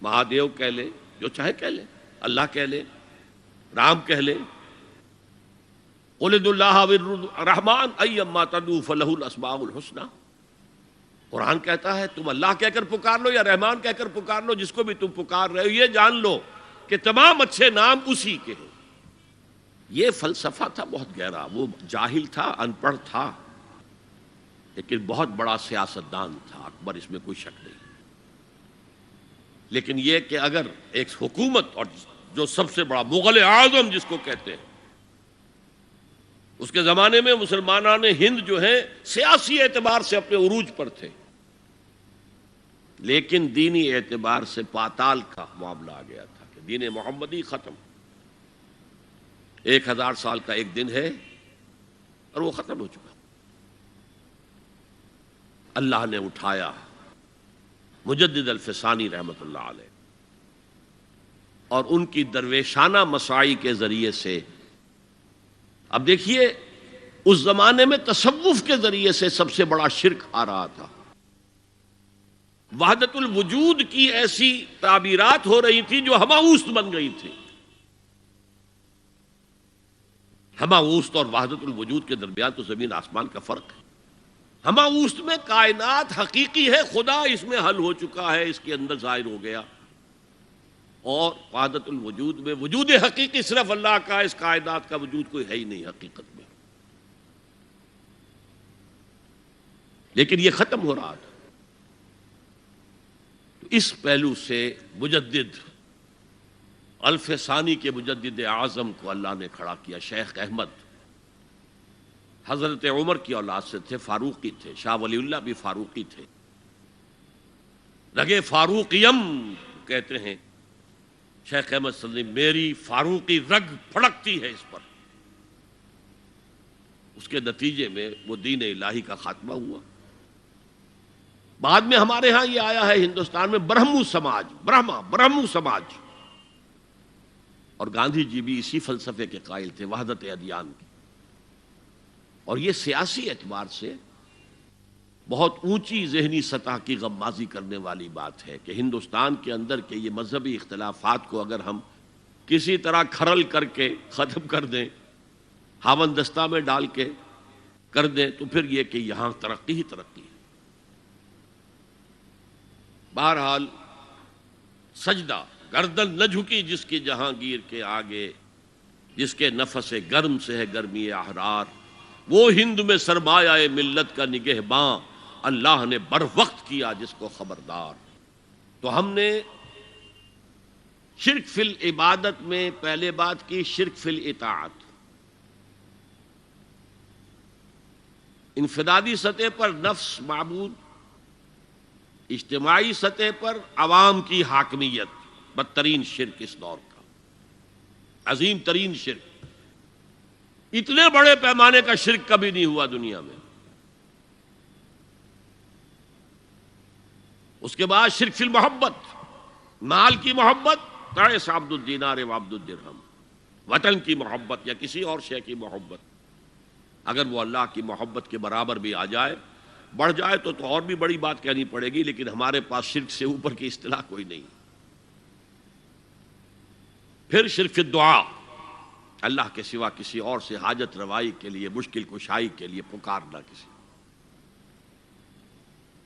مہادیو کہہ لیں، جو چاہے کہہ لیں، اللہ کہہ لیں، رام کہہ لیں، قل ادعوا اللہ والرحمن ایما تدعوا فلہ الاسماء الحسنی۔ قرآن کہتا ہے تم اللہ کہہ کر پکار لو یا رحمان کہہ کر پکار لو، جس کو بھی تم پکار رہے ہو یہ جان لو کہ تمام اچھے نام اسی کے ہیں۔ یہ فلسفہ تھا بہت گہرا، وہ جاہل تھا، ان پڑھ تھا، لیکن بہت بڑا سیاستدان تھا اکبر، اس میں کوئی شک نہیں۔ لیکن یہ کہ اگر ایک حکومت، اور جو سب سے بڑا مغل اعظم جس کو کہتے ہیں، اس کے زمانے میں مسلمانان ہند جو ہیں سیاسی اعتبار سے اپنے عروج پر تھے، لیکن دینی اعتبار سے پاتال کا معاملہ آ گیا تھا کہ دین محمدی ختم، 1000 سال کا ایک دن ہے اور وہ ختم ہو چکا۔ اللہ نے اٹھایا مجدد الفسانی رحمت اللہ علیہ، اور ان کی درویشانہ مساعی کے ذریعے سے، اب دیکھیے اس زمانے میں تصوف کے ذریعے سے سب سے بڑا شرک آ رہا تھا، وحدت الوجود کی ایسی تعبیرات ہو رہی تھی جو ہماوست بن گئی تھی۔ ہماوست اور وحدت الوجود کے درمیان تو زمین آسمان کا فرق ہے۔ ہماوست میں کائنات حقیقی ہے، خدا اس میں حل ہو چکا ہے، اس کے اندر ظاہر ہو گیا، اور وحدت الوجود میں وجود حقیقی صرف اللہ کا، اس کائنات کا وجود کوئی ہے ہی نہیں حقیقت میں، لیکن یہ ختم ہو رہا تھا۔ اس پہلو سے مجدد الفسانی کے مجدد اعظم کو اللہ نے کھڑا کیا۔ شیخ احمد حضرت عمر کی اولاد سے تھے، فاروقی تھے، شاہ ولی اللہ بھی فاروقی تھے، رگے فاروقیم کہتے ہیں شیخ احمد صلی اللہ علیہ وسلم، میری فاروقی رگ پھڑکتی ہے اس پر۔ اس کے نتیجے میں وہ دین الہی کا خاتمہ ہوا۔ بعد میں ہمارے ہاں یہ آیا ہے ہندوستان میں برہمو سماج، برہمو سماج، اور گاندھی جی بھی اسی فلسفے کے قائل تھے، وحدت ادیان کی، اور یہ سیاسی اعتبار سے بہت اونچی ذہنی سطح کی غمازی کرنے والی بات ہے کہ ہندوستان کے اندر کے یہ مذہبی اختلافات کو اگر ہم کسی طرح کھرل کر کے ختم کر دیں، ہاون دستہ میں ڈال کے کر دیں، تو پھر یہ کہ یہاں ترقی ہی ترقی ہے۔ بہرحال سجدہ، گردن نہ جھکی جس کی جہانگیر کے آگے، جس کے نفس گرم سے ہے گرمی احرار، وہ ہند میں سرمایہ ملت کا نگہباں، اللہ نے بر وقت کیا جس کو خبردار۔ تو ہم نے شرک فی العبادت میں پہلے بات کی، شرک فی الاطاعت، انفرادی سطح پر نفس معبود، اجتماعی سطح پر عوام کی حاکمیت، بدترین شرک اس دور کا، عظیم ترین شرک، اتنے بڑے پیمانے کا شرک کبھی نہیں ہوا دنیا میں۔ اس کے بعد شرک فی المحبت، مال کی محبت، تعس عبد الدینار و عبد الدرہم، وطن کی محبت یا کسی اور شے کی محبت، اگر وہ اللہ کی محبت کے برابر بھی آ جائے، بڑھ جائے تو اور بھی بڑی بات کہنی پڑے گی، لیکن ہمارے پاس شرک سے اوپر کی اصطلاح کوئی نہیں۔ پھر شرک فی الدعا، اللہ کے سوا کسی اور سے حاجت روائی کے لیے، مشکل کشائی کے لیے پکارنا کسی۔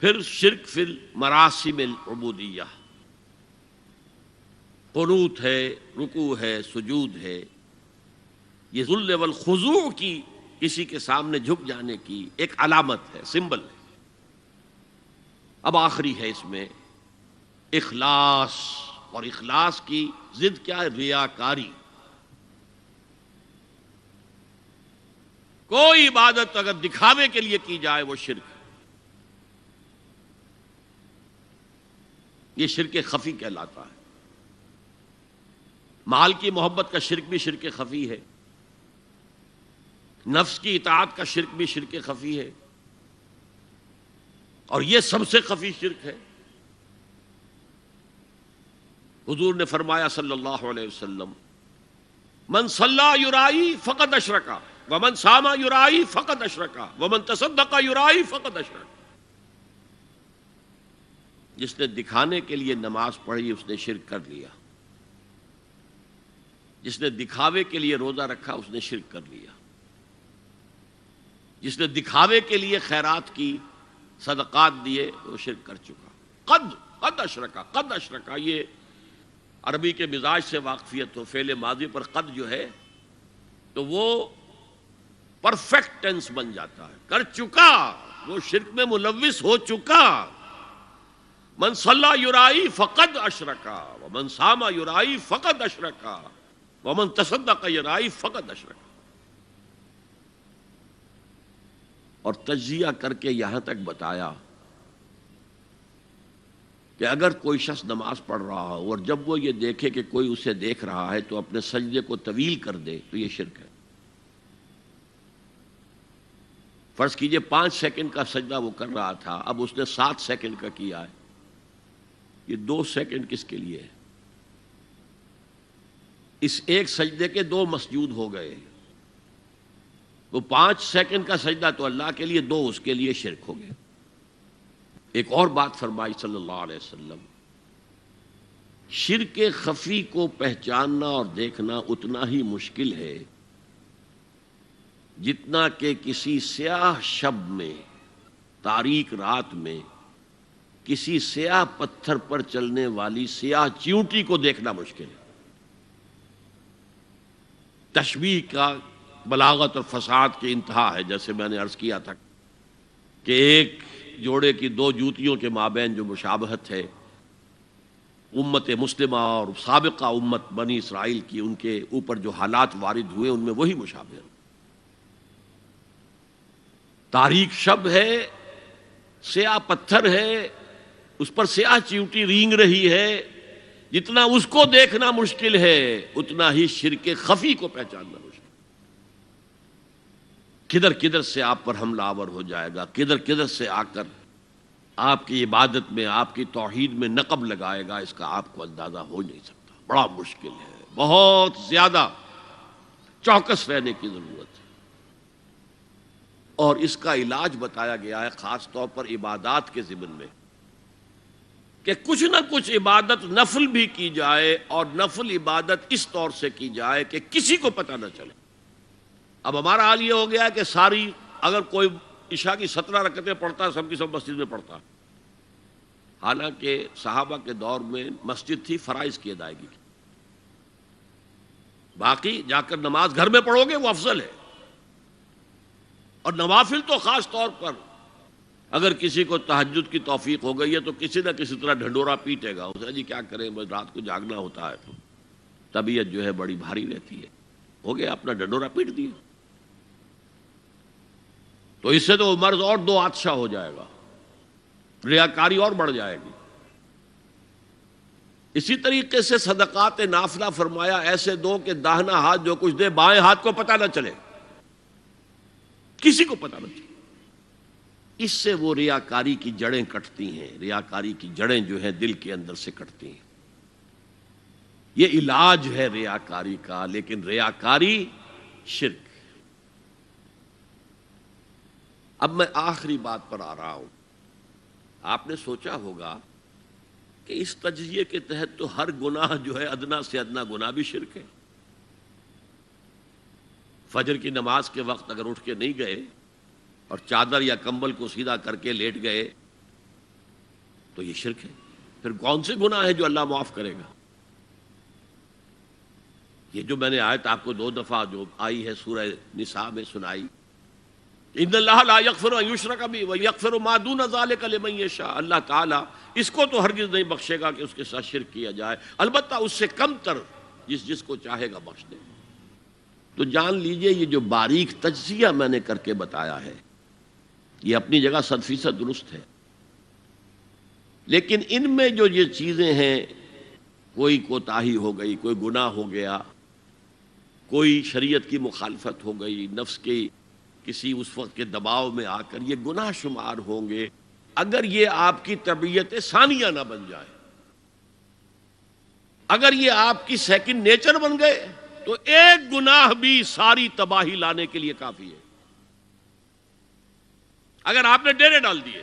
پھر شرک فی المراسم العبودیہ، قنوت ہے، رکوع ہے، سجود ہے، یہ ذل والخضوع کی، کسی کے سامنے جھک جانے کی ایک علامت ہے، سمبل ہے۔ اب آخری ہے اس میں اخلاص، اور اخلاص کی ضد کیا ہے؟ ریاکاری۔ کوئی عبادت اگر دکھاوے کے لیے کی جائے وہ شرک ہے، یہ شرک خفی کہلاتا ہے۔ مال کی محبت کا شرک بھی شرک خفی ہے، نفس کی اطاعت کا شرک بھی شرک خفی ہے، اور یہ سب سے خفی شرک ہے۔ حضور نے فرمایا صلی اللہ علیہ وسلم، من صلی یرائی فقد اشرکا ومن صام یرائی فقد اشرکا ومن تصدق یرائی فقد اشرکا۔ جس نے دکھانے کے لیے نماز پڑھی اس نے شرک کر لیا، جس نے دکھاوے کے لیے روزہ رکھا اس نے شرک کر لیا، جس نے دکھاوے کے لیے خیرات کی، صدقات دیے، وہ شرک کر چکا۔ قد اشرکا، قد اشرکا، یہ عربی کے مزاج سے واقفیت ہو، فعل ماضی پر قد جو ہے تو وہ پرفیکٹ ٹینس بن جاتا ہے، کر چکا، وہ شرک میں ملوث ہو چکا۔ من صلی یرائی فقد اشرکا ومن صام یرائی فقد اشرکا ومن تصدق یرائی فقد اشرکا۔ اور تجزیہ کر کے یہاں تک بتایا کہ اگر کوئی شخص نماز پڑھ رہا ہو اور جب وہ یہ دیکھے کہ کوئی اسے دیکھ رہا ہے تو اپنے سجدے کو طویل کر دے تو یہ شرک ہے۔ فرض کیجئے 5 سیکنڈ کا سجدہ وہ کر رہا تھا، اب اس نے 7 سیکنڈ کا کیا ہے، یہ 2 سیکنڈ کس کے لیے ہے؟ اس ایک سجدے کے 2 مسجود ہو گئے، وہ 5 سیکنڈ کا سجدہ تو اللہ کے لیے، 2 اس کے لیے شرک ہو گئے۔ ایک اور بات فرمائی صلی اللہ علیہ وسلم، شرک خفی کو پہچاننا اور دیکھنا اتنا ہی مشکل ہے جتنا کہ کسی سیاہ شب میں، تاریک رات میں، کسی سیاہ پتھر پر چلنے والی سیاہ چیونٹی کو دیکھنا مشکل ہے۔ تشبیہ کا بلاغت اور فصاحت کی انتہا ہے، جیسے میں نے عرض کیا تھا کہ ایک جوڑے کی 2 جوتیوں کے مابین جو مشابہت ہے، امت مسلمہ اور سابقہ امت بنی اسرائیل کی، ان کے اوپر جو حالات وارد ہوئے ان میں وہی مشابہت۔ تاریک شب ہے، سیاہ پتھر ہے، اس پر سیاہ چیونٹی رینگ رہی ہے، جتنا اس کو دیکھنا مشکل ہے اتنا ہی شرک خفی کو پہچاننا مشکل۔ کدھر کدھر سے آپ پر حملہ آور ہو جائے گا، کدھر کدھر سے آ کر آپ کی عبادت میں، آپ کی توحید میں نقب لگائے گا، اس کا آپ کو اندازہ ہو نہیں سکتا۔ بڑا مشکل ہے، بہت زیادہ چوکس رہنے کی ضرورت ہے۔ اور اس کا علاج بتایا گیا ہے خاص طور پر عبادات کے ضمن میں، کہ کچھ نہ کچھ عبادت نفل بھی کی جائے، اور نفل عبادت اس طور سے کی جائے کہ کسی کو پتہ نہ چلے۔ اب ہمارا حال یہ ہو گیا ہے کہ ساری، اگر کوئی عشاء کی 17 رکعتیں پڑھتا ہے، سب کی سب مسجد میں پڑھتا ہے، حالانکہ صحابہ کے دور میں مسجد تھی فرائض کی ادائیگی کی، باقی جا کر نماز گھر میں پڑھو گے وہ افضل ہے۔ اور نوافل تو خاص طور پر اگر کسی کو تہجد کی توفیق ہو گئی ہے تو کسی نہ کسی طرح ڈھنڈورا پیٹے گا، اسے جی کیا کریں، بس رات کو جاگنا ہوتا ہے تو طبیعت جو ہے بڑی بھاری رہتی ہے، ہو گیا اپنا ڈھنڈورا پیٹ دیا، تو اس سے تو مرض اور 2 آتشا ہو جائے گا، ریاکاری اور بڑھ جائے گی۔ اسی طریقے سے صدقات نافلہ فرمایا ایسے دو کہ داہنا ہاتھ جو کچھ دے بائیں ہاتھ کو پتہ نہ چلے، کسی کو پتہ نہ چلے۔ اس سے وہ ریاکاری کی جڑیں کٹتی ہیں، ریاکاری کی جڑیں جو ہیں دل کے اندر سے کٹتی ہیں۔ یہ علاج ہے ریاکاری کا، لیکن ریاکاری شرک۔ اب میں آخری بات پر آ رہا ہوں۔ آپ نے سوچا ہوگا کہ اس تجزیے کے تحت تو ہر گناہ جو ہے ادنا سے ادنا گناہ بھی شرک ہے، فجر کی نماز کے وقت اگر اٹھ کے نہیں گئے اور چادر یا کمبل کو سیدھا کر کے لیٹ گئے تو یہ شرک ہے. پھر کون سے گناہ ہے جو اللہ معاف کرے گا؟ یہ جو میں نے آیت آپ کو 2 دفعہ جو آئی ہے سورہ نساء میں سنائی، ان اللہ لا یغفر ان یشرک بہ ویغفر ما دون ذلک لمن یشاء، اللہ تعالیٰ اس کو تو ہرگز نہیں بخشے گا کہ اس کے ساتھ شرک کیا جائے، البتہ اس سے کم تر جس کو چاہے گا بخش دے. تو جان لیجئے یہ جو باریک تجزیہ میں نے کر کے بتایا ہے یہ اپنی جگہ 100% درست ہے، لیکن ان میں جو یہ چیزیں ہیں، کوئی کوتاہی ہو گئی، کوئی گناہ ہو گیا، کوئی شریعت کی مخالفت ہو گئی، نفس کے کسی اس وقت کے دباؤ میں آ کر، یہ گناہ شمار ہوں گے اگر یہ آپ کی طبیعت ثانیہ نہ بن جائے. اگر یہ آپ کی سیکنڈ نیچر بن گئے تو ایک گناہ بھی ساری تباہی لانے کے لیے کافی ہے. اگر آپ نے ڈیرے ڈال دیے،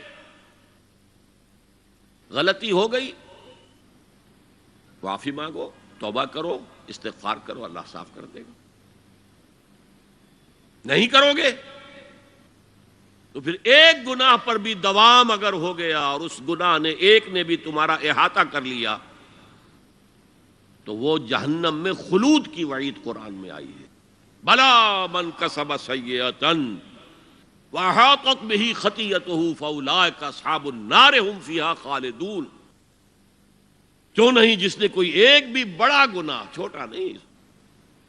غلطی ہو گئی، معافی مانگو، توبہ کرو، استغفار کرو، اللہ صاف کر دے گا. نہیں کرو گے تو پھر ایک گناہ پر بھی دوام اگر ہو گیا اور اس گناہ نے ایک نے بھی تمہارا احاطہ کر لیا تو وہ جہنم میں خلود کی وعید قرآن میں آئی ہے. بلا من کسب سیئۃ واحاطت بہ خطیئتہ فاولئک اصحاب النار هم فیہا خالدون. کیوں نہیں جس نے کوئی ایک بھی بڑا گناہ، چھوٹا نہیں،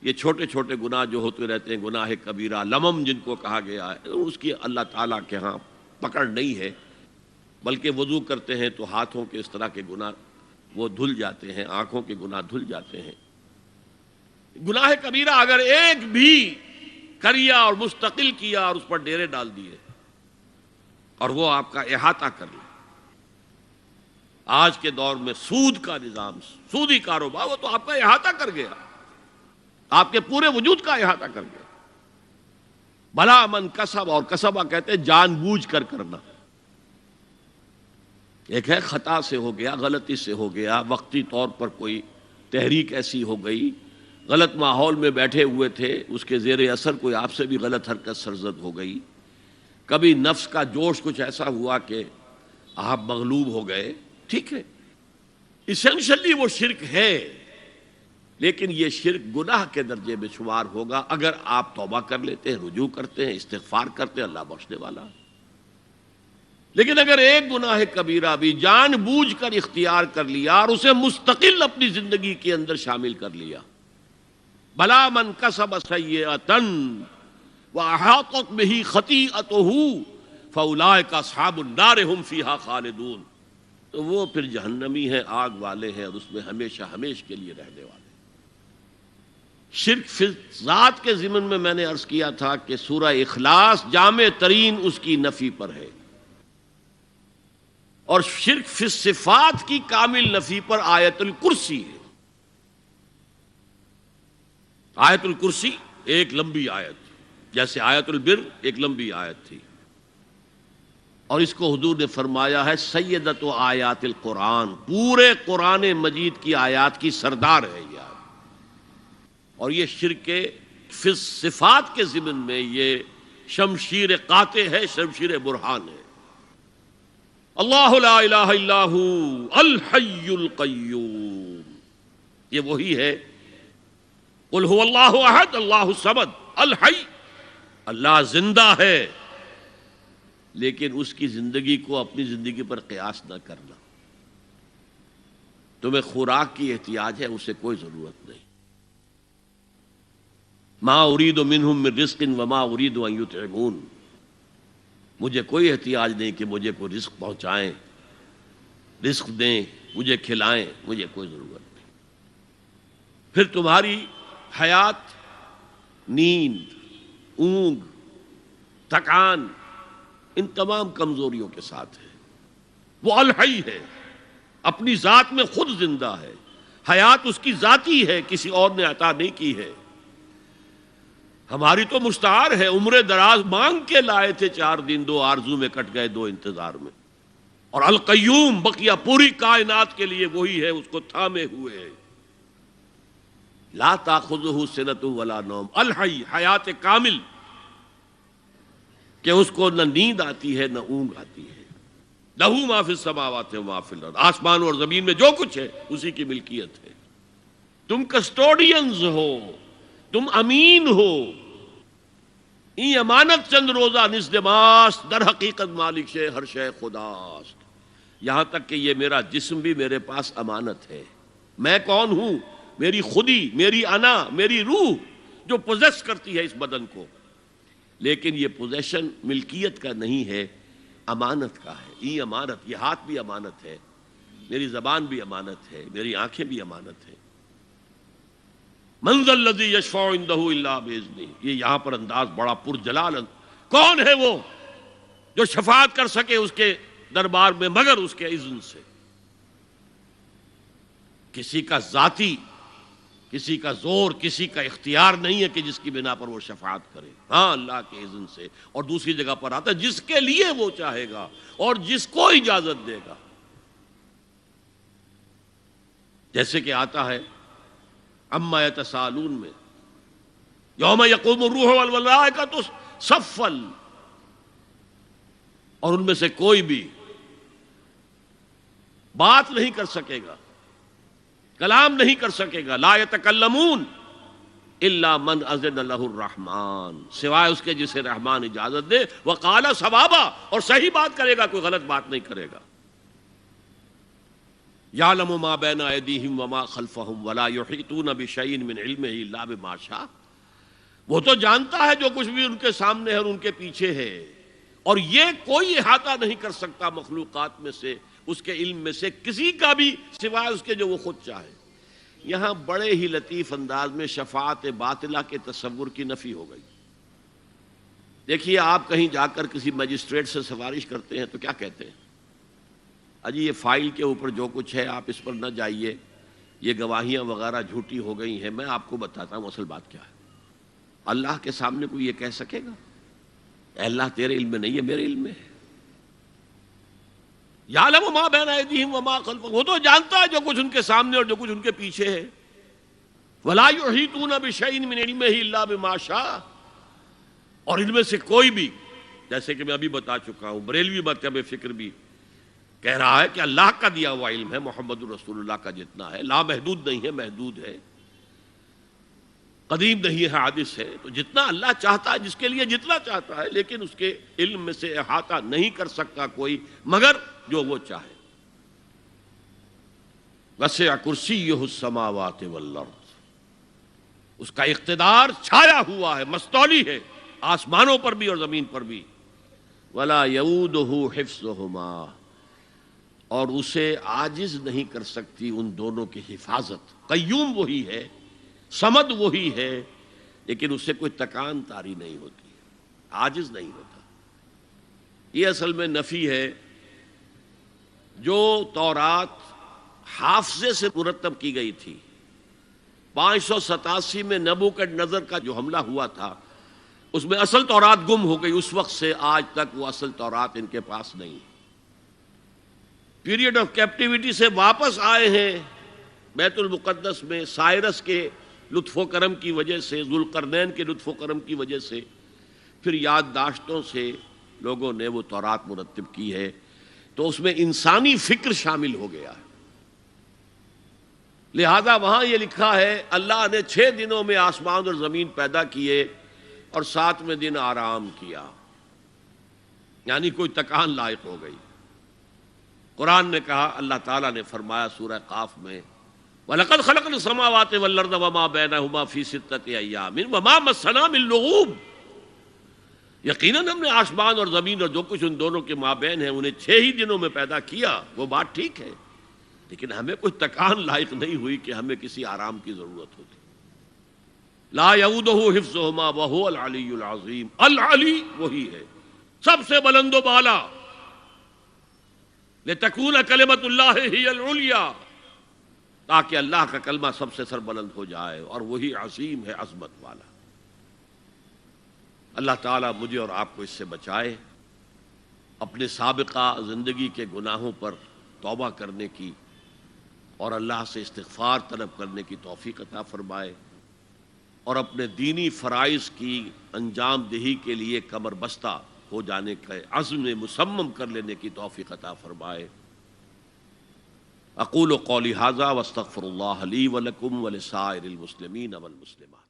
یہ چھوٹے چھوٹے گناہ جو ہوتے رہتے ہیں، گناہ کبیرہ، لمم جن کو کہا گیا ہے، اس کی اللہ تعالیٰ کے ہاں پکڑ نہیں ہے، بلکہ وضو کرتے ہیں تو ہاتھوں کے اس طرح کے گناہ وہ دھل جاتے ہیں، آنکھوں کے گناہ دھل جاتے ہیں. گناہ کبیرہ اگر ایک بھی کریا اور مستقل کیا اور اس پر ڈیرے ڈال دیے اور وہ آپ کا احاطہ کر لے. آج کے دور میں سود کا نظام، سودی کاروبار، وہ تو آپ کا احاطہ کر گیا، آپ کے پورے وجود کا احاطہ کر گیا. بھلا من کسب، اور کسبہ کہتے ہیں جان بوجھ کر کرنا. ایک ہے خطا سے ہو گیا، غلطی سے ہو گیا، وقتی طور پر کوئی تحریک ایسی ہو گئی، غلط ماحول میں بیٹھے ہوئے تھے، اس کے زیر اثر کوئی آپ سے بھی غلط حرکت سرزد ہو گئی، کبھی نفس کا جوش کچھ ایسا ہوا کہ آپ مغلوب ہو گئے، ٹھیک ہے، اسینشلی وہ شرک ہے، لیکن یہ شرک گناہ کے درجے میں شمار ہوگا اگر آپ توبہ کر لیتے ہیں، رجوع کرتے ہیں، استغفار کرتے ہیں، اللہ بخشنے والا. لیکن اگر ایک گناہ کبیرہ بھی جان بوجھ کر اختیار کر لیا اور اسے مستقل اپنی زندگی کے اندر شامل کر لیا، بلا من کسب سیئۃ واحاطت بہ خطیئتہ فاولئک اصحاب النار هم فیہا خالدون، تو وہ پھر جہنمی ہیں، آگ والے ہیں، اور اس میں ہمیشہ ہمیش کے لیے رہنے والے. شرک فی ذات کے ضمن میں نے عرض کیا تھا کہ سورہ اخلاص جامع ترین اس کی نفی پر ہے، اور شرک فی صفات کی کامل نفی پر آیت الکرسی ہے. آیت الکرسی ایک لمبی آیت، جیسے آیت البر ایک لمبی آیت تھی، اور اس کو حضور نے فرمایا ہے سیدۃ آیات القرآن، پورے قرآن مجید کی آیات کی سردار ہے یہ آیت. اور یہ شرک کے فی صفات کے ضمن میں یہ شمشیر قاطع ہے، شمشیر برہان ہے. اللہ لا الہ الا ہو الحی القیوم، یہ وہی ہے. قل هو اللہ احد اللہ الصمد الحی، اللہ زندہ ہے، لیکن اس کی زندگی کو اپنی زندگی پر قیاس نہ کرنا. تمہیں خوراک کی احتیاج ہے، اسے کوئی ضرورت نہیں. ما اريد منهم من رزق وما اريد ان يطعمون، مجھے کوئی احتیاج نہیں کہ مجھے کوئی رزق پہنچائیں، رزق دیں، مجھے کھلائیں، مجھے کوئی ضرورت نہیں. پھر تمہاری حیات نیند، اونگ، تھکان، ان تمام کمزوریوں کے ساتھ ہے. وہ الحی ہے، اپنی ذات میں خود زندہ ہے، حیات اس کی ذاتی ہے، کسی اور نے عطا نہیں کی ہے. ہماری تو مستعار ہے، عمر دراز مانگ کے لائے تھے، 4 دن 2 آرزو میں کٹ گئے، 2 انتظار میں. اور القیوم بقیہ پوری کائنات کے لیے وہی ہے، اس کو تھامے ہوئے ہے. لا تاخذہ سنۃ ولا نوم، الحی، حیات کامل، کہ اس کو نہ نیند آتی ہے نہ اونگ آتی ہے. لہ ما فی السماوات و ما فی الارض، آسمان اور زمین میں جو کچھ ہے اسی کی ملکیت ہے. تم کسٹوڈینز ہو، تم امین ہو. این امانت چند روزہ نزد ماست، در حقیقت مالک شے ہر شے خداست. یہاں تک کہ یہ میرا جسم بھی میرے پاس امانت ہے. میں کون ہوں؟ میری خودی، میری انا، میری روح جو پوزیس کرتی ہے اس بدن کو، لیکن یہ پوزیشن ملکیت کا نہیں ہے، امانت کا ہے. یہ امانت، یہ ہاتھ بھی امانت ہے، میری زبان بھی امانت ہے، میری آنکھیں بھی امانت ہے. من ذا الذی یشفع عندہ الا باذنہ، یہ یہاں پر انداز بڑا پرجلال. کون ہے وہ جو شفاعت کر سکے اس کے دربار میں مگر اس کے اذن سے؟ کسی کا ذاتی، کسی کا زور، کسی کا اختیار نہیں ہے کہ جس کی بنا پر وہ شفاعت کرے. ہاں اللہ کے اذن سے. اور دوسری جگہ پر آتا ہے جس کے لیے وہ چاہے گا اور جس کو اجازت دے گا. جیسے کہ آتا ہے اما یتساءلون میں، یوم یقوم الروح والملائکۃ صفا، اور ان میں سے کوئی بھی بات نہیں کر سکے گا، کلام نہیں کر سکے گا. لا یتکلمون الا من اذن لہ الرحمن، سوائے اس کے جسے رحمان اجازت دے. وقال صوابا، اور صحیح بات کرے گا، کوئی غلط بات نہیں کرے گا. یعلم ما بین ایدیہم وما خلفہم ولا یحیطون بشیء من علمہ الا بما شاء، وہ تو جانتا ہے جو کچھ بھی ان کے سامنے ہے اور ان کے پیچھے ہے، اور یہ کوئی احاطہ نہیں کر سکتا مخلوقات میں سے، اس کے علم میں سے کسی کا بھی، سوائے اس کے جو وہ خود چاہے. یہاں بڑے ہی لطیف انداز میں شفاعت باطلہ کے تصور کی نفی ہو گئی. دیکھیے آپ کہیں جا کر کسی مجسٹریٹ سے سفارش کرتے ہیں تو کیا کہتے ہیں؟ اجی یہ فائل کے اوپر جو کچھ ہے آپ اس پر نہ جائیے، یہ گواہیاں وغیرہ جھوٹی ہو گئی ہیں، میں آپ کو بتاتا ہوں اصل بات کیا ہے. اللہ کے سامنے کوئی یہ کہہ سکے گا اے اللہ تیرے علم میں نہیں ہے، میرے علم میں ہے. یعلم ما بین ایدیہم وما خلفہم، وہ تو جانتا ہے جو کچھ ان کے سامنے اور جو کچھ ان کے پیچھے ہے. ولا یحیطون بشیء من علمہ الا بما شاء، اور ان میں سے کوئی بھی، جیسے کہ میں ابھی بتا چکا ہوں، بریلوی مکتب فکر بھی کہہ رہا ہے کہ اللہ کا دیا ہوا علم ہے، محمد رسول اللہ کا جتنا ہے، لا محدود نہیں ہے، محدود ہے، قدیم نہیں ہے، حادث ہے. تو جتنا اللہ چاہتا ہے، جس کے لیے جتنا چاہتا ہے، لیکن اس کے علم میں سے احاطہ نہیں کر سکتا کوئی مگر جو وہ چاہے. وسع کرسیہ السماوات والارض، اس کا اقتدار چھایا ہوا ہے، مستولی ہے، آسمانوں پر بھی اور زمین پر بھی. ولا یؤودہ حفظہما، اور اسے عاجز نہیں کر سکتی ان دونوں کی حفاظت. قیوم وہی ہے، صمد وہی ہے، لیکن اس سے کوئی تکان تاری نہیں ہوتی، عاجز نہیں ہوتا. یہ اصل میں نفی ہے. جو تورات حافظے سے مرتب کی گئی تھی، 587 میں نبوکدنضر کا جو حملہ ہوا تھا، اس میں اصل تورات گم ہو گئی. اس وقت سے آج تک وہ اصل تورات ان کے پاس نہیں. پیریڈ آف کیپٹیوٹی سے واپس آئے ہیں بیت المقدس میں، سائرس کے لطف و کرم کی وجہ سے، ذوالقرنین کے لطف و کرم کی وجہ سے، پھر یادداشتوں سے لوگوں نے وہ تورات مرتب کی ہے. تو اس میں انسانی فکر شامل ہو گیا ہے. لہذا وہاں یہ لکھا ہے اللہ نے 6 دنوں میں آسمان اور زمین پیدا کیے اور 7ویں دن آرام کیا، یعنی کوئی تکان لائق ہو گئی. قرآن نے کہا، اللہ تعالیٰ نے فرمایا سورہ قاف میں، وَلَقَدْ خَلَقْنَا السَّمَاوَاتِ وَالْأَرْضَ وَمَا بَيْنَهُمَا فِي 6 أَيَّامٍ وَمَا مَسَّنَا مِن لُغُوبٍ، یقیناً ہم نے آسمان اور زمین اور جو کچھ ان دونوں کے مابین ہے انہیں 6 ہی دنوں میں پیدا کیا. وہ بات ٹھیک ہے، لیکن ہمیں کوئی تکان لائق نہیں ہوئی کہ ہمیں کسی آرام کی ضرورت ہوتی. لا یؤودہ حفظہما وہو العلی العظیم. العلی وہی ہے، سب سے بلند و بالا. لتکون کلمۃ اللہ ہی العلیٰ، تاکہ اللہ کا کلمہ سب سے سر بلند ہو جائے، اور وہی عظیم ہے، عظمت والا. اللہ تعالیٰ مجھے اور آپ کو اس سے بچائے، اپنے سابقہ زندگی کے گناہوں پر توبہ کرنے کی اور اللہ سے استغفار طلب کرنے کی توفیق عطا فرمائے، اور اپنے دینی فرائض کی انجام دہی کے لیے کمر بستہ ہو جانے کا عزم مصمم کر لینے کی توفیق عطا فرمائے۔ اقول قولی ھذا واستغفر اللہ لی ولکم ولسائر المسلمین والمسلمات۔